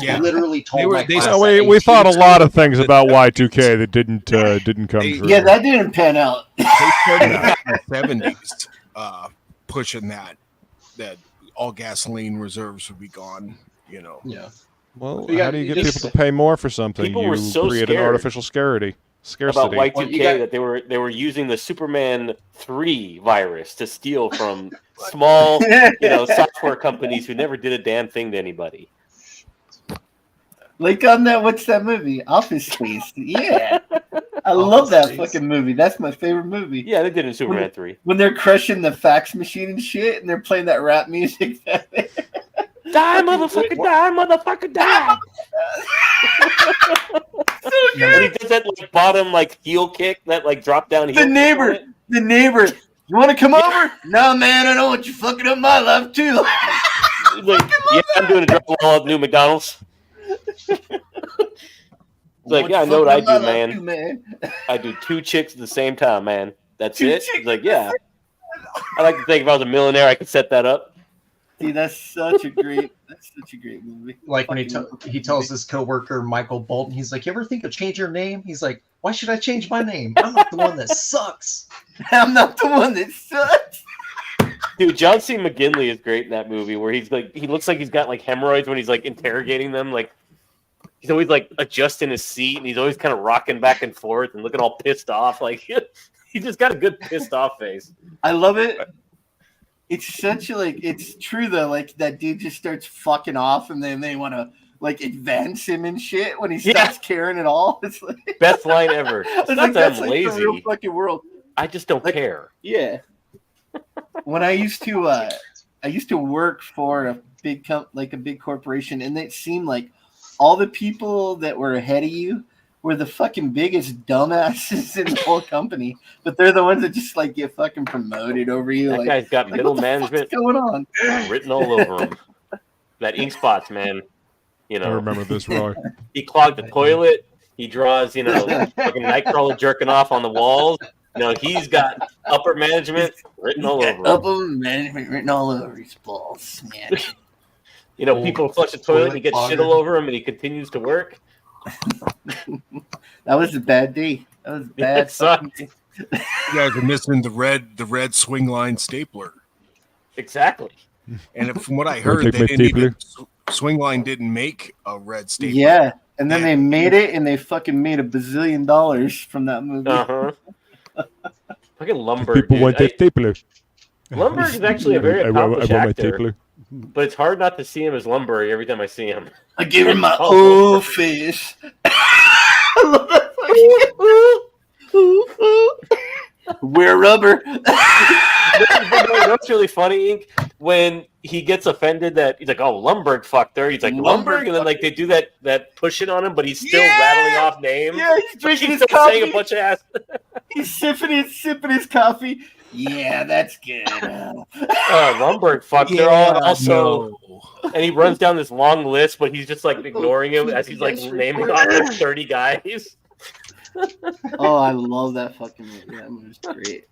Yeah, I literally told my class. We thought a lot of things about Y2K that didn't come true. Yeah, that didn't pan out. They started in the 70s pushing that all gasoline reserves would be gone. Yeah. Well, You got- how do you you get just- people to pay more for something? People you were so create an scared artificial scarcity. about Y2K Well, you got- that they were using the Superman 3 virus to steal from small software companies who never did a damn thing to anybody. Like on that, what's that movie? Office Space. Yeah. I love that fucking movie. That's my favorite movie. Yeah, they did in Superman 3. When they're crushing the fax machine and shit, and they're playing that rap music. Die, motherfucker, die, motherfucker, die. And he does that bottom heel kick, that drop down heel. The neighbor. You want to come over? No, man, I don't want you fucking up my life too. Yeah, I'm doing a drop wall at New McDonald's. He's like, yeah, I know what I do, man. I do 2 chicks at the same time, man. That's it. He's like, yeah. I like to think if I was a millionaire, I could set that up. See, that's such a great movie. Like when he tells his coworker Michael Bolton, he's like, "You ever think of changing your name?" He's like, "Why should I change my name? I'm not the one that sucks." I'm not the one that sucks. Dude, John C. McGinley is great in that movie where he's like, he looks like he's got like hemorrhoids when he's like interrogating them. Like he's always like adjusting his seat and he's always kind of rocking back and forth and looking all pissed off. Like he just got a good pissed off face. I love it. It's such a, like, it's true though. Like that dude just starts fucking off, and then they want to like advance him and shit when he stops caring at all. It's like best line ever. It's not that I'm lazy. The real fucking world. I just don't care. Yeah. When I used to work for a big a big corporation, and it seemed like all the people that were ahead of you were the fucking biggest dumbasses in the whole company, but they're the ones that just like get fucking promoted over you. That guy's got middle management going on written all over him. That ink spots, man. You know, I remember this, Roy. He clogged the toilet. He draws, you know, fucking Nightcrawler jerking off on the walls. You know, he's got upper management written all over him. Upper management written all over his balls, man. You know, people flush the toilet and he gets shit all over him and he continues to work. That was a bad day. That was bad. It sucked. You guys are missing the red swing line stapler. Exactly. And from what I heard, swing line didn't make a red stapler. Yeah, and then they made it, and they fucking made $1 bazillion from that movie. Fucking Lumberg. People want their stapler. Lumberg is actually a very accomplished actor, but it's hard not to see him as Lumberg every time I see him. I give him my old face. I love that fucking wear rubber. That's really funny, Ink. When he gets offended that he's like, "Oh, Lumberg fucked her." He's like, "Lumberg," and then like they do that push it on him, but he's still rattling off names. Yeah, he's drinking his coffee. Saying a bunch of ass. He's sipping his coffee. Yeah, that's good. Lumberg fucked her also. No. And he runs down this long list, but he's just like ignoring him as he's like naming off like 30 guys. Oh, I love that fucking movie. That movie's great.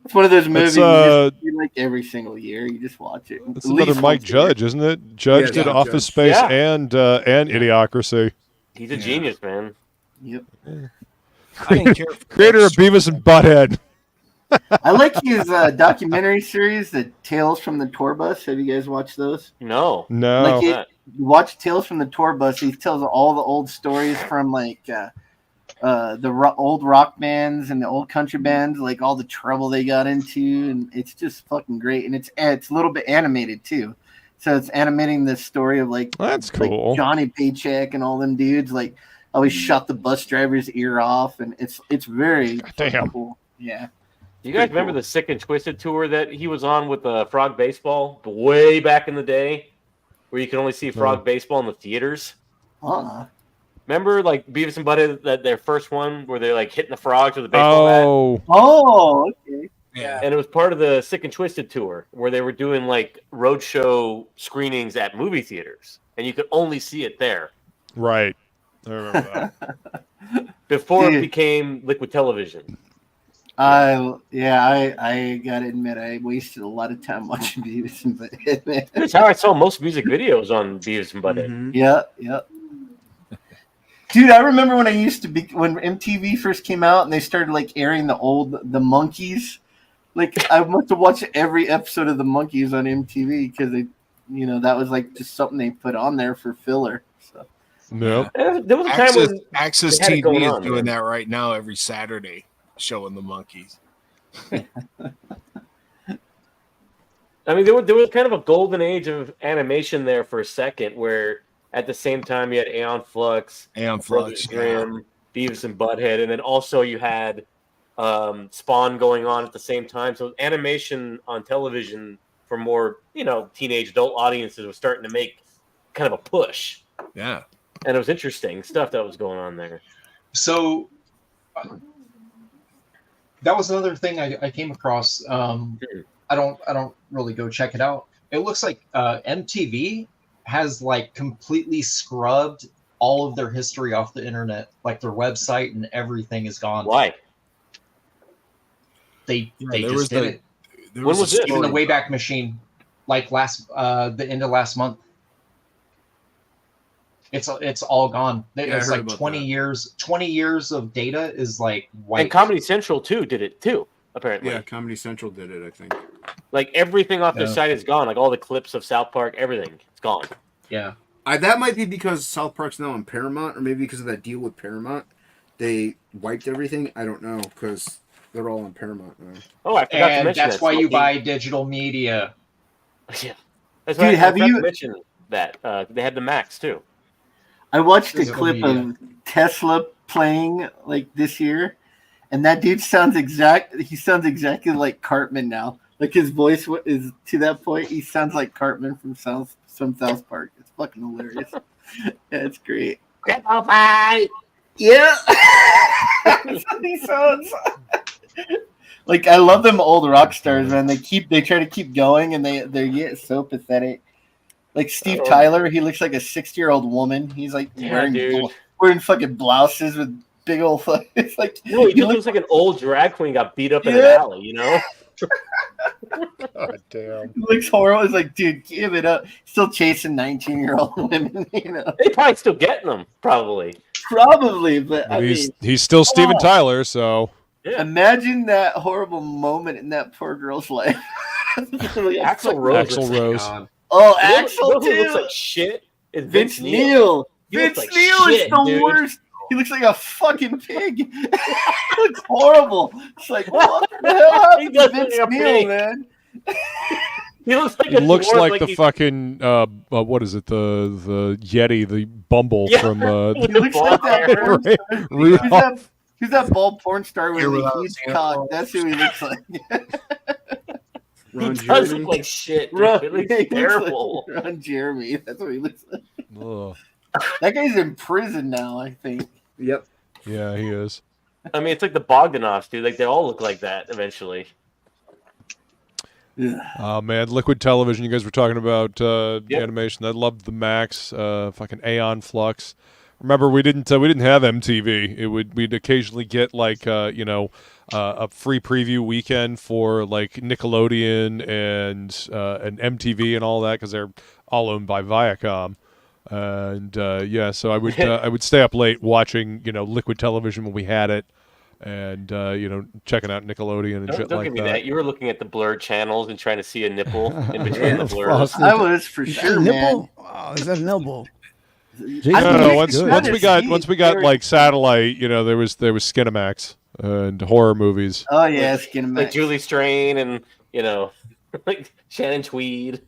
It's one of those movies you like every single year. You just watch it. It's another Mike Judge, isn't it? Judge did Office Space and Idiocracy. He's a genius, man. Yep. Creator of Beavis and Butthead. I like his documentary series, the Tales from the Tour Bus. Have you guys watched those? No. Like watch Tales from the Tour Bus. He tells all the old stories from like the old rock bands and the old country bands, like all the trouble they got into, and it's just fucking great. And it's a little bit animated too, so it's animating the story of like that's cool, like Johnny Paycheck and all them dudes, like how he shot the bus driver's ear off, and it's very cool. Yeah. Do you guys remember the Sick and Twisted tour that he was on with Frog Baseball way back in the day, where you could only see Frog Baseball in the theaters? Remember, like Beavis and Butthead, that their first one where they're like hitting the frogs with a baseball bat? Oh, okay. Yeah. And it was part of the Sick and Twisted tour where they were doing like roadshow screenings at movie theaters, and you could only see it there. Right. I remember that. Before it became Liquid Television. I gotta admit, I wasted a lot of time watching Beavis and Butthead. That's how I saw most music videos on Beavis and Butthead. Mm-hmm. Yeah. Dude, I remember when when MTV first came out and they started like airing the Monkees. Like I must have watched every episode of the Monkees on MTV because that was like just something they put on there for filler. So. No. There was a time when Access TV is doing that right now every Saturday, showing the Monkees. I mean, there was kind of a golden age of animation there for a second, where at the same time you had Aeon Flux, Grimm, Beavis and Butthead, and then also you had Spawn going on at the same time. So animation on television for more, teenage adult audiences was starting to make kind of a push. Yeah. And it was interesting stuff that was going on there. So that was another thing I came across. I don't really go check it out. It looks like MTV has like completely scrubbed all of their history off the internet, like their website and everything is gone. Why? They just did it. When was this? Even the Wayback Machine, like the end of last month. It's all gone. It's like 20 years. 20 years of data is like white. And Comedy Central too did it too. Apparently, Yeah, Comedy Central did it, I think. like everything off their site is gone. Like all the clips of South Park, everything, it's gone. Yeah. That might be because South Park's now on Paramount, or maybe because of that deal with Paramount. They wiped everything. I don't know, because they're all on Paramount now. Oh, I forgot to mention that's why you buy digital media. Yeah, that's why I forgot to mention that. They had the Max too. I watched a clip of Tesla playing like this year, and that dude sounds exactly like Cartman now. Like his voice is to that point. He sounds like Cartman from South Park. It's fucking hilarious. Yeah, it's great. Yeah. That's what he sounds. Like I love them old rock stars, man. They try to keep going, and they get so pathetic. Like Steve Tyler, he looks like a 60-year-old woman. He's like wearing fucking blouses with big old. It's like he looks like an old drag queen got beat up in an alley, you know. God damn. He looks horrible. It's like, dude, give it up. Still chasing 19-year-old women, you know. They probably still getting them, probably. Probably, but he's still Steven Tyler, so. Yeah. Imagine that horrible moment in that poor girl's life. Axl Rose. Oh, Axl too. Looks like shit. It's Vince Neil. Vince Neil is the worst. He looks like a fucking pig. He looks horrible. It's like, what the hell happened to Vince Neil, man? He looks like the fucking what is it? The Yeti, the Bumble from He looks like that. Who's that bald porn star with a huge cock? That's who he looks like. He does look like shit. It looks terrible. Like Ron Jeremy. That's what he looks like. Ugh. That guy's in prison now, I think. Yep. Yeah, he is. I mean, it's like the Bogdanovs, dude. Like they all look like that eventually. Oh man, Liquid Television. You guys were talking about animation. I loved the Max. Fucking Aeon Flux. Remember, we didn't have MTV. We'd occasionally get like a free preview weekend for like Nickelodeon and MTV and all that because they're all owned by Viacom. And so I would stay up late watching Liquid Television when we had it, and checking out Nickelodeon and shit don't like give me that. that. You were looking at the blurred channels and trying to see a nipple in between the blurs. I was for sure, nipple? Oh, is that an elbow? No. Once we got like satellite, there was Skinamax and horror movies. Oh yeah, Skinamax. Like Julie Strain and like Shannon Tweed.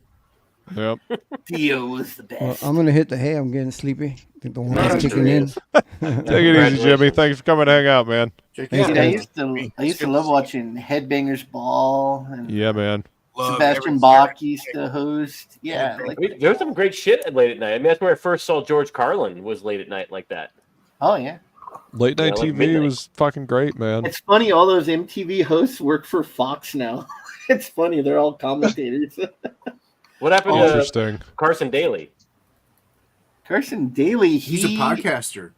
Yep. Theo was the best. Well, I'm gonna hit the hay. I'm getting sleepy. I think the wine's kicking in. Take it easy, Jimmy. Thanks for coming to hang out, man. I used to love watching Headbangers Ball. And yeah, man. Sebastian Bach used to host. Yeah, there was some great shit at late at night. I mean, that's where I first saw George Carlin was late at night like that. Oh yeah. Late night like TV midnight. was fucking great, man. It's funny. All those MTV hosts work for Fox now. It's funny. They're all commentators. What happened to Carson Daly? Carson Daly, he's a podcaster.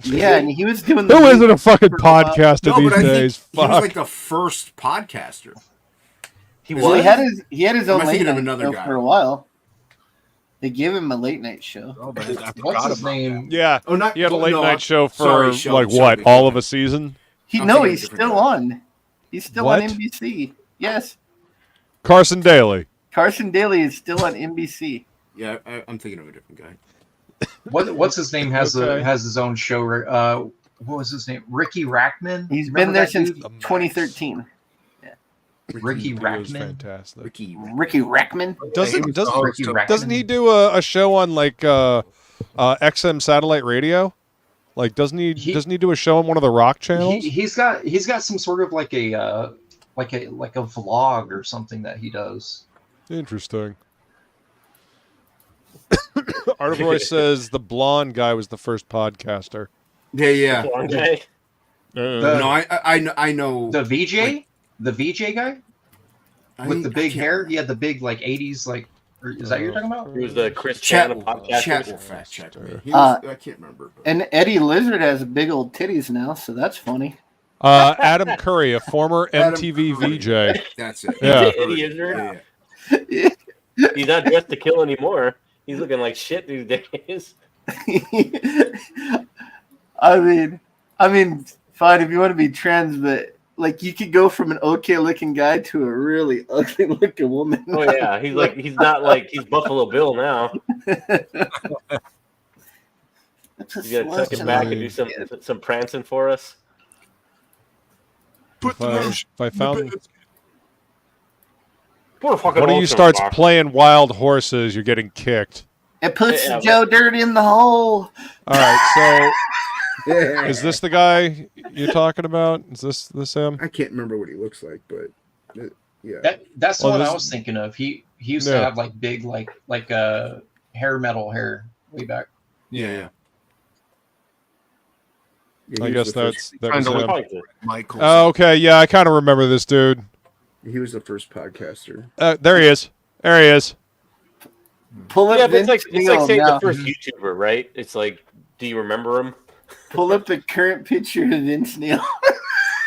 Yeah, and he was doing. Who isn't a fucking podcaster these days? He was like the first podcaster. He had his own late night another show guy? for a while. They gave him a late night show. Oh, man, I What's forgot his about name? Yeah. Oh, not he had a late night show for sorry, Shelby, what? All of a season? He's still on. He's still What? on NBC. Yes. Carson Daly. Carson Daly is still on NBC. Yeah, I'm thinking of a different guy. What's his name has his own show. What was his name? Ricky Rackman. He's Remember been there that since dude? 2013. Ricky Rackman. Fantastic. Ricky Rackman. Doesn't he do a show on like XM satellite radio? Like doesn't he do a show on one of the rock channels? He's got some sort of like a vlog or something that he does. Interesting. Art of Roy says the blonde guy was the first podcaster. Yeah. The blonde guy? No, I know the VJ, the VJ guy with the big hair. He had the big like 80s like Or is that what you're talking about? He was the Chris Chat Chan of will podcasters. fact check me. I can't remember. But. And Eddie Lizard has big old titties now, so that's funny. Adam Curry, a former MTV VJ. That's it. Yeah. Eddie Izzard. He's not dressed to kill anymore. He's looking like shit these days. I mean, fine if you want to be trans, but like you could go from an okay looking guy to a really ugly looking woman. Oh yeah, he's Buffalo Bill now. You gotta tuck him back and do some prancing for us. If I found What one of you starts playing wild horses, you're getting kicked. It puts Joe Dirt in the hole. All right, so is this the guy you're talking about? Is this him? I can't remember what he looks like, but yeah. That's the one I was thinking of. He used to have like big like hair metal hair way back. Yeah. I guess that was him. Michael. Oh, okay, yeah, I kind of remember this dude. He was the first podcaster. There he is. There he is. Pull up. Yeah, but it's like saying the first YouTuber, right? It's like, do you remember him? Pull up the current picture of Vince Neil.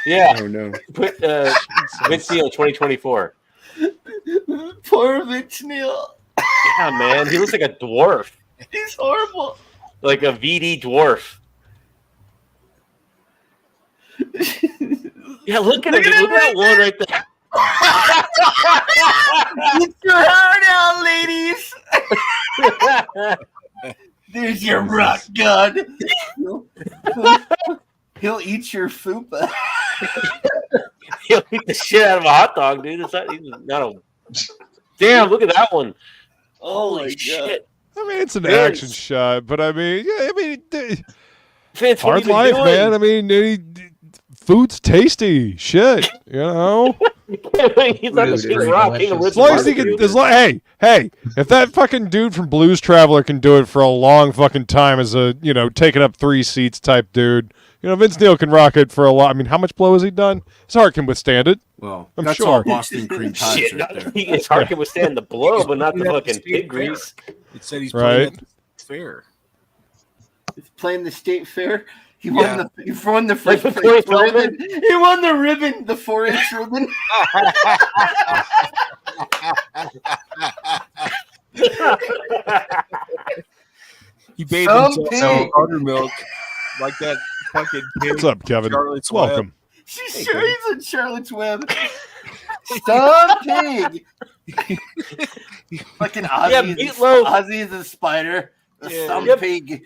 Yeah. Oh no. Put Vince Neil 2024. Poor Vince Neil. Yeah, man, he looks like a dwarf. He's horrible. Like a VD dwarf. Yeah, look at him. Look at that one right there. Get your heart out, ladies. There's your rock gun. He'll eat your fupa. He'll eat the shit out of a hot dog, dude. He's not a... Damn, look at that one. Holy shit. I mean, it's an action shot, but I mean, Vince, hard life, man. I mean, food's tasty. Shit, you know. He's not the King Rock, King of Rich. As long as he can, hey, if that fucking dude from Blues Traveler can do it for a long fucking time as a, taking up 3 seats type dude, Vince Neil can rock it for a lot. I mean, how much blow has he done? His heart can withstand it. Well, I'm that's sure. all Boston cream pies Shit, right there. His heart can withstand the blow, but not the fucking pig grease. It said he's playing at the fair. He's playing the state fair. He won the first Like place ribbon. He won the ribbon, the 4-inch ribbon. He bathed himself in buttermilk like that fucking pig. What's up, Kevin? Charlotte's Welcome. Web. She's sure he's in Charlotte's Web. Some pig. Fucking Ozzy is a spider. Some pig.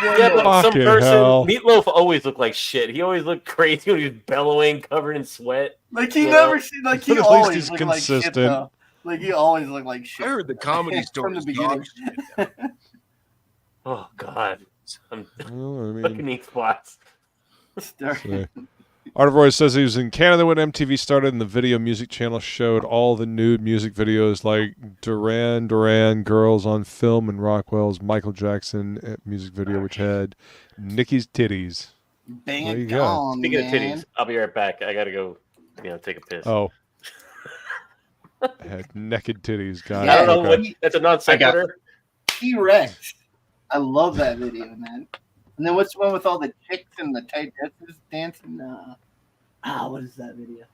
Yeah, but some person, hell. Meatloaf always looked like shit. He always looked crazy when he was bellowing, covered in sweat. Like he never seen. Like he But at least always he's looked like shit. consistent. Though. Like he always looked like shit. I heard the comedy store from the is beginning. dog shit. Oh God, I'm Well, I fucking mean, eat spots. Art of Roy says he was in Canada when MTV started, and the video music channel showed all the nude music videos like Duran Duran Girls on Film and Rockwell's Michael Jackson music video, which had Nicki's titties. Bang There it you go. on, Speaking of man. titties, I'll be right back. I gotta go, take a piss. Oh. Had naked titties. Got I it. don't know Okay. what. That's a non sequitur. T-Rex. I love that video, man. And then what's the one with all the chicks and the tight dresses dancing? What is that video?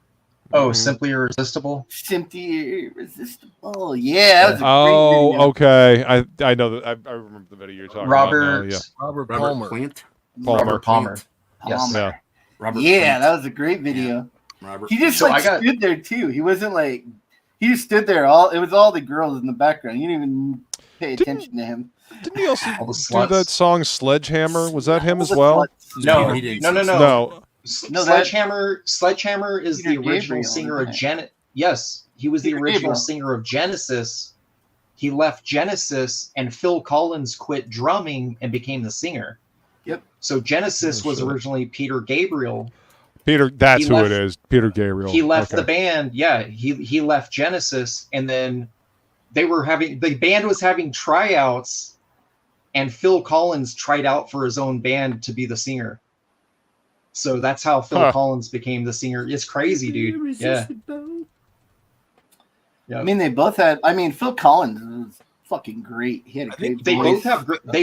Oh, Simply Irresistible. Simply Irresistible. Yeah, that was a great video. Okay. I know that. I remember the video you're talking about. Now, yeah. Robert Palmer. Plant. Robert Palmer. Yes. Palmer. Yeah. Robert Yeah, Plant. that was a great video. Robert. He just So I got- stood there too. He wasn't like he just stood there. It was all the girls in the background. You didn't even pay attention to him. Didn't he also All the do sluts. that song Sledgehammer? Was that him as well? No, He didn't no. No. No, Sledgehammer is Peter the original Gabriel, singer of isn't it? Genesis. Yes, he was the Peter original Gabriel. singer of Genesis. He left Genesis, and Phil Collins quit drumming and became the singer. Yep. So Genesis was shit. originally Peter Gabriel. Peter, that's He who left- it is. Peter Gabriel. He left Okay. the band. Yeah, he left Genesis, and then the band was having tryouts, and Phil Collins tried out for his own band to be the singer. So that's how Phil Huh. Collins became the singer. It's crazy, dude. Yeah. Yeah. I mean, they both had. I mean, Phil Collins was fucking great. He had a great They voice.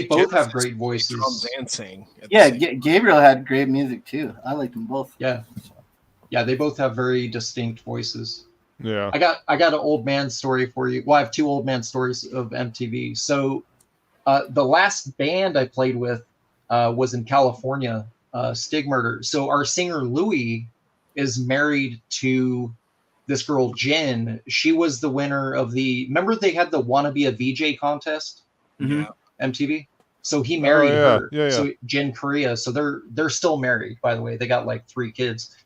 both have great voices. Drums and sing. Yeah, Gabriel had great music too. I liked them both. Yeah, they both have very distinct voices. Yeah. I got an old man story for you. Well, I have two old man stories of MTV. So the last band I played with was in California, Stig Murder. So our singer Louie is married to this girl Jen. She was the winner of remember they had the Wanna Be a VJ contest? Yeah. MTV. So he married her. Yeah. So Jen Korea. So they're still married, by the way. They got like 3 kids.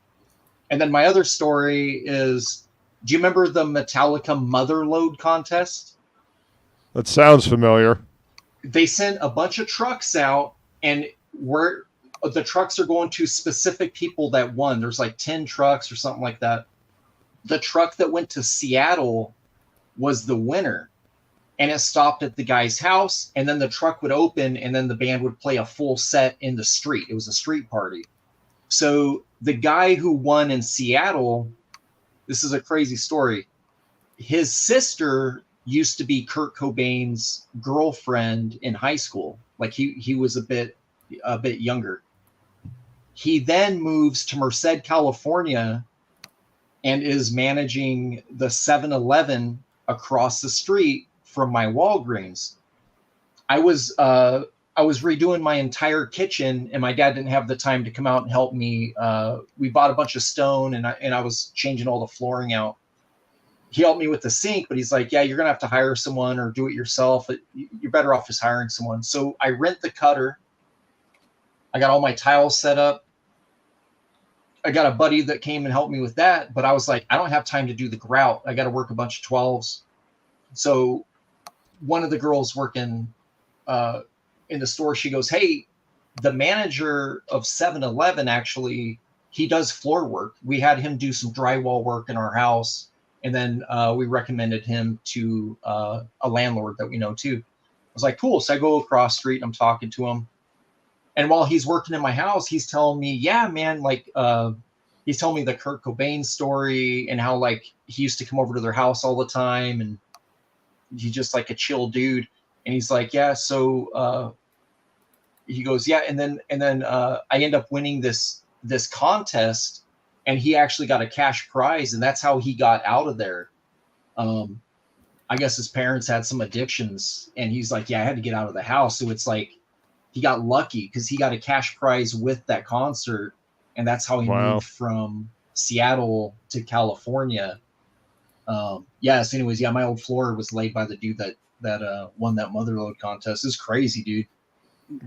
And then my other story is, do you remember the Metallica Motherload contest? That sounds familiar. They sent a bunch of trucks out, and where the trucks are going to specific people that won. There's like 10 trucks or something like that. The truck that went to Seattle was the winner, and it stopped at the guy's house, and then the truck would open, and then the band would play a full set in the street. It was a street party. So the guy who won in Seattle, this is a crazy story. His sister used to be Kurt Cobain's girlfriend in high school. Like he was a bit younger. He then moves to Merced, California, and is managing the 7-Eleven across the street from my Walgreens. I was redoing my entire kitchen, and my dad didn't have the time to come out and help me. We bought a bunch of stone, and I was changing all the flooring out. He helped me with the sink, but he's like, yeah, you're going to have to hire someone or do it yourself. You're better off just hiring someone. So I rent the cutter. I got all my tiles set up. I got a buddy that came and helped me with that, but I was like, I don't have time to do the grout. I got to work a bunch of 12s. So one of the girls working in the store, she goes, hey, the manager of 7-Eleven, actually, he does floor work. We had him do some drywall work in our house, and then we recommended him to a landlord that we know too. I was like, cool. So I go across the street, I'm talking to him. And while he's working in my house, he's telling me, yeah, man, like he's telling me the Kurt Cobain story and how like he used to come over to their house all the time, and he's just like a chill dude. And he's like, yeah, so he goes, yeah, and then I end up winning this contest, and he actually got a cash prize, and that's how he got out of there. I guess his parents had some addictions, and he's like, yeah, I had to get out of the house. So it's like he got lucky because he got a cash prize with that concert, and that's how he moved from Seattle to California. So anyways, yeah, my old floor was laid by the dude that won that Motherload contest. It's crazy, dude.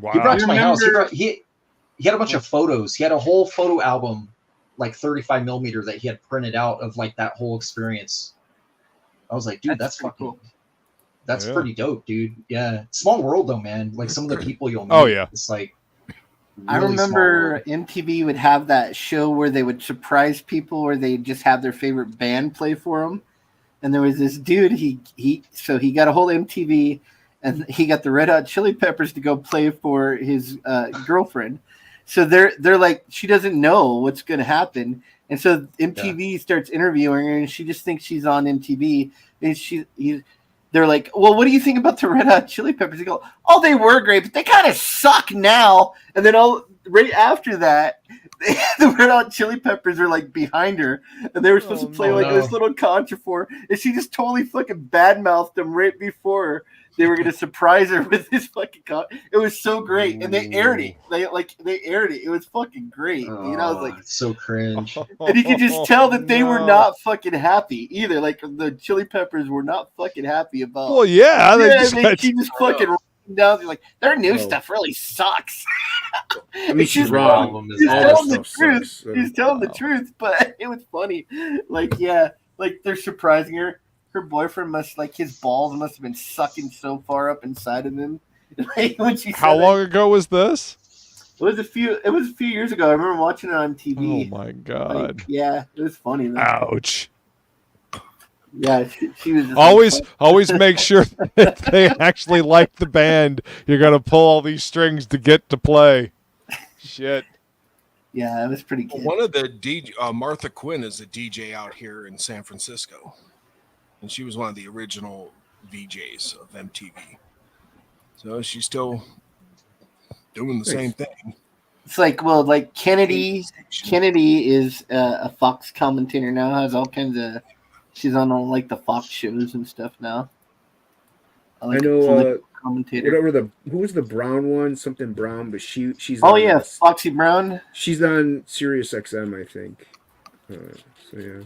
Wow. He brought to my house. He had a bunch of photos. He had a whole photo album, like 35 millimeter, that he had printed out of like that whole experience. I was like, dude, that's fucking cool. That's pretty dope, dude. Yeah. Small world though, man. Like some of the people you'll meet. Oh yeah. It's like really I remember MTV would have that show where they would surprise people, where they just have their favorite band play for them. And there was this dude, he got a hold of MTV, and he got the Red Hot Chili Peppers to go play for his girlfriend. So they're like, she doesn't know what's going to happen. And so MTV starts interviewing her, and she just thinks she's on MTV. And they're like, well, what do you think about the Red Hot Chili Peppers? They go, oh, they were great, but they kind of suck now. And then right after that, the Red Hot Chili Peppers are like behind her, and they were supposed to play this little contra for her, and she just totally fucking badmouthed them right before they were going to surprise her with this fucking It was so great, and they aired it. They aired it. It was fucking great. I was like, it's so cringe. And you could just tell that they were not fucking happy either. Like the Chili Peppers were not fucking happy about. Well, yeah, they just fucking down. Like their new stuff really sucks. I mean, she's wrong. He's telling the truth. So. He's telling the truth, but it was funny. Like they're surprising her. Her boyfriend his balls must have been sucking so far up inside of him. When she How long ago was this? It was a few years ago. I remember watching it on TV. Oh my god! It was funny. Ouch. Yeah, she was just always make sure that they actually like the band. You're gonna pull all these strings to get to play. Shit. Yeah, it was pretty good. One of the DJ, Martha Quinn is a DJ out here in San Francisco. and she was one of the original VJs of MTV. So she's still doing the same thing. It's like, well, like Kennedy is a Fox commentator now. Has all kinds of. She's on all like the Fox shows and stuff now. I know. Commentator. Who was the brown one? Something Brown, but she's. Oh yeah, Foxy Brown. She's on Sirius XM, I think. So yeah,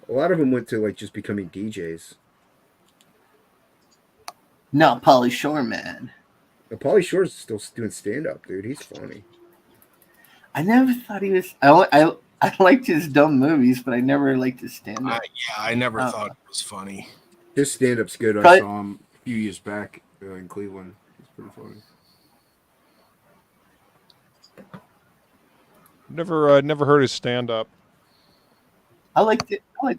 a lot of them went to like just becoming DJs. No, Pauly Shore, man. Pauly Shore's still doing stand up, dude. He's funny. I never thought he was. I liked his dumb movies, but I never liked his stand up. I never thought it was funny. His stand up's good. I saw him a few years back in Cleveland. It's pretty funny. Never heard his stand up. I liked it. I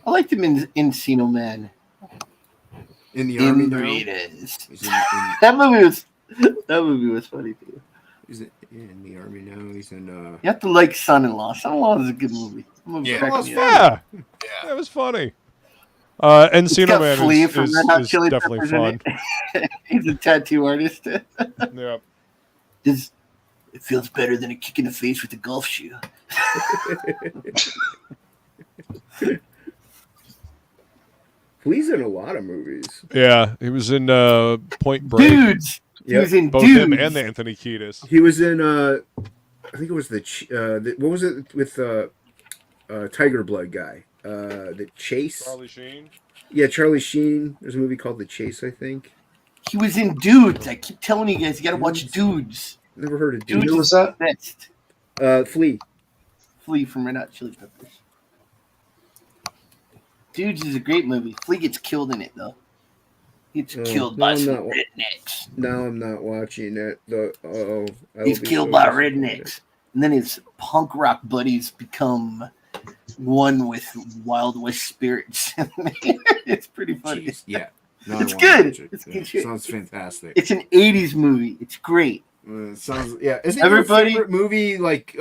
liked him in Encino Man. In the Army now? That movie was funny too. He's in the Army now. He's in. You have to like Son-in-Law. Son-in-Law is a good movie. Yeah, it was funny. Encino Man is definitely fun. He's a tattoo artist. Yeah. It feels better than a kick in the face with a golf shoe. He's in a lot of movies. Yeah, he was in Point Break. Dudes. He was in both Dudes. him and Anthony Kiedis. He was in. I think it was what was it with Tiger Blood guy? The Chase. Charlie Sheen. Yeah, Charlie Sheen. There's a movie called The Chase, I think. He was in Dudes. I keep telling you guys, you gotta watch Dudes. Never heard of Dudes. Dudes was that? Best. Flea. Flea from Red Hot Chili Peppers. Dudes is a great movie. Flea gets killed in it though. He gets killed by some rednecks. Now I'm not watching it. He's killed by rednecks, and then his punk rock buddies become one with Wild West spirits. It's pretty funny. Jeez, yeah, it's good. It's good shit. Sounds fantastic. It's an '80s movie. It's great. Sounds Is it your favorite movie like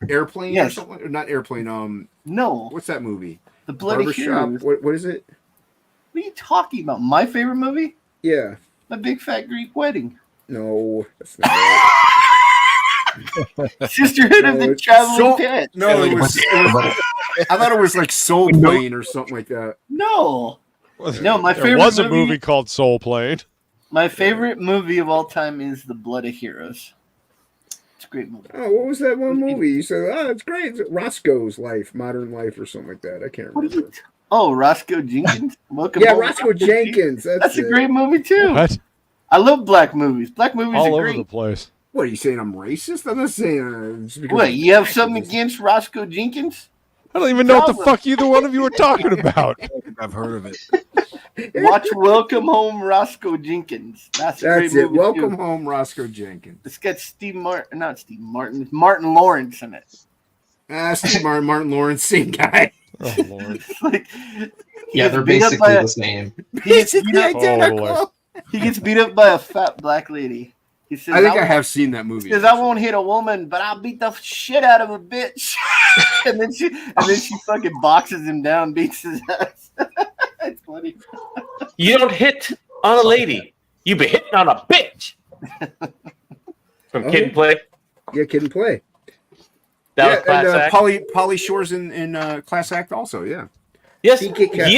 Airplane or something? Or not Airplane. No. What's that movie? The Bloody Heroes. What is it? What are you talking about? My favorite movie? Yeah. My Big Fat Greek Wedding. No, that's not it. Sisterhood of the Traveling Pants. No, it was. I thought it was like Soul Plane or something like that. No, my favorite. There was a movie called Soul Plane. My favorite movie of all time is The Blood of Heroes. It's a great movie. Oh, what was that one movie? You said, it's great. It's Roscoe's Life, Modern Life, or something like that. I can't remember. Roscoe Jenkins. Welcome. Yeah, Roscoe Jenkins. That's a great movie too. What? I love black movies. Black movies all are over great. the place. What are you saying? I'm racist? I'm not saying. What? You have something against Roscoe Jenkins? I don't even know what the fuck either one of you are talking about. I've heard of it. Watch Welcome Home, Roscoe Jenkins. That's a great movie Welcome Home, Roscoe Jenkins. It's got It's Martin Lawrence in it. Steve Martin Lawrence, same guy. Oh Lord. They're basically the same. Basically identical. He gets beat up by a fat black lady. He says, I think I have seen that movie. He says, I won't hit a woman, but I'll beat the shit out of a bitch. and then she fucking boxes him down, beats his ass. It's funny. You don't hit on a lady. You be hitting on a bitch. From Kid and Play. Yeah, Kid and Play. That was Class Act. Pauly Shore's in Class Act also, yeah. Yes, he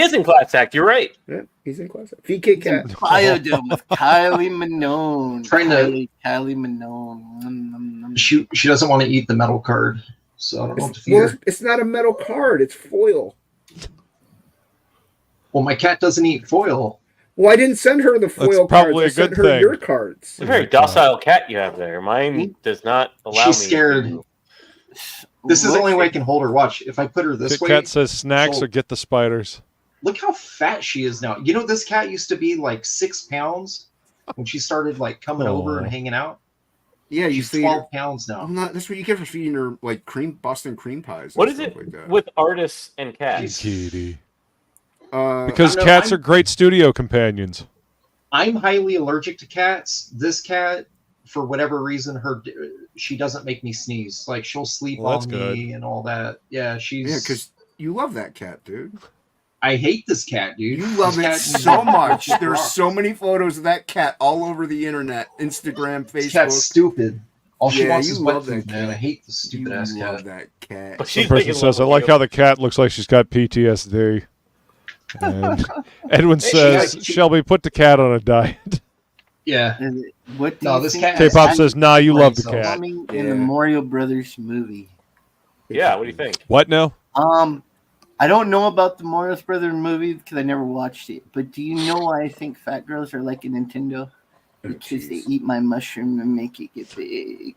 is in Class Act. You're right. Yeah, he's in Class Act. VK Cat. Biodome with Kylie Minogue. Kylie Minogue. She doesn't want to eat the metal card, so I don't know what to feed her. It's not a metal card. It's foil. Well, my cat doesn't eat foil. Well, I didn't send her the foil cards. I sent her your cards. It's a very docile cat you have there. Mine does not allow me. She's scared. This is the only way I can hold her. Watch. If I put her this way. Cat says snacks or get the spiders. Look how fat she is now. You know, this cat used to be like 6 pounds when she started like coming over and hanging out. Yeah, she's 12 pounds now. That's what you get for feeding her like Boston cream pies. What is it with artists and cats? Kitty. Because cats are great studio companions. I'm highly allergic to cats. This cat, for whatever reason, she doesn't make me sneeze. Like she'll sleep on me and all that. Yeah, because you love that cat, dude. I hate this cat, dude. You love it so much. There's so many photos of that cat all over the internet, Instagram, Facebook. This cat's stupid. All she wants is wet love food, that man. cat. I hate this stupid ass cat. Love that cat. But Some she's person says, I like how the cat looks like she's got PTSD. And Edwin says, Shelby, put the cat on a diet. Yeah. What do No, you this think cat is K-pop says, nah, you love the coming cat. in the Mario Brothers movie? Yeah, what do you think? What now? I don't know about the Mario Brothers movie because I never watched it. But do you know why I think fat girls are like a Nintendo? Because they eat my mushroom and make it get big.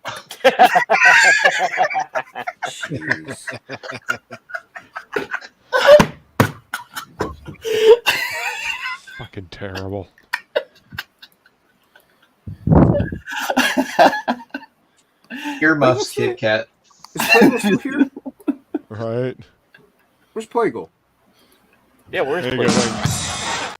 Fucking terrible. Earmuffs, Kit Kat. Is Playgirl still here? Right. Where's Playgirl? Yeah, where's There you go. Playgirl?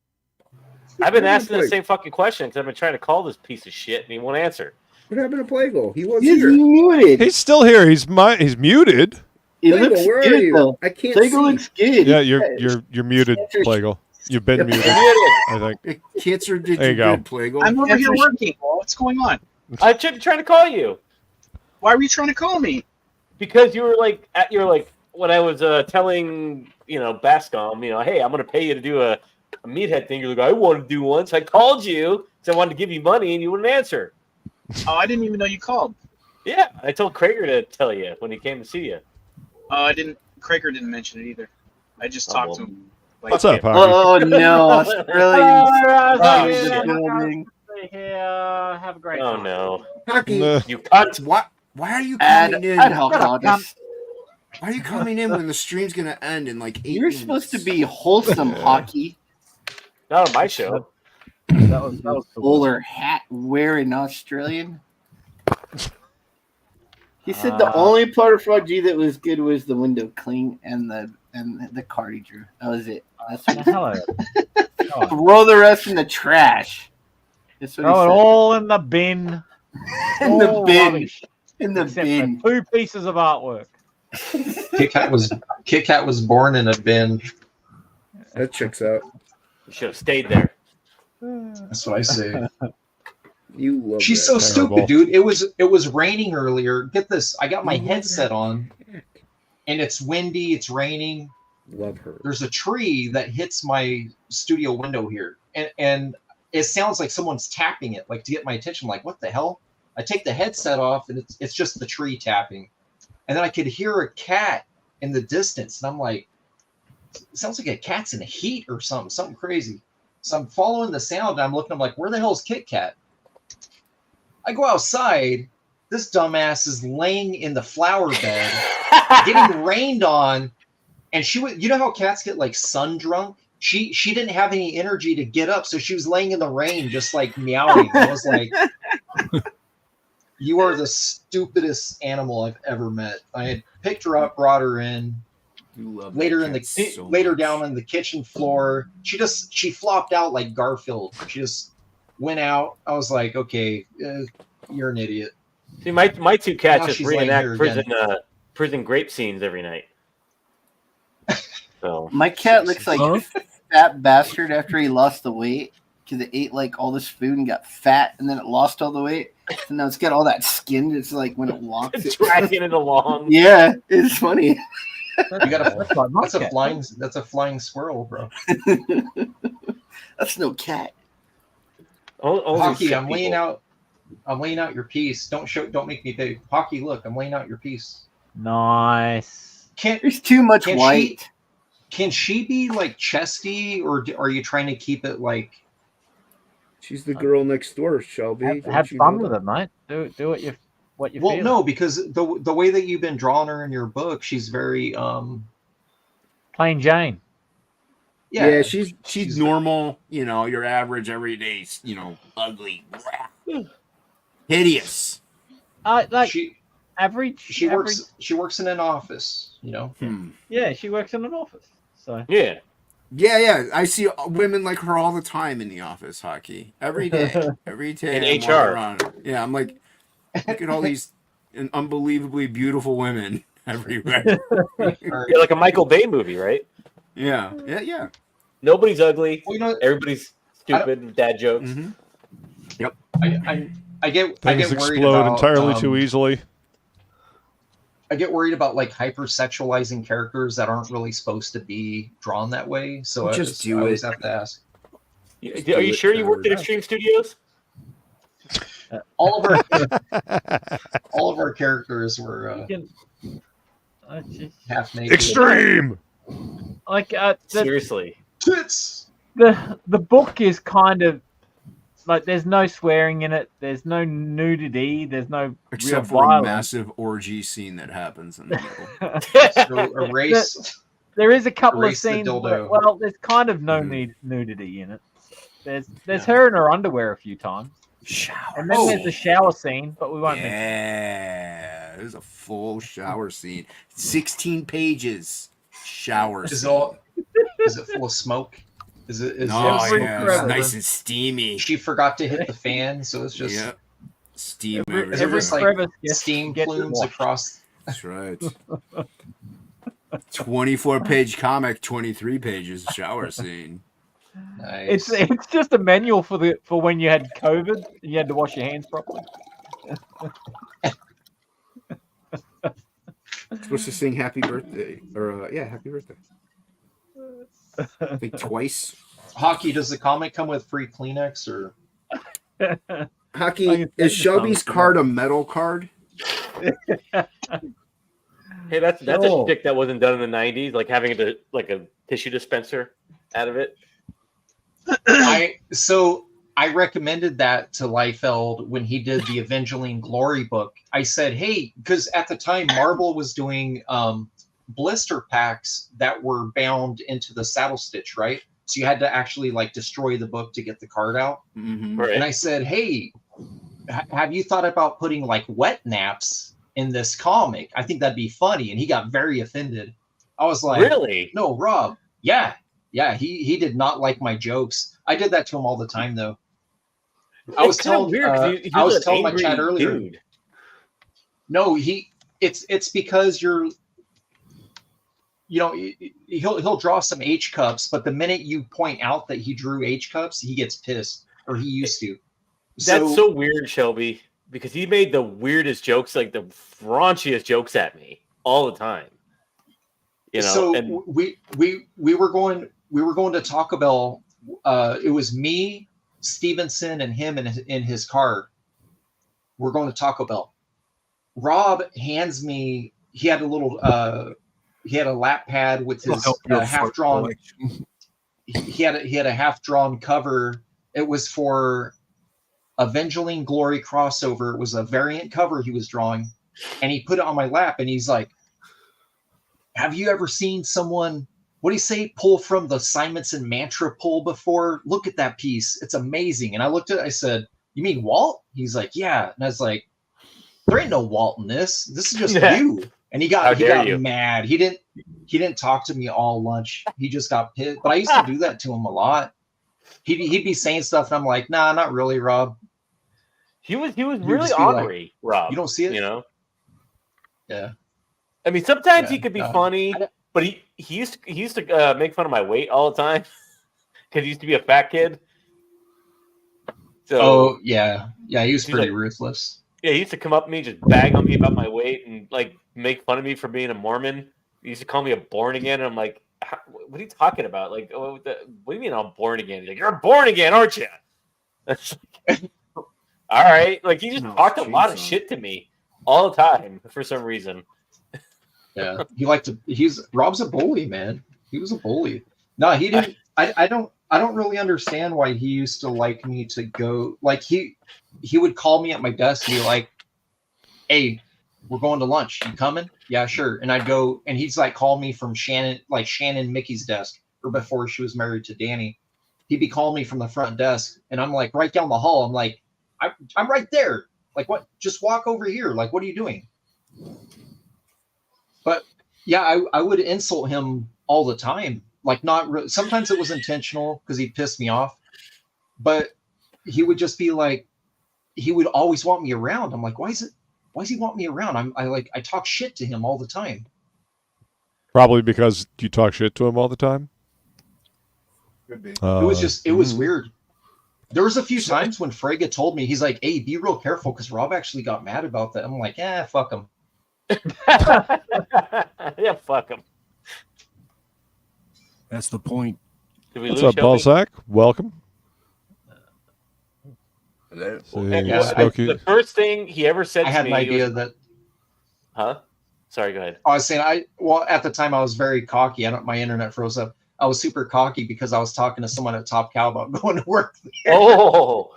I've been asking the same fucking question because I've been trying to call this piece of shit and he won't answer. What happened to Playgirl? He was He's here. muted. He's still here. He's muted. He Playgirl, looks where are good you? though. I can't Playgirl see. looks good. Yeah, you're muted, Playgirl. You've been muted, I think. Cancer did There you you go. good, Playgirl. I'm over here working. What's going on? I'm trying to call you Why were you trying to call me? because you were like when I was telling Bascom, hey, I'm gonna pay you to do a meathead thing. You're like, I want to do one, so I called you because I wanted to give you money and you wouldn't answer. Oh, I didn't even know you called. Yeah, I told Krager to tell you when he came to see you. I didn't. Krager didn't mention it either. I just talked to him. Like, What's up, Hockey? Oh no, Australians. Yeah, have a great Oh time. no, Hockey, you cunt! why are you Ad coming in? hoc artist. Why are you coming in when the stream's gonna end in like 8 You're minutes? supposed to be wholesome, hockey. Not on my show. That was Bowler hat wearing Australian. He said the only part of Fraud G that was good was the window clean and the card he drew. That was it. That's what Hello. Throw the rest in the trash. That's what Throw it he said. all in the bin. In the All bin. rubbish, In the except bin. for 2 pieces of artwork. Kit Kat was born in a bin. That checks out. You should have stayed there. That's what I say. You love She's that. so Terrible. stupid, dude. It was raining earlier. Get this. I got my headset on, and it's windy. It's raining. Love her. There's a tree that hits my studio window here, and it sounds like someone's tapping it, like to get my attention. I'm like, what the hell? I take the headset off, and it's just the tree tapping, and then I could hear a cat in the distance, and I'm like, it sounds like a cat's in heat or something crazy. So I'm following the sound, and I'm looking. I'm like, where the hell is Kit Kat? I go outside. This dumbass is laying in the flower bed, getting rained on, and she was. You know how cats get like sun drunk? She didn't have any energy to get up, so she was laying in the rain, just like meowing. I was like, "You are the stupidest animal I've ever met." I had picked her up, brought her in. You love Later that in the cat so later much. down on the kitchen floor, she flopped out like Garfield. She just went out. I was like, okay, you're an idiot. See, my two cats Now just she's laying reenact here prison grape scenes every night. So My cat looks like a fat bastard after he lost the weight because it ate like all this food and got fat and then it lost all the weight. And now it's got all that skin. It's like when it walks. dragging it along. Yeah, it's funny. You got That's like my cat. that's a flying squirrel, bro. That's no cat. Only Hockey, sick I'm laying people. out your piece. Don't make me big. Hockey, look, I'm laying out your piece. Nice. There's too much Can white. Can she be like chesty, or are you trying to keep it like? She's the girl next door, Shelby. Have fun with it, mate. Do what you Well, feel. no, because the way that you've been drawing her in your book, she's very Plain Jane. Yeah, she's normal, your average everyday, ugly, hideous. Like she average. she average, works in an office, Yeah, she works in an office. So Yeah. Yeah. I see women like her all the time in the office, Hockey. Every day. Every day. In I'm walking HR. around. Yeah, I'm like, look at all these unbelievably beautiful women everywhere. You're like a Michael Bay movie, right? Yeah. Nobody's ugly. Well, you know, everybody's stupid with dad jokes. Mm-hmm. Yep. I get Things worried explode about, entirely too easily. I get worried about like hypersexualizing characters that aren't really supposed to be drawn that way. So I always have to ask. Are you sure you worked at Extreme Studios? All of our characters were half naked. Extreme. Like Seriously. Tits. The book is kind of like there's no swearing in it. There's no nudity. There's no except real for violence. a massive orgy scene that happens in the middle. So erase. There is a couple of erase the scenes. dildo. Well, there's kind of no nudity in it. There's her in her underwear a few times. Shower. And then there's the shower scene, but we won't mention it. Yeah, there's a full shower scene. 16 pages. Shower Is scene. Is it full of smoke? Is it? Is it's nice and steamy. She forgot to hit the fan, so it's just steam. Every like steam plumes across. That's right. 24-page comic, 23 pages shower scene. Nice. It's just a manual for when you had COVID and you had to wash your hands properly. Supposed to sing happy birthday or happy birthday. I think twice. Hockey, does the comic come with free Kleenex or? Hockey, is Shelby's card a metal card? Hey, that's a shtick that wasn't done in the '90s, like having a tissue dispenser out of it. I recommended that to Liefeld when he did the Evangeline Glory book. I said, hey, because at the time Marvel was doing blister packs that were bound into the saddle stitch, right? So you had to actually like destroy the book to get the card out. Mm-hmm. Right. And I said, hey, have you thought about putting like wet naps in this comic? I think that'd be funny. And he got very offended. I was like, really? No, Rob. Yeah. He did not like my jokes. I did that to him all the time though. I was telling my chat earlier. Dude. No, it's because he'll draw some H cups, but the minute you point out that he drew H cups, he gets pissed, or he used to. That's so weird, Shelby, because he made the weirdest jokes, like the raunchiest jokes at me all the time. You know, so we were going to Taco Bell. It was me, Stevenson, and him in his car. We're going to Taco Bell. Rob hands me. He had a little. He had a lap pad with his half drawn. He had a half drawn cover. It was for Evangeline Glory crossover. It was a variant cover he was drawing, and he put it on my lap. And he's like, "Have you ever seen someone? What do you say? Pull from the Simonson Mantra pull before? Look at that piece. It's amazing." And I looked at it. I said, "You mean Walt?" He's like, "Yeah." And I was like, "There ain't no Walt in this. This is just you." And he got mad. He didn't talk to me all lunch. He just got pissed. But I used to do that to him a lot. He'd be saying stuff, and I'm like, "Nah, not really, Rob." He was really ornery, like, Rob. You don't see it, you know? Yeah. I mean, sometimes he could be funny, but he used to make fun of my weight all the time because he used to be a fat kid. So he was pretty ruthless. Yeah, he used to come up to me, just bag on me about my weight, and like make fun of me for being a Mormon. He used to call me a born again, and I'm like, "What are you talking about? Like, what do you mean I'm born again?" He's like, "You're born again, aren't you?" All right, like he just talked a lot of shit to me all the time for some reason. Yeah, Rob's a bully, man. He was a bully. No, he didn't. I don't really understand why he used to like me to go. Like he would call me at my desk and be like, "Hey, we're going to lunch. You coming?" "Yeah, sure." And I'd go, and he's like, call me from Shannon Mickey's desk, or before she was married to Danny. He'd be calling me from the front desk, and I'm like right down the hall. I'm like, I'm right there. Like, what? Just walk over here. Like, what are you doing? But yeah, I would insult him all the time. Like, sometimes it was intentional because he pissed me off, but he would just be like, he would always want me around. I'm like, why does he want me around? I talk shit to him all the time. Probably because you talk shit to him all the time. Could be. It was weird. There was a few times when Frege told me, he's like, hey, be real careful, because Rob actually got mad about that. I'm like, fuck him. Yeah, fuck him. That's the point. What's up, Balzac? Welcome. The first thing he ever said to me, I had an idea that... Huh? Sorry, go ahead. I was saying, at the time I was very cocky. My internet froze up. I was super cocky because I was talking to someone at Top Cow about going to work there. Oh,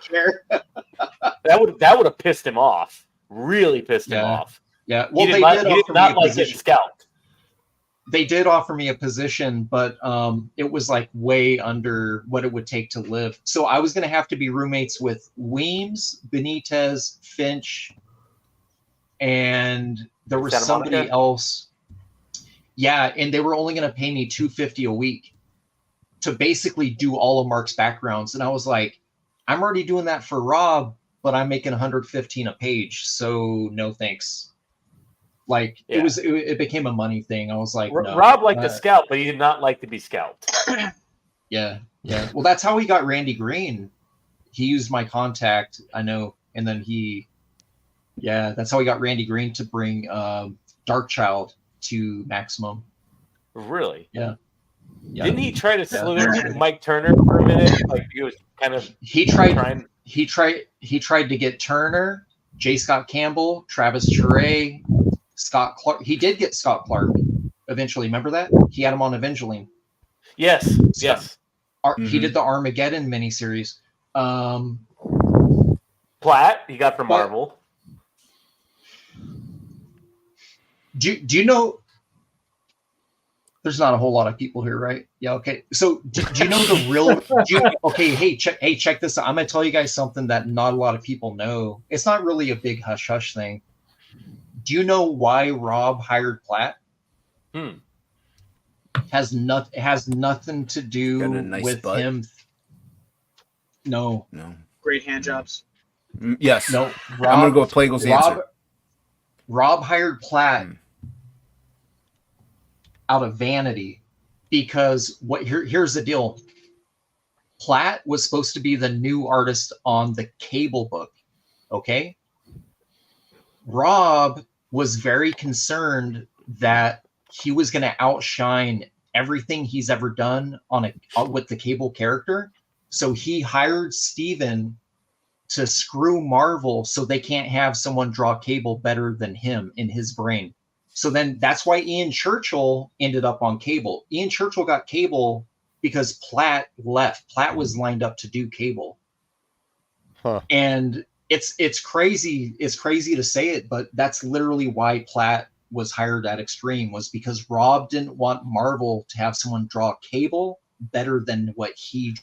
that would have pissed him off. Really pissed him off. Yeah. Well, he did not like getting scalped. They did offer me a position, but it was like way under what it would take to live. So I was going to have to be roommates with Weems, Benitez, Finch, and there was somebody else. Yeah, and they were only going to pay me $250 a week to basically do all of Mark's backgrounds. And I was like, I'm already doing that for Rob, but I'm making $115 a page, so no thanks. Like it became a money thing. I was like, no. Rob liked to scout, but he did not like to be scalped. Yeah. Well, that's how he got Randy Green. He used my contact, I know, and then that's how he got Randy Green to bring Darkchild to Maximum. Really? Yeah. Didn't he try to slither Mike Turner for a minute? Like he was kind of he tried to get Turner, J. Scott Campbell, Travis Churay, Scott Clark. He did get Scott Clark eventually. Remember that? He had him on Evangeline. Yes. Yes. He did the Armageddon miniseries. Platt, he got from Marvel. Do you know? There's not a whole lot of people here, right? Yeah. Okay. So do you know the real? Check this out. I'm gonna tell you guys something that not a lot of people know. It's not really a big hush hush thing. Do you know why Rob hired Platt? Has nothing to do with him. No. Great hand jobs. Yes. No. I'm gonna go with Plagle's answer. Rob hired Platt out of vanity because here's the deal. Platt was supposed to be the new artist on the Cable book. Okay. Rob was very concerned that he was going to outshine everything he's ever done with the Cable character. So he hired Steven to screw Marvel so they can't have someone draw Cable better than him in his brain. So then that's why Ian Churchill ended up on Cable. Ian Churchill got Cable because Platt left. Platt was lined up to do Cable. And it's crazy. It's crazy to say it, but that's literally why Platt was hired at Extreme, was because Rob didn't want Marvel to have someone draw Cable better than what he.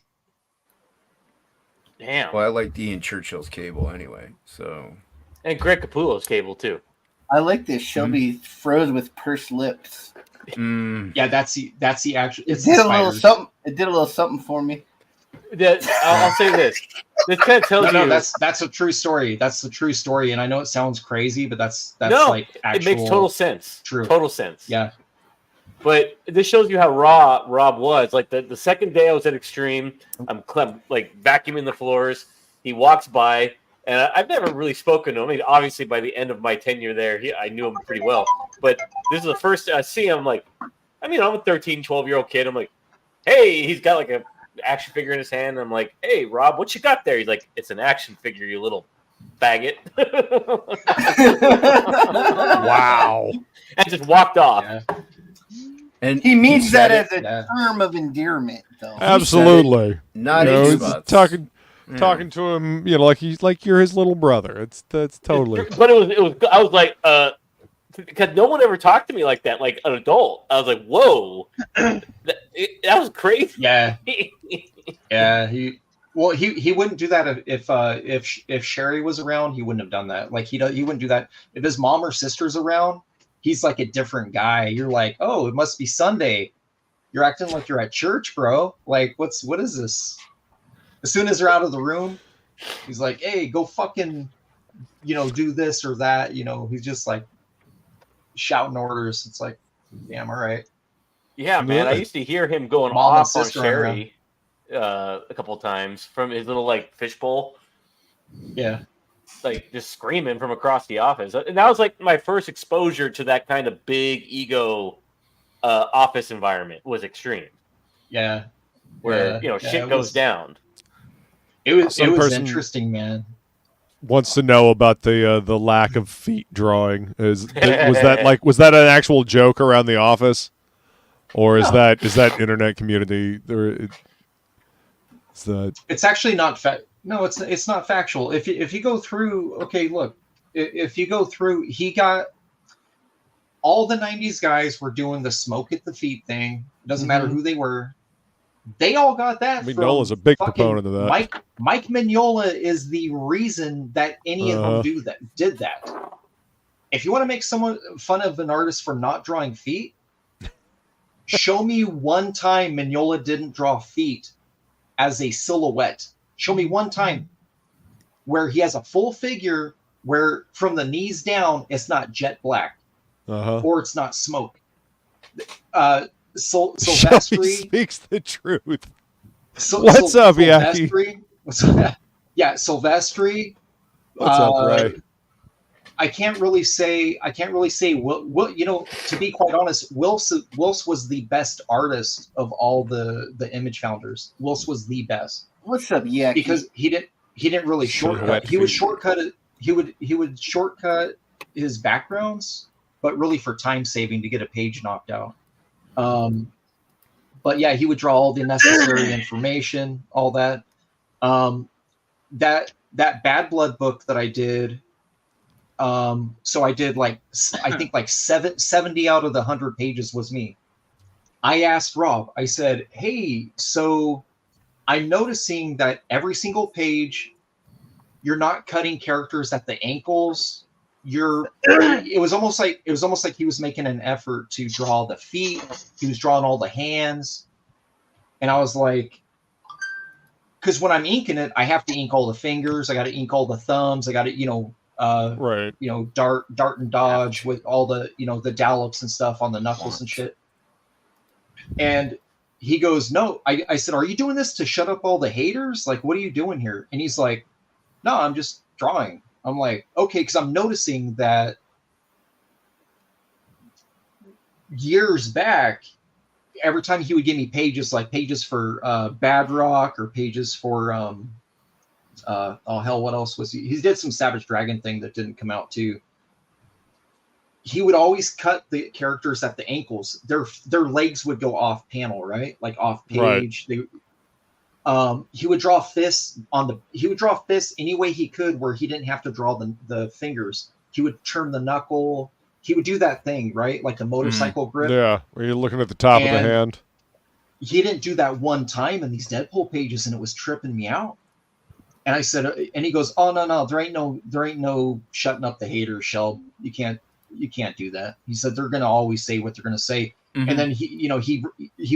Damn. Well, I like Ian Churchill's Cable anyway, so. And Greg Capullo's Cable too. I like this. Shelby froze with pursed lips. Yeah, that's the actual. It did a little something. It did a little something for me. I'll say this. This kind of tells you. That's a true story. That's the true story, and I know it sounds crazy, but that's like actual. It makes total sense. True. Total sense. Yeah. But this shows you how raw Rob was. Like the second day I was at Extreme, I'm like vacuuming the floors. He walks by. And I've never really spoken to him. I mean, obviously, by the end of my tenure there, I knew him pretty well. But this is the first I see him. Like, I mean, I'm a 13, 12-year-old kid. I'm like, hey, he's got like an action figure in his hand. And I'm like, hey, Rob, what you got there? He's like, it's an action figure, you little faggot. Wow. And just walked off. Yeah. And he means that as a term of endearment, though. Absolutely. Not talking to him, like you're his little brother. That's totally. But it was. I was like, because no one ever talked to me like that, like an adult. I was like, whoa, that was crazy. Yeah. Yeah. He wouldn't do that if Sherry was around. He wouldn't have done that. Like he wouldn't do that if his mom or sister's around. He's like a different guy. You're like, oh, it must be Sunday. You're acting like you're at church, bro. Like, what is this? As soon as they're out of the room, he's like, hey, go fucking, do this or that. He's just like shouting orders. It's like, damn, all right. Yeah, man. I used to hear him going Mom and off on sister are Sherry a couple times from his little like fishbowl. Yeah. Like just screaming from across the office. And that was like my first exposure to that kind of big ego office environment was Extreme. Yeah. Where, shit goes down. It was person- interesting, man. Wants to know about the lack of feet drawing. Was that an actual joke around the office, or is that internet community? It's actually not No, it's not factual. If you go through, okay, look, if you go through, he got all the '90s guys were doing the smoke at the feet thing. It doesn't matter who they were. They all got that. Mignola's a big proponent of that. Mike Mignola is the reason that any of them did that. If you want to make someone fun of an artist for not drawing feet, show me one time Mignola didn't draw feet as a silhouette. Show me one time where he has a full figure where from the knees down it's not jet black or it's not smoke. Silvestri speaks the truth. What's up, Yaki? Yeah, Silvestri. What's up, Ray? I can't really say. To be quite honest, Wills was the best artist of all the image founders. Wills was the best. What's up, Yaki? Because he didn't really shortcut. He would shortcut it. He would shortcut his backgrounds, but really for time saving to get a page knocked out. But yeah, he would draw all the necessary information, all that. That Bad Blood book that I did. So I did I think 70 out of the 100 pages was me. I asked Rob, I said, hey, so I'm noticing that every single page, you're not cutting characters at the ankles. It was almost like he was making an effort to draw the feet. He was drawing all the hands. And I was like, because when I'm inking it, I have to ink all the fingers. I got to ink all the thumbs. I got to, dart and dodge with all the, the dollops and stuff on the knuckles and shit. And he goes, no, I said, are you doing this to shut up all the haters? Like, what are you doing here? And he's like, no, I'm just drawing. I'm like, okay, because I'm noticing that years back, every time he would give me pages, like pages for Bad Rock or pages for what else was he did some Savage Dragon thing that didn't come out too. He would always cut the characters at the ankles. Their legs would go off panel, right? Like off page. Right. He would draw fists any way he could where he didn't have to draw the fingers. He would turn the knuckle. He would do that thing, right? Like the motorcycle grip. Yeah, where you're looking at the top of the hand. He didn't do that one time in these Deadpool pages, and it was tripping me out. And I said, and he goes, "Oh no, there ain't no shutting up the haters, Shell. You can't do that." He said they're gonna always say what they're gonna say. And then he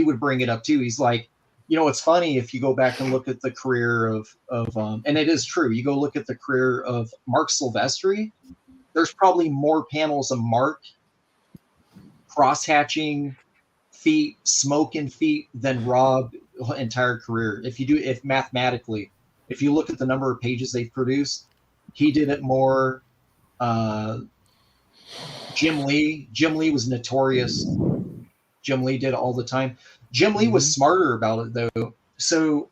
would bring it up too. He's like, it's funny if you go back and look at the career of and it is true. You go look at the career of Mark Silvestri. There's probably more panels of Mark cross-hatching feet, smoking feet than Rob entire career. If mathematically, if you look at the number of pages they've produced, he did it more. Jim Lee was notorious. Jim Lee did it all the time. Jim Lee was smarter about it though. So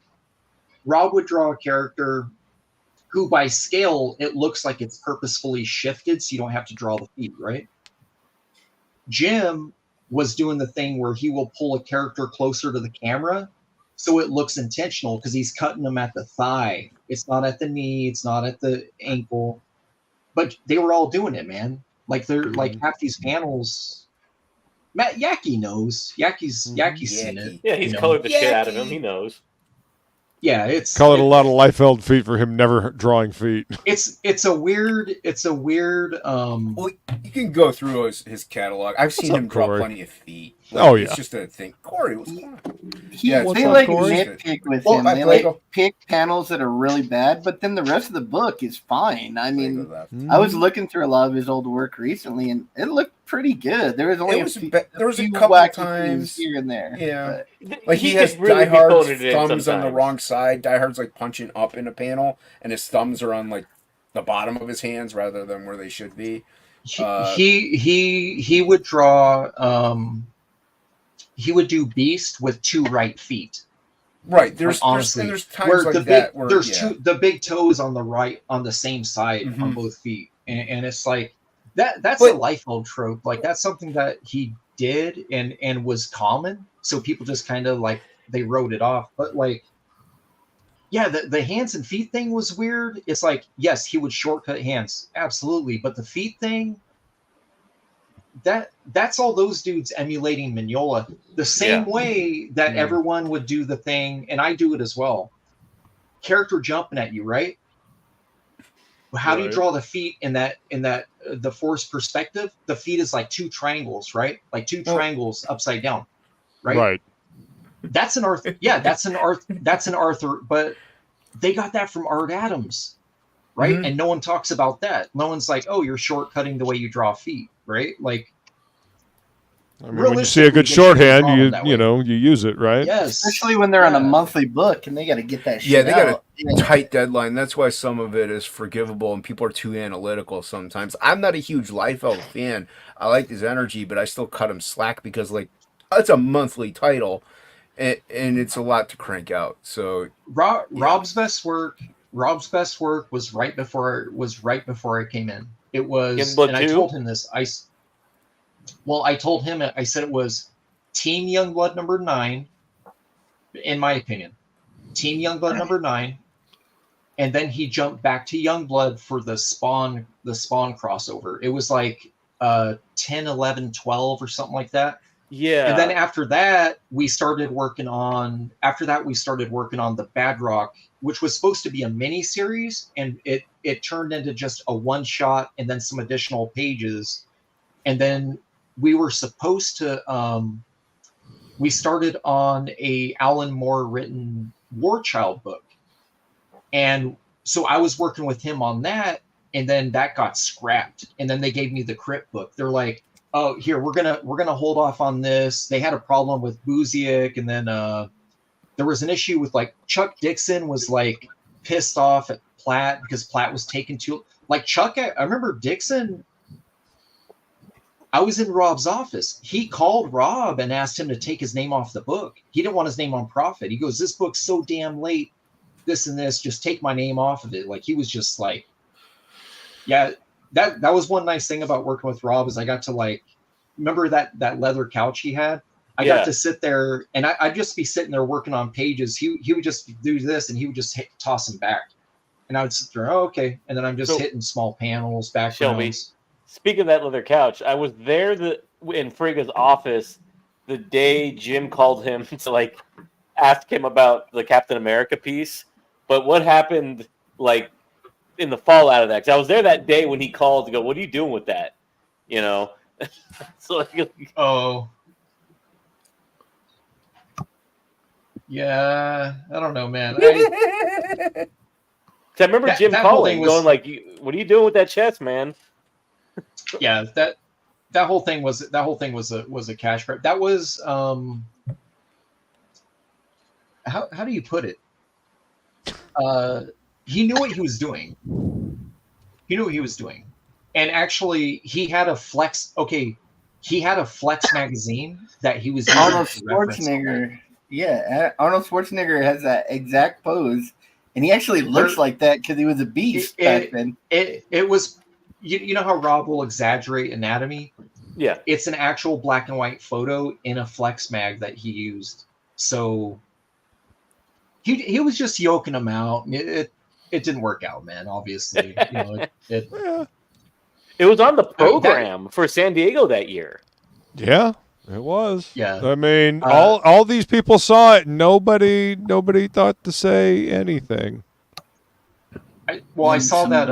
Rob would draw a character who by scale, it looks like it's purposefully shifted so you don't have to draw the feet, right? Jim was doing the thing where he will pull a character closer to the camera so it looks intentional because he's cutting them at the thigh. It's not at the knee. It's not at the ankle. But they were all doing it, man. Like they're like half these panels. Matt Yaki knows. Yaki's seen it. Yeah, he's colored the shit out of him. He knows. Yeah, it's colored a lot of Liefeld feet for him never drawing feet. It's a weird. Well, you can go through his catalog. I've seen him draw plenty of feet. Like, it's just a thing. Corey, what's going on? They like nitpick with him. They like pick panels that are really bad, but then the rest of the book is fine. I mean, I was looking through a lot of his old work recently, and it looked pretty good. There was only There was a few couple wacky times things here and there. Yeah, but- like he has could really Die Hard's decode it in thumbs on the sometimes. wrong side. Die Hard's like punching up in a panel, and his thumbs are on like the bottom of his hands rather than where they should be. He would draw. He would do Beast with 2 right feet. Right. Honestly, there's times like that where the big toes on the same side on both feet, and it's like that's a Liefeld trope. Like that's something that he did and was common, so people just kind of like they wrote it off. But like, yeah, the hands and feet thing was weird. It's like, yes, he would shortcut hands, absolutely, but the feet thing, that's all those dudes emulating Mignola the same way that everyone would do the thing, and I do it as well. Character jumping at you, right? How do you draw the feet in that the forced perspective? The feet is like 2 triangles, right? Like 2 triangles upside down, right? Right. That's an Arthur. Yeah, that's an Arthur. But they got that from Art Adams, right? And no one talks about that. No one's like, "Oh, you're shortcutting the way you draw feet," right? Like, I mean, when you see a good shorthand, you know you use it, right? Yes, especially when they're on a monthly book and they got to get that shit. Yeah, they out. got a tight deadline. That's why some of it is forgivable, and people are too analytical sometimes. I'm not a huge Liefeld fan. I like his energy, but I still cut him slack because like it's a monthly title, and it's a lot to crank out. So Rob's best work was right before I came in. It was, and I told him this. I told him, I said it was Team Youngblood number 9, in my opinion. Team Youngblood number 9, and then he jumped back to Youngblood for the Spawn crossover. It was like 10, 11, 12 or something like that. Yeah. And then after that, we started working on the Badrock, which was supposed to be a mini series, and it turned into just a one shot and then some additional pages. And then we were supposed to we started on a Alan Moore written War Child book. And so I was working with him on that, and then that got scrapped. And then they gave me the Crypt book. They're like, "Oh, here, we're gonna hold off on this." They had a problem with Buziak, and then there was an issue with like Chuck Dixon was like pissed off at Platt because Platt was taken too like Chuck. I remember Dixon. I was in Rob's office. He called Rob and asked him to take his name off the book. He didn't want his name on Prophet. He goes, "This book's so damn late, this and this, just take my name off of it." Like he was just like, yeah, that was one nice thing about working with Rob is I got to like, remember that leather couch he had? I got to sit there and I'd just be sitting there working on pages. He would just do this and he would just toss them back. And I would sit there, "Oh, okay." And then I'm just hitting small panels, backgrounds. Speaking of that leather couch, I was there in Frigga's office the day Jim called him to like ask him about the Captain America piece. But what happened like in the fallout of that? Because I was there that day when he called to go, "What are you doing with that?" You know. So like, yeah, I don't know, man. I remember Jim calling, going like, "What are you doing with that chest, man?" Yeah, that whole thing was a cash grab. That was how do you put it? He knew what he was doing. And actually he had a Flex magazine that he was using. Arnold Schwarzenegger. Yeah, Arnold Schwarzenegger has that exact pose, and he actually looks like that because he was a beast back then. It was. You know how Rob will exaggerate anatomy? Yeah. It's an actual black and white photo in a Flex mag that he used. So he was just yoking him out. It didn't work out, man, obviously. It was on the program for San Diego that year. Yeah, it was. Yeah. I mean, all these people saw it. Nobody thought to say anything. I saw that.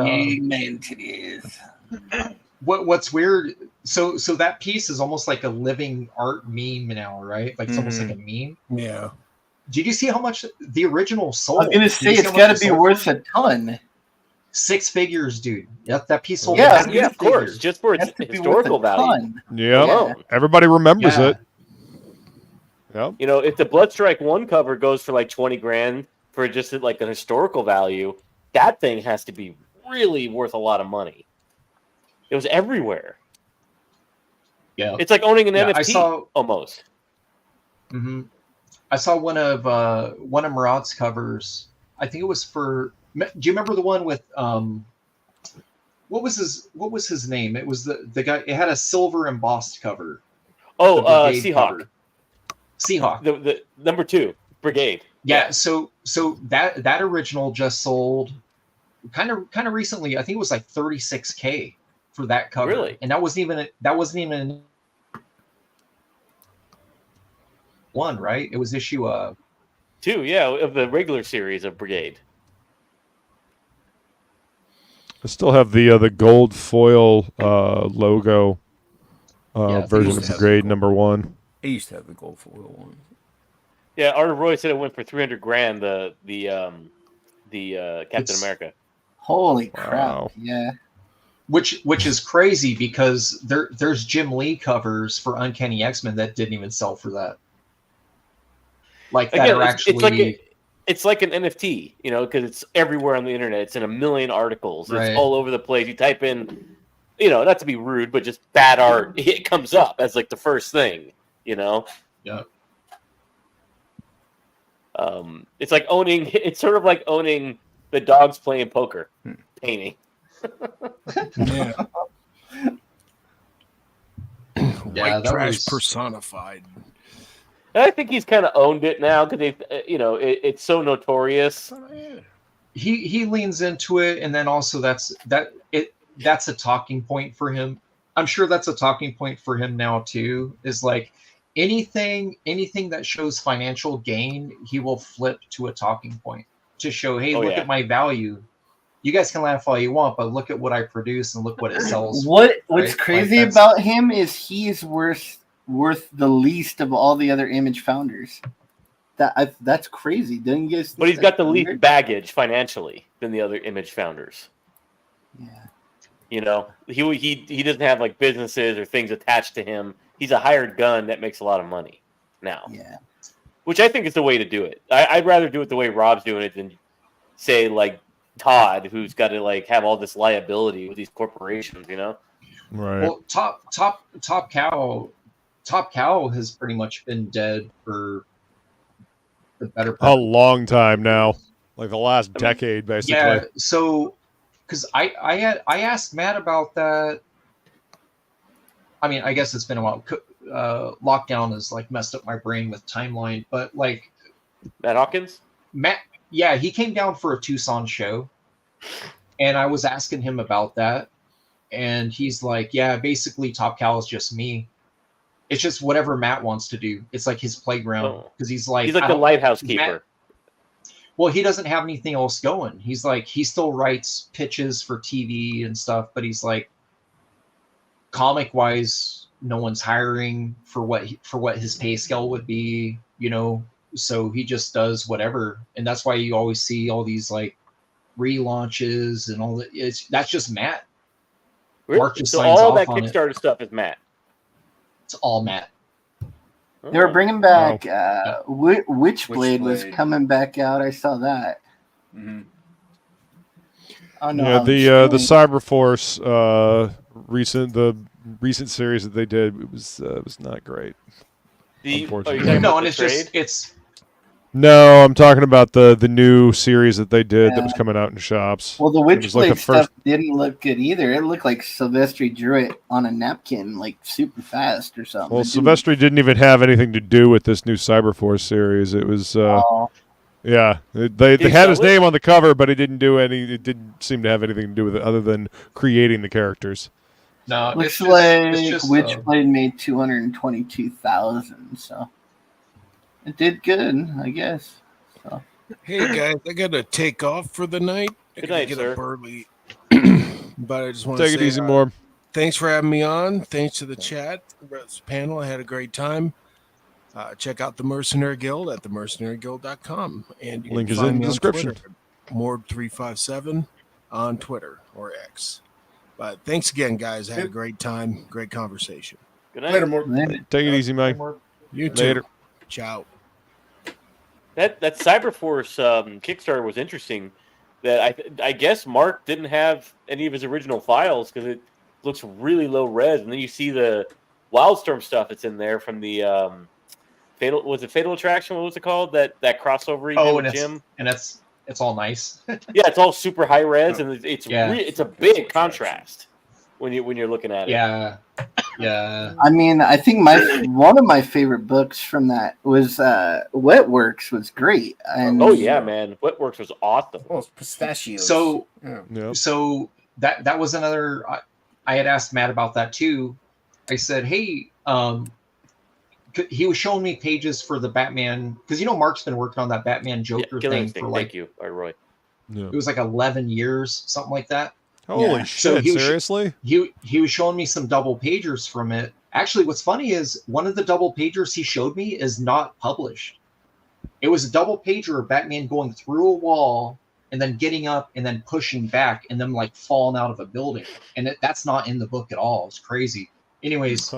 What's weird? So that piece is almost like a living art meme now, right? Like it's almost like a meme. Yeah. Did you see how much the original sold? I was gonna say it's got to be worth a ton. 6 figures, dude. That piece sold. Yeah, for Yeah, 6 of course, figures. just for its Has to be worth a historical value. ton. Yeah, Alone. everybody remembers Yeah. it. Yep. You know, if the Bloodstrike 1 cover goes for like 20 grand for just like an historical value, that thing has to be really worth a lot of money. It was everywhere. Yeah. It's like owning an Yeah, NFT I saw. almost. hmm I saw one of Murad's covers. I think it was for. Do you remember the one with what was his name? It was the guy. It had a silver embossed cover. Oh, Brigade Seahawk. cover. Seahawk. The number 2 Brigade. Yeah. So that original just sold kind of recently. I think it was like $36K for that cover. Really? And that wasn't even one, right? It was issue 2, yeah, of the regular series of Brigade. I still have the gold foil logo version of Brigade #1. I used to have the gold foil one. Yeah, Art of Roy said it went for 300 grand. The Captain America. Holy crap! Wow. Yeah. which is crazy because there's Jim Lee covers for Uncanny X-Men that didn't even sell for that. Like that Again, are actually it's like an NFT, you know, because it's everywhere on the internet. It's in a million articles. Right. It's all over the place. You type in, you know, not to be rude, but just bad art. It comes up as like the first thing, you know. Yeah. It's like owning. It's sort of like owning the dogs playing poker painting. Yeah. White that trash was- personified. And I think he's kind of owned it now because you know, it's so notorious. he leans into it, and then also that's a talking point for him. I'm sure that's a talking point for him now too. Is like anything that shows financial gain, he will flip to a talking point to show, hey, look at my value. You guys can laugh all you want, but look at what I produce and look what it sells. What's right? crazy Like, about him is he's worth the least of all the other Image founders. That's crazy. Don't you guys? But he's got the least baggage financially than the other Image founders. Yeah. You know, he doesn't have like businesses or things attached to him. He's a hired gun that makes a lot of money now. Yeah. Which I think is the way to do it. I'd rather do it the way Rob's doing it than say like Todd, who's got to like have all this liability with these corporations. You know. Right. Well, Top Cow has pretty much been dead for the better A part. long time now, like the last decade, basically. Yeah, so because I asked Matt about that. I mean, I guess it's been a while. Lockdown has like messed up my brain with timeline, but like Matt Hawkins. Matt, yeah, he came down for a Tucson show, and I was asking him about that, and he's like, "Yeah, basically, Top Cow is just me. It's just whatever Matt wants to do. It's like his playground because he's like the lighthouse keeper. Well, he doesn't have anything else going. He's like, he still writes pitches for TV and stuff, but he's like, comic wise, no one's hiring for what his pay scale would be, you know. So he just does whatever, and that's why you always see all these like relaunches and all that. That's just Matt. Really? Mark just So signs all off that on it. Kickstarter stuff is Matt. It's all Matt. They were bringing back Oh. Witchblade was Witchblade. coming back out. I saw that. Mm-hmm. Oh no! Yeah, the Cyberforce the recent series that they did, it was not great. Unfortunately. No, and it's No, I'm talking about the new series that they did that was coming out in shops. Well, the It was like Witchblade the first- stuff didn't look good either. It looked like Silvestri drew it on a napkin, like super fast or something. Well, It didn't- Silvestri didn't even have anything to do with this new Cyberforce series. It was, yeah, they had his name on the cover, but it didn't do any. It didn't seem to have anything to do with it other than creating the characters. no. Looks it's like just, Witchblade made 222,000, so it did good, I guess. So. Hey guys, I gotta take off for the night. I Good gotta night, get sir. up early. But I just want to Take it easy, more. Thanks for having me on. Thanks to the chat, the rest of the panel. I had a great time. Check out the Mercenary Guild at themercenaryguild.com. And you Link can is find in me the on description. Twitter, Mord357. on Twitter or X. But thanks again, guys. I had a great time. Great conversation. Good night. Later, more. Take it easy, Mike. You too. Later. Ciao. That Cyberforce Kickstarter was interesting. That I guess Mark didn't have any of his original files because it looks really low res, and then you see the Wildstorm stuff that's in there from the Fatal Attraction? What was it called? That crossover he did with Jim? And it's all nice. Yeah, it's all super high res, and it's a big contrast when you're looking at it. Yeah. Yeah. I mean, I think one of my favorite books from that was Wetworks was great. And oh yeah, man, Wetworks was awesome. Oh, it's pistachios. So yeah. So that was another. I had asked Matt about that too. I said, hey, he was showing me pages for the Batman because Mark's been working on that Batman Joker thing for like thank you, Roy. Yeah. It was like 11 years, something like that. Holy shit! So seriously? He was showing me some double pagers from it. Actually, what's funny is one of the double pagers he showed me is not published. It was a double pager of Batman going through a wall and then getting up and then pushing back and then like falling out of a building. And that's not in the book at all. It's crazy. Anyways,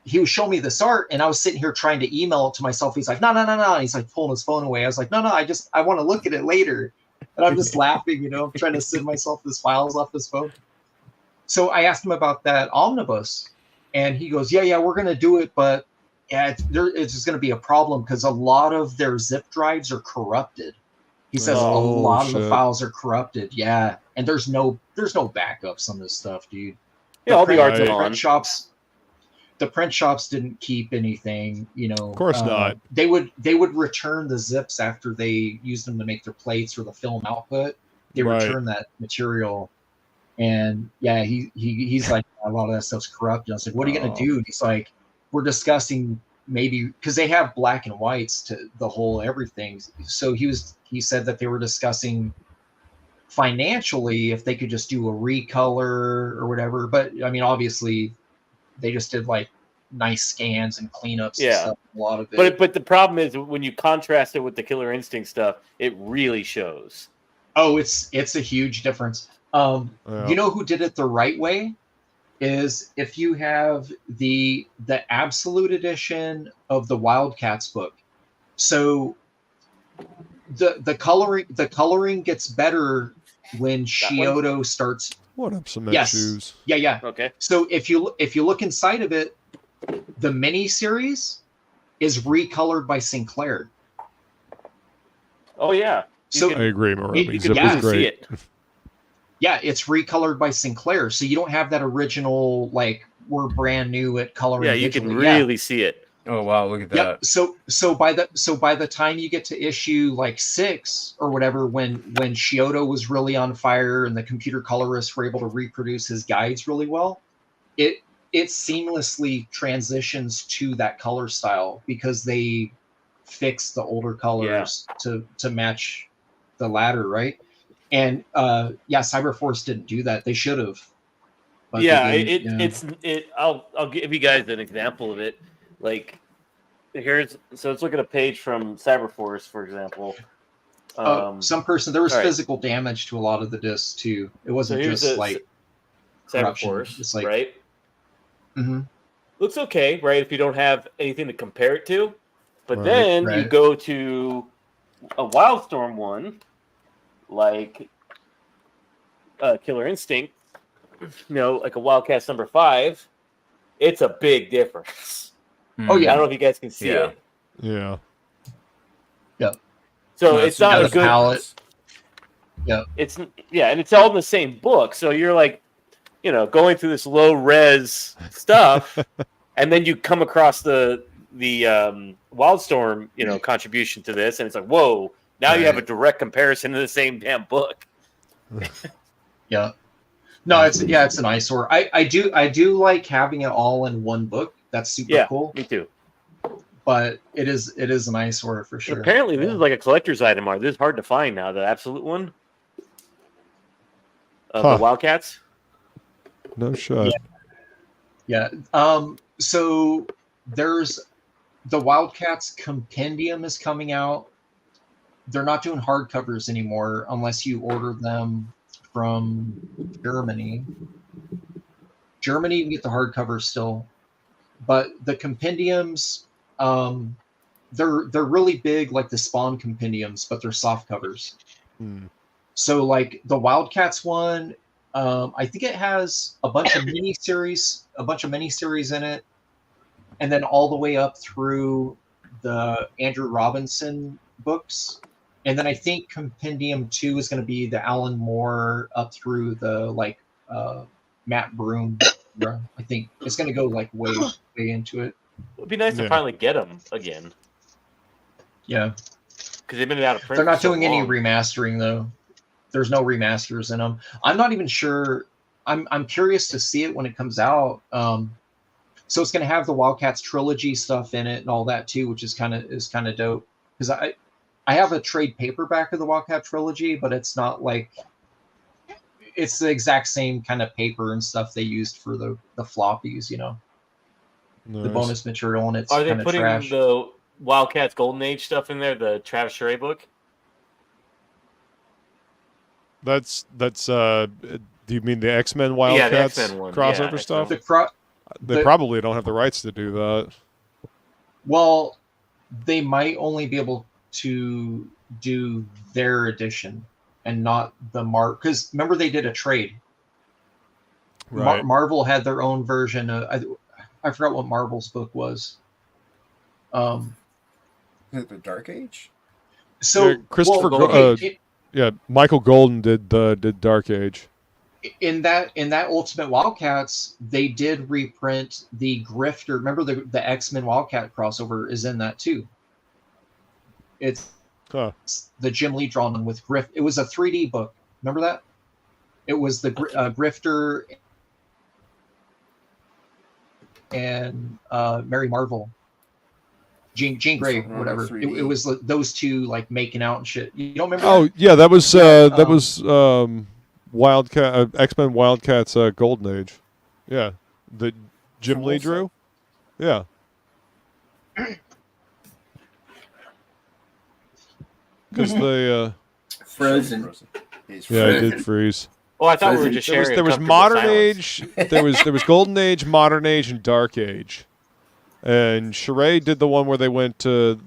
he was showing me this art and I was sitting here trying to email it to myself. He's like, no. And he's like pulling his phone away. I was like, no, I want to look at it later. And I'm just laughing, I'm trying to send myself this files off this phone. So I asked him about that omnibus, and he goes, yeah, we're going to do it, but it's just going to be a problem because a lot of their zip drives are corrupted. He says a lot of the files are corrupted. Yeah, and there's no backups on this stuff, dude. Yeah, all the art's on. The print shops didn't keep anything, Of course not. They would return the zips after they used them to make their plates or the film output. They return that material, and yeah, he's like, a lot of that stuff's corrupt. And I was like, what are you gonna do? And he's like, we're discussing maybe because they have black and whites to the whole everything. So he said that they were discussing financially if they could just do a recolor or whatever. But I mean, obviously. They just did like nice scans and cleanups and stuff. A lot of it. But the problem is when you contrast it with the Killer Instinct stuff, it really shows. Oh, it's a huge difference. You know who did it the right way is if you have the absolute edition of the Wildcats book. So the coloring gets better when Scioto starts. What up, cement shoes? Yeah. Okay. So if you look inside of it, the mini series is recolored by Sinclair. Oh yeah. I agree, Murray. Zip is great. See it. Yeah, it's recolored by Sinclair, so you don't have that original like we're brand new at coloring. Yeah, you can really see it. Oh wow, look at that. Yep. So by the time you get to issue like 6 or whatever, when Scioto was really on fire and the computer colorists were able to reproduce his guides really well, it seamlessly transitions to that color style because they fixed the older colors to match the latter, right? And Cyberforce didn't do that. They should have. I'll give you guys an example of it. Like let's look at a page from Cyberforce, for example. There was physical damage to a lot of the discs too. It wasn't just like Cyberforce. It's like, right? Mm-hmm. Looks okay, right? If you don't have anything to compare it to, but then you go to a Wildstorm one, like Killer Instinct, like a Wildcats number 5. It's a big difference. Oh yeah, I don't know if you guys can see it. Yeah. So it's not a good palette. Yeah. And it's all in the same book. So you're like, going through this low res stuff, and then you come across the Wildstorm, contribution to this, and it's like, whoa! Now you have a direct comparison to the same damn book. Yeah. No, it's an eyesore. I do like having it all in one book. That's super cool. Me too. But it is an eyesore for sure. Apparently, this is like a collector's item. This is hard to find now. The absolute one of the Wildcats. No shot. Yeah. So there's the Wildcats compendium is coming out. They're not doing hardcovers anymore unless you order them from Germany. Germany, you can get the hardcover still, but the compendiums, they're really big, like the Spawn compendiums, but they're soft covers. So like the Wildcats one, I think it has a bunch of miniseries in it, and then all the way up through the Andrew Robinson books. And then I think Compendium 2 is going to be the Alan Moore up through the like Matt Broom run. I think it's going to go like way into it. It'd be nice to finally get them again. Yeah, because they've been out of print. They're not for so doing any long. remastering though. There's no remasters in them. I'm not even sure. I'm curious to see it when it comes out. So it's going to have the Wildcats trilogy stuff in it and all that too, which is kind of dope. Because I have a trade paperback of the Wildcat trilogy, but it's not like it's the exact same kind of paper and stuff they used for the floppies, you know, the bonus material, and it's Are they kind of putting trash. the Wildcats Golden Age stuff in there? The Travis Charest book. That's do you mean the X-Men Wildcats X-Men one. crossover Yeah, stuff? They probably don't have the rights to do that. Well, they might only be able to do their edition and not the because remember they did a trade. Right. Marvel had their own version of I forgot what Marvel's book was. Is it the Dark Age? So Christopher, Michael Golden did Dark Age. In that Ultimate Wildcats, they did reprint the Grifter. Remember the X-Men Wildcat crossover is in that too. It's the Jim Lee drawn one with Griff. It was a 3D book. Remember that? It was the Grifter and Mary Marvel, Jean Grey, whatever. It was those two like making out and shit. You don't remember? Oh yeah, that was Wildcat X-Men Wildcats Golden Age. Yeah, the Jim Lee drew. Yeah. Because they Frozen. Yeah, I did freeze. Oh, I thought we were just sharing. There was Modern Age. There was Golden Age, Modern Age, and Dark Age. And Charest did the one where they went to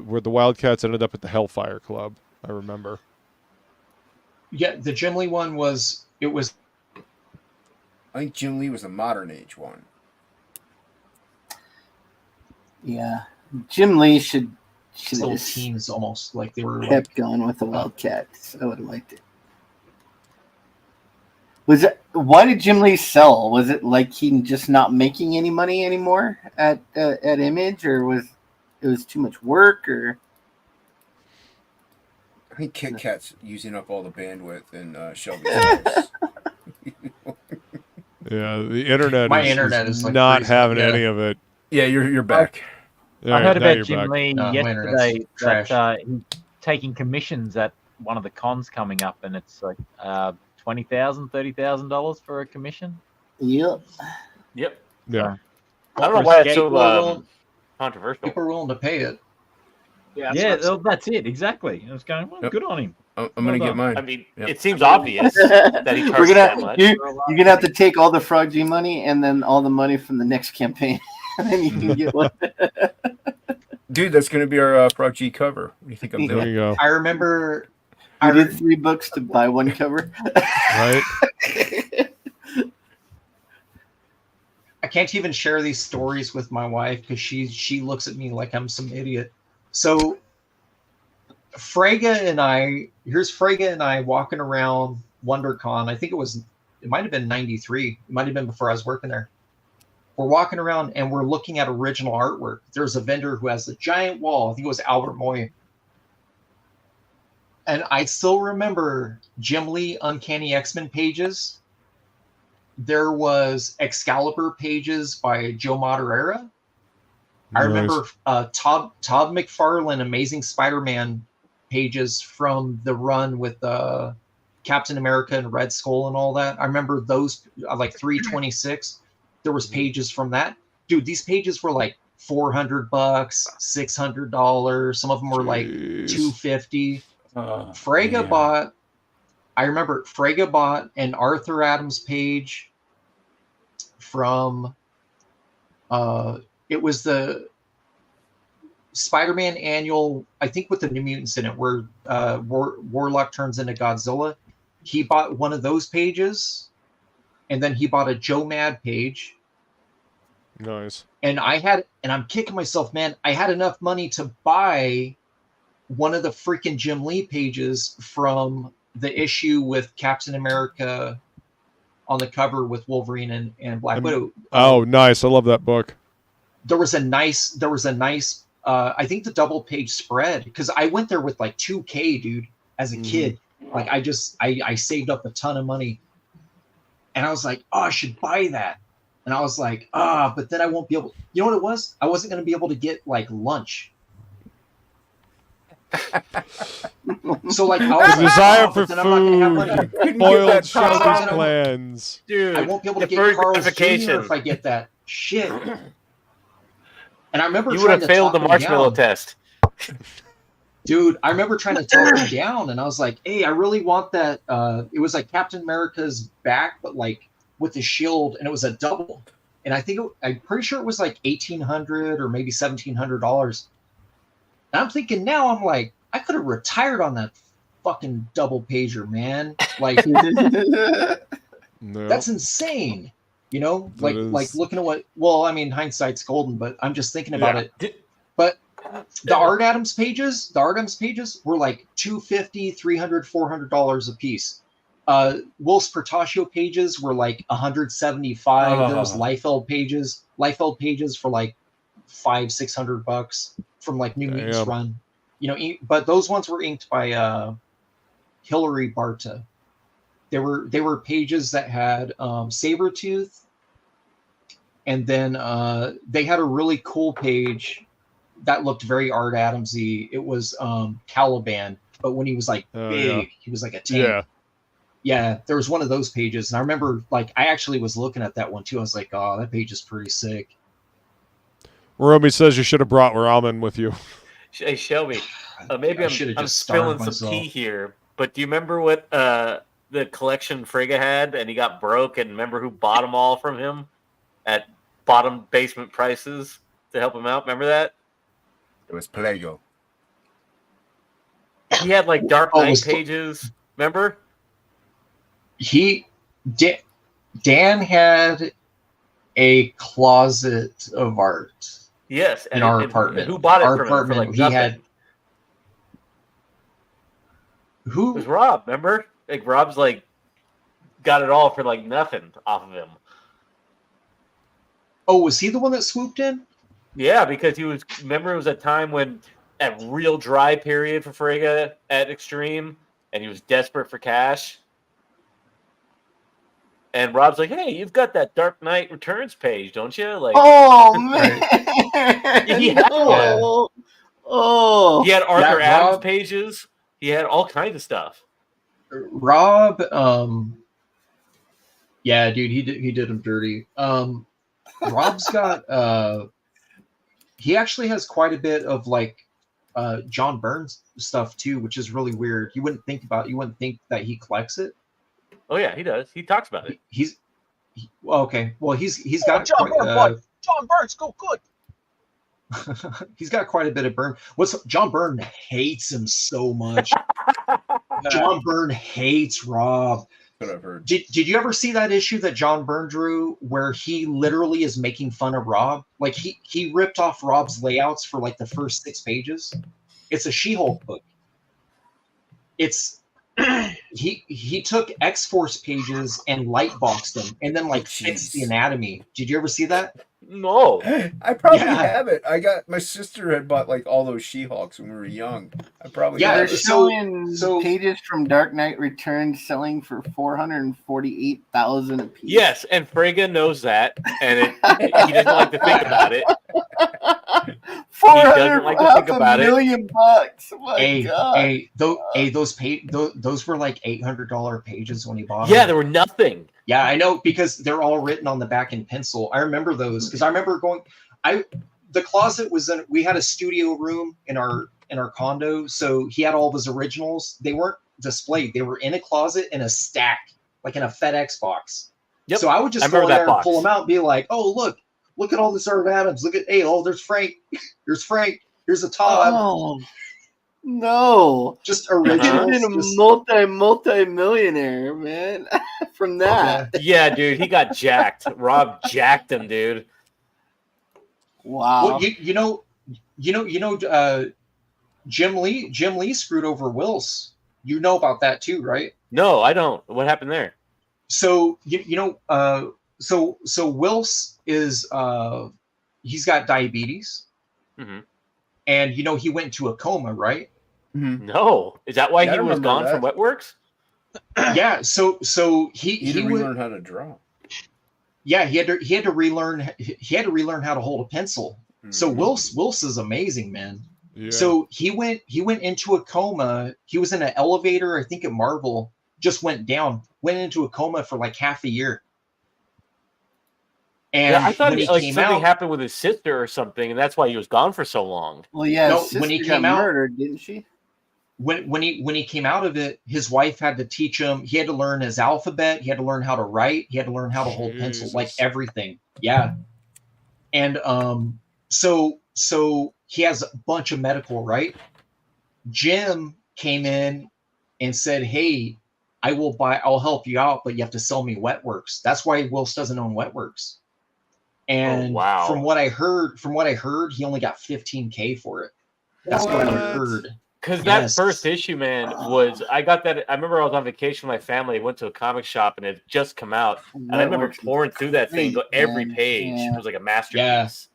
where the Wildcats ended up at the Hellfire Club. I remember. Yeah, the Jim Lee one was. I think Jim Lee was a Modern Age one. Yeah, Jim Lee should Little have teams almost like they were kept going with the Wildcats. I would have liked it. Why did Jim Lee sell? Was it like he just not making any money anymore at Image, or was too much work, or? I think Kit Kat's using up all the bandwidth in Shelby's house. Yeah, the internet. My internet is like not freezing. having any of it. Yeah, you're back. I heard now about you're Jim back. Lee No, my yesterday internet's that he's taking commissions at one of the cons coming up, and it's like $20,000, $30,000 for a commission. Yep. Yep. Yeah. I don't know why it's so controversial. People are willing to pay it. Yeah, that's it exactly. I was going, well, good on him. I'm gonna get mine. I mean, it seems obvious that he We're charges that much. you're gonna have to take all the Frog G money and then all the money from the next campaign, and then you can get one. Dude, that's gonna be our Frog G cover. What do you think I'm doing? There you go. I remember. I did 3 books to buy one cover. Right. I can't even share these stories with my wife because she looks at me like I'm some idiot. So here's Frega and I walking around WonderCon. I think it might have been 93. It might have been before I was working there. We're walking around and we're looking at original artwork. There's a vendor who has a giant wall. I think it was Albert Moy. And I still remember Jim Lee Uncanny X-Men pages. There was Excalibur pages by Joe Madureira. I remember Todd McFarlane Amazing Spider-Man pages from the run with Captain America and Red Skull and all that. I remember those, like 326. There was pages from that. Dude, these pages were like $400, $600. Some of them were like $250. Frega bought I remember Frege bought an Arthur Adams page from it was the Spider-Man annual, I think with the New Mutants in it, where Warlock turns into Godzilla. He bought one of those pages, and then he bought a Joe Mad page. Nice. And I'm kicking myself, man. I had enough money to buy one of the freaking Jim Lee pages from the issue with Captain America on the cover with Wolverine and Black Widow. Oh, nice. I love that book. There was a nice I think the double page spread, because I went there with like $2,000, dude, as a kid. Like I saved up a ton of money, and I was like, oh, I should buy that. And I was like, but then I won't be able. You know what it was? I wasn't going to be able to get like lunch. So like, I was The desire like, for then I'm not gonna have money. food, boiled Shelby's plans. Dude, I won't be able to get deferred Carl's Jr. gratification. if I get that shit. And I remember You would have failed the marshmallow test. Dude, I remember trying to talk him down, and I was like, hey, I really want that. It was like Captain America's back, but like with the shield, and it was a double. And I'm pretty sure it was like $1,800 or maybe $1,700. And I'm thinking now, I'm like, I could have retired on that fucking double pager, man. Like, that's insane. You know, like looking at what. Well, I mean, hindsight's golden, but I'm just thinking about it. But the Art Adams pages were like $250, $300, $400 a piece. Wolf's Portaccio pages were like $175. There was Liefeld pages for like $500-$600 from like New Mutants run. You know, but those ones were inked by Hilary Barta. They were pages that had Sabretooth, and then they had a really cool page that looked very Art Adamsy. It was Caliban, but when he was like big, he was like a tank. Yeah, there was one of those pages, and I remember like I actually was looking at that one too. I was like, oh, that page is pretty sick. Romy says you should have brought ramen with you. Hey Shelby, maybe I'm spilling some tea here, but do you remember what the collection Frege had, and he got broke, and remember who bought them all from him at bottom basement prices to help him out? Remember that? It was Plago. He had like Dark Knight pages. Remember? Dan had a closet of art. Yes, in our apartment. Who bought it our from apartment? Him for like nothing? Who? It was Rob. Remember? Like Rob's like got it all for like nothing off of him. Oh, was he the one that swooped in? Yeah, because he was. Remember, it was a time when a real dry period for Frege at Extreme, and he was desperate for cash. And Rob's like, "Hey, you've got that Dark Knight Returns page, don't you?" Like, oh man, he had oh, he had Arthur Adams pages. He had all kinds of stuff. Rob, yeah, dude, he did him dirty. Rob's got he actually has quite a bit of like John Burns stuff too, which is really weird. You wouldn't think that he collects it. Oh yeah, he does. He talks about it. Okay. Well, he's got John Burns, go good. He's got quite a bit of Byrne. John Byrne hates him so much. John Byrne hates Rob. What I've heard. Did you ever see that issue that John Byrne drew where he literally is making fun of Rob? Like he ripped off Rob's layouts for like the first 6 pages. It's a She-Hulk book. It's he took X-Force pages and light boxed them and then like fixed the anatomy. Did you ever see that? No. I probably have it. My sister had bought like all those She-Hulks when we were young. I probably they're showing pages from Dark Knight Returns selling for $448,000 a piece. Yes, and Frege knows that, and he doesn't like to think about it. $400 million bucks. My God. Those were like $800 pages when he bought them. Yeah, they were nothing. Yeah, I know, because they're all written on the back in pencil. I remember those because I remember the closet was we had a studio room in our condo, so he had all of his originals. They weren't displayed. They were in a closet in a stack, like in a FedEx box. Yep. So I would just go in there and pull them out and be like, oh, look at all this Art of Adams. Look at, hey, oh, there's Frank. There's Frank. Here's a Todd. Oh, no. Just originals. He's been a multi-millionaire, man, from that. Yeah, dude, he got jacked. Rob jacked him, dude. Wow. Well, Jim Lee screwed over Wills. You know about that too, right? No, I don't. What happened there? So so Wills is he's got diabetes, and he went into a coma, right? No, is that why he was gone from Wetworks? Yeah. So he had to relearn how to draw. Yeah, he had to relearn how to hold a pencil. So Wills is amazing, man. Yeah. So he went into a coma. He was in an elevator, I think at Marvel, just went into a coma for like half a year. And I thought when he like came something out, happened with his sister or something, and that's why he was gone for so long. Well, yeah, No, his sister when he got came out- murdered, didn't she? when he came out of it, his wife had to teach him. He had to learn his alphabet. He had to learn how to write. He had to learn how to hold pencil, like everything. Yeah. And so he has a bunch of medical, right? Jim came in and said, "Hey, I'll help you out, but you have to sell me Wetworks." That's why Wills doesn't own Wetworks. And from what I heard, he only got $15K for it. That's what I heard. Because that first issue, man, was I got that. I remember I was on vacation with my family. Went to a comic shop and it had just come out, and I remember pouring through that thing, go every page. It was like a masterpiece.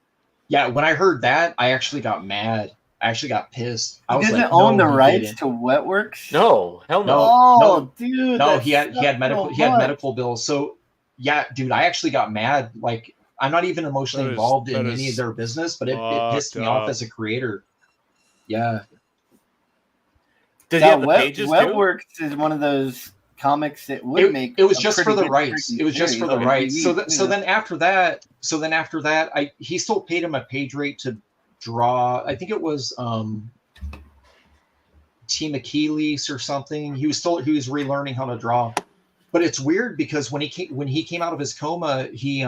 Yeah. When I heard that, I actually got mad. I actually got pissed. I was Doesn't like, own the he rights didn't. to Wetworks? No, hell no. Oh, dude. No, that's he had medical. so He had much. medical bills. So yeah, dude, I actually got mad. Like, I'm not even emotionally involved in any of their business, but it pissed me off as a creator. Yeah. Does he have the pages too? Wetworks is one of those comics that would make. It was a just pretty for the good rights. freaking It was just for the series. rights. So Yeah. then after that, he still paid him a page rate to draw. I think it was Team Achilles or something. He was relearning how to draw. But it's weird because when he came out of his coma, he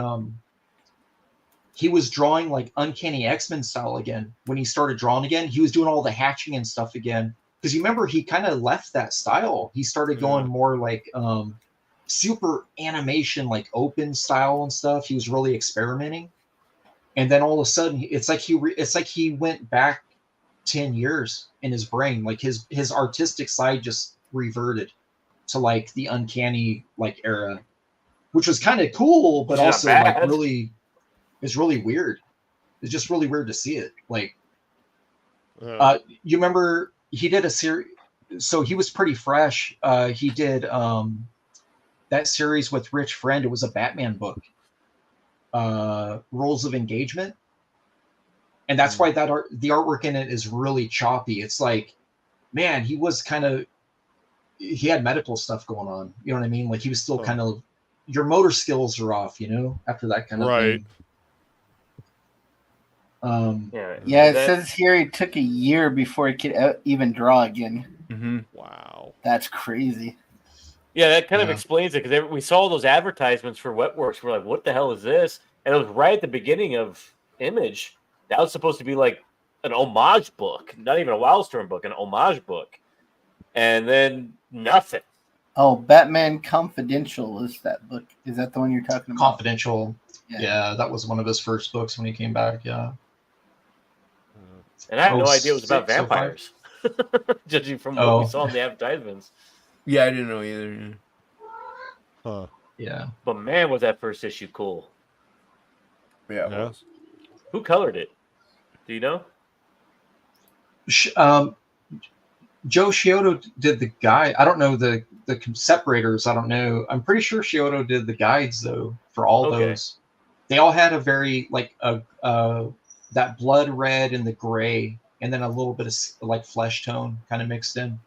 was drawing like Uncanny X-Men style again. When he started drawing again, he was doing all the hatching and stuff again. Because you remember he kind of left that style. He started going more like super animation, like open style and stuff. He was really experimenting. And then all of a sudden, it's like he went back 10 years in his brain. Like his artistic side just reverted to like the uncanny like era, which was kind of cool, but also like really, it's really weird. It's just really weird to see it. Like, you remember he did a series, so he was pretty fresh. He did that series with Rich Friend. It was a Batman book, Rules of Engagement, and that's why the artwork in it is really choppy. It's like, man, he had medical stuff going on. You know what I mean? Like he was still kind of, your motor skills are off, after that kind of thing. Yeah, it says here he took a year before he could even draw again. Wow, that's crazy. Yeah, that kind of explains it, because we saw those advertisements for Wetworks. We're like, what the hell is this? And it was right at the beginning of Image. That was supposed to be like an homage book, not even a Wildstorm book, an homage book. And then nothing. Oh, Batman Confidential is that book. Is that the one you're talking about? Confidential. Yeah, that was one of his first books when he came back. Yeah. And I had no idea it was about vampires, judging from what we saw in the advertisements. Yeah, I didn't know either. Huh. Yeah. But man, was that first issue cool. Yeah, it was. Who colored it? Do you know? Joe Scioto did the guide. I don't know the separators. I don't know. I'm pretty sure Scioto did the guides though for all those. They all had a very like that blood red and the gray, and then a little bit of like flesh tone kind of mixed in.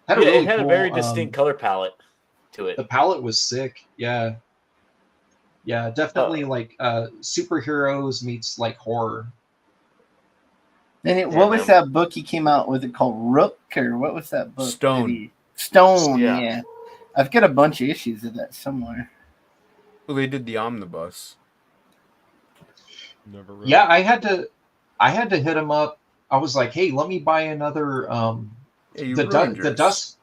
It had a very distinct color palette to it. The palette was sick. Yeah. Yeah, definitely like superheroes meets like horror. Then what was that book he came out with? It called Rook, or what was that book? Stone. Stone, yeah. I've got a bunch of issues of that somewhere. Well, they did the omnibus. Never really. Yeah, I had to hit him up. I was like, hey, let me buy another the dust.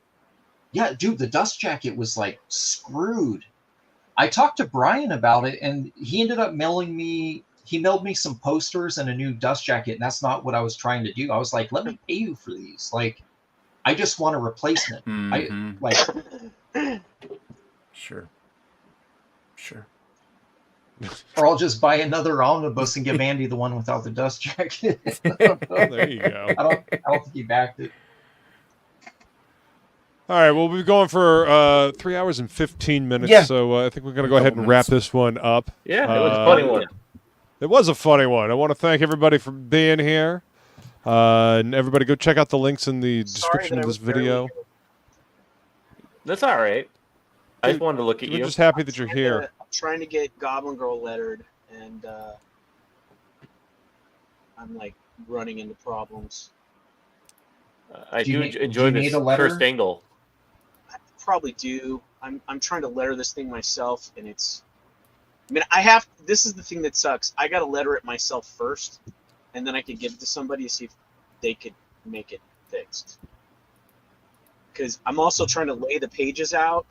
Yeah, dude, the dust jacket was like screwed. I talked to Brian about it, and he ended up mailing me. He mailed me some posters and a new dust jacket, and that's not what I was trying to do. I was like, let me pay you for these. Like, I just want a replacement. Sure. Or I'll just buy another omnibus and give Andy the one without the dust jacket. There you go. I don't think he backed it. All right, well, we've been going for 3 hours and 15 minutes, so I think we're going to go ahead and wrap this one up. Yeah, it was a funny one. It was a funny one. I want to thank everybody for being here. And everybody go check out the links in the description of this video. That's all right. I just wanted to look at you. We're just happy that you're here. I'm trying to get Goblin Girl lettered, and I'm like running into problems. I do enjoy this first angle. I probably do. I'm trying to letter this thing myself, and it's. I mean, this is the thing that sucks. I got to letter it myself first, and then I could give it to somebody to see if they could make it fixed. Because I'm also trying to lay the pages out,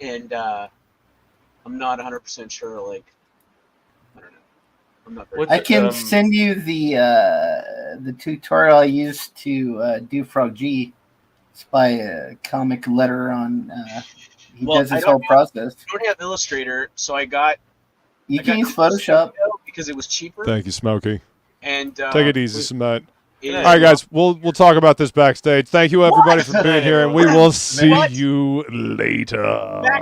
and I'm not 100% sure. Like, I don't know. I'm not very. I can send you the tutorial I used to do Frog G. It's by a comic letter on. He does his whole process. I don't have Illustrator, so I got. You can use Photoshop because it was cheaper. Thank you, Smokey. And take it easy, Cement. All right, guys, we'll talk about this backstage. Thank you, everybody, for being here, and we will see you later.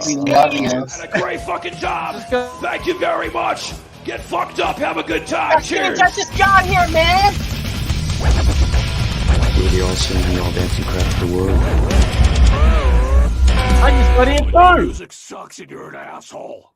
We love you. And a great fucking job. Thank you very much. Get fucked up. Have a good time. Cheers. I just got here, man. We're the all-singing, all-dancing crowd of the world. I just let it through. Music sucks and you're an asshole.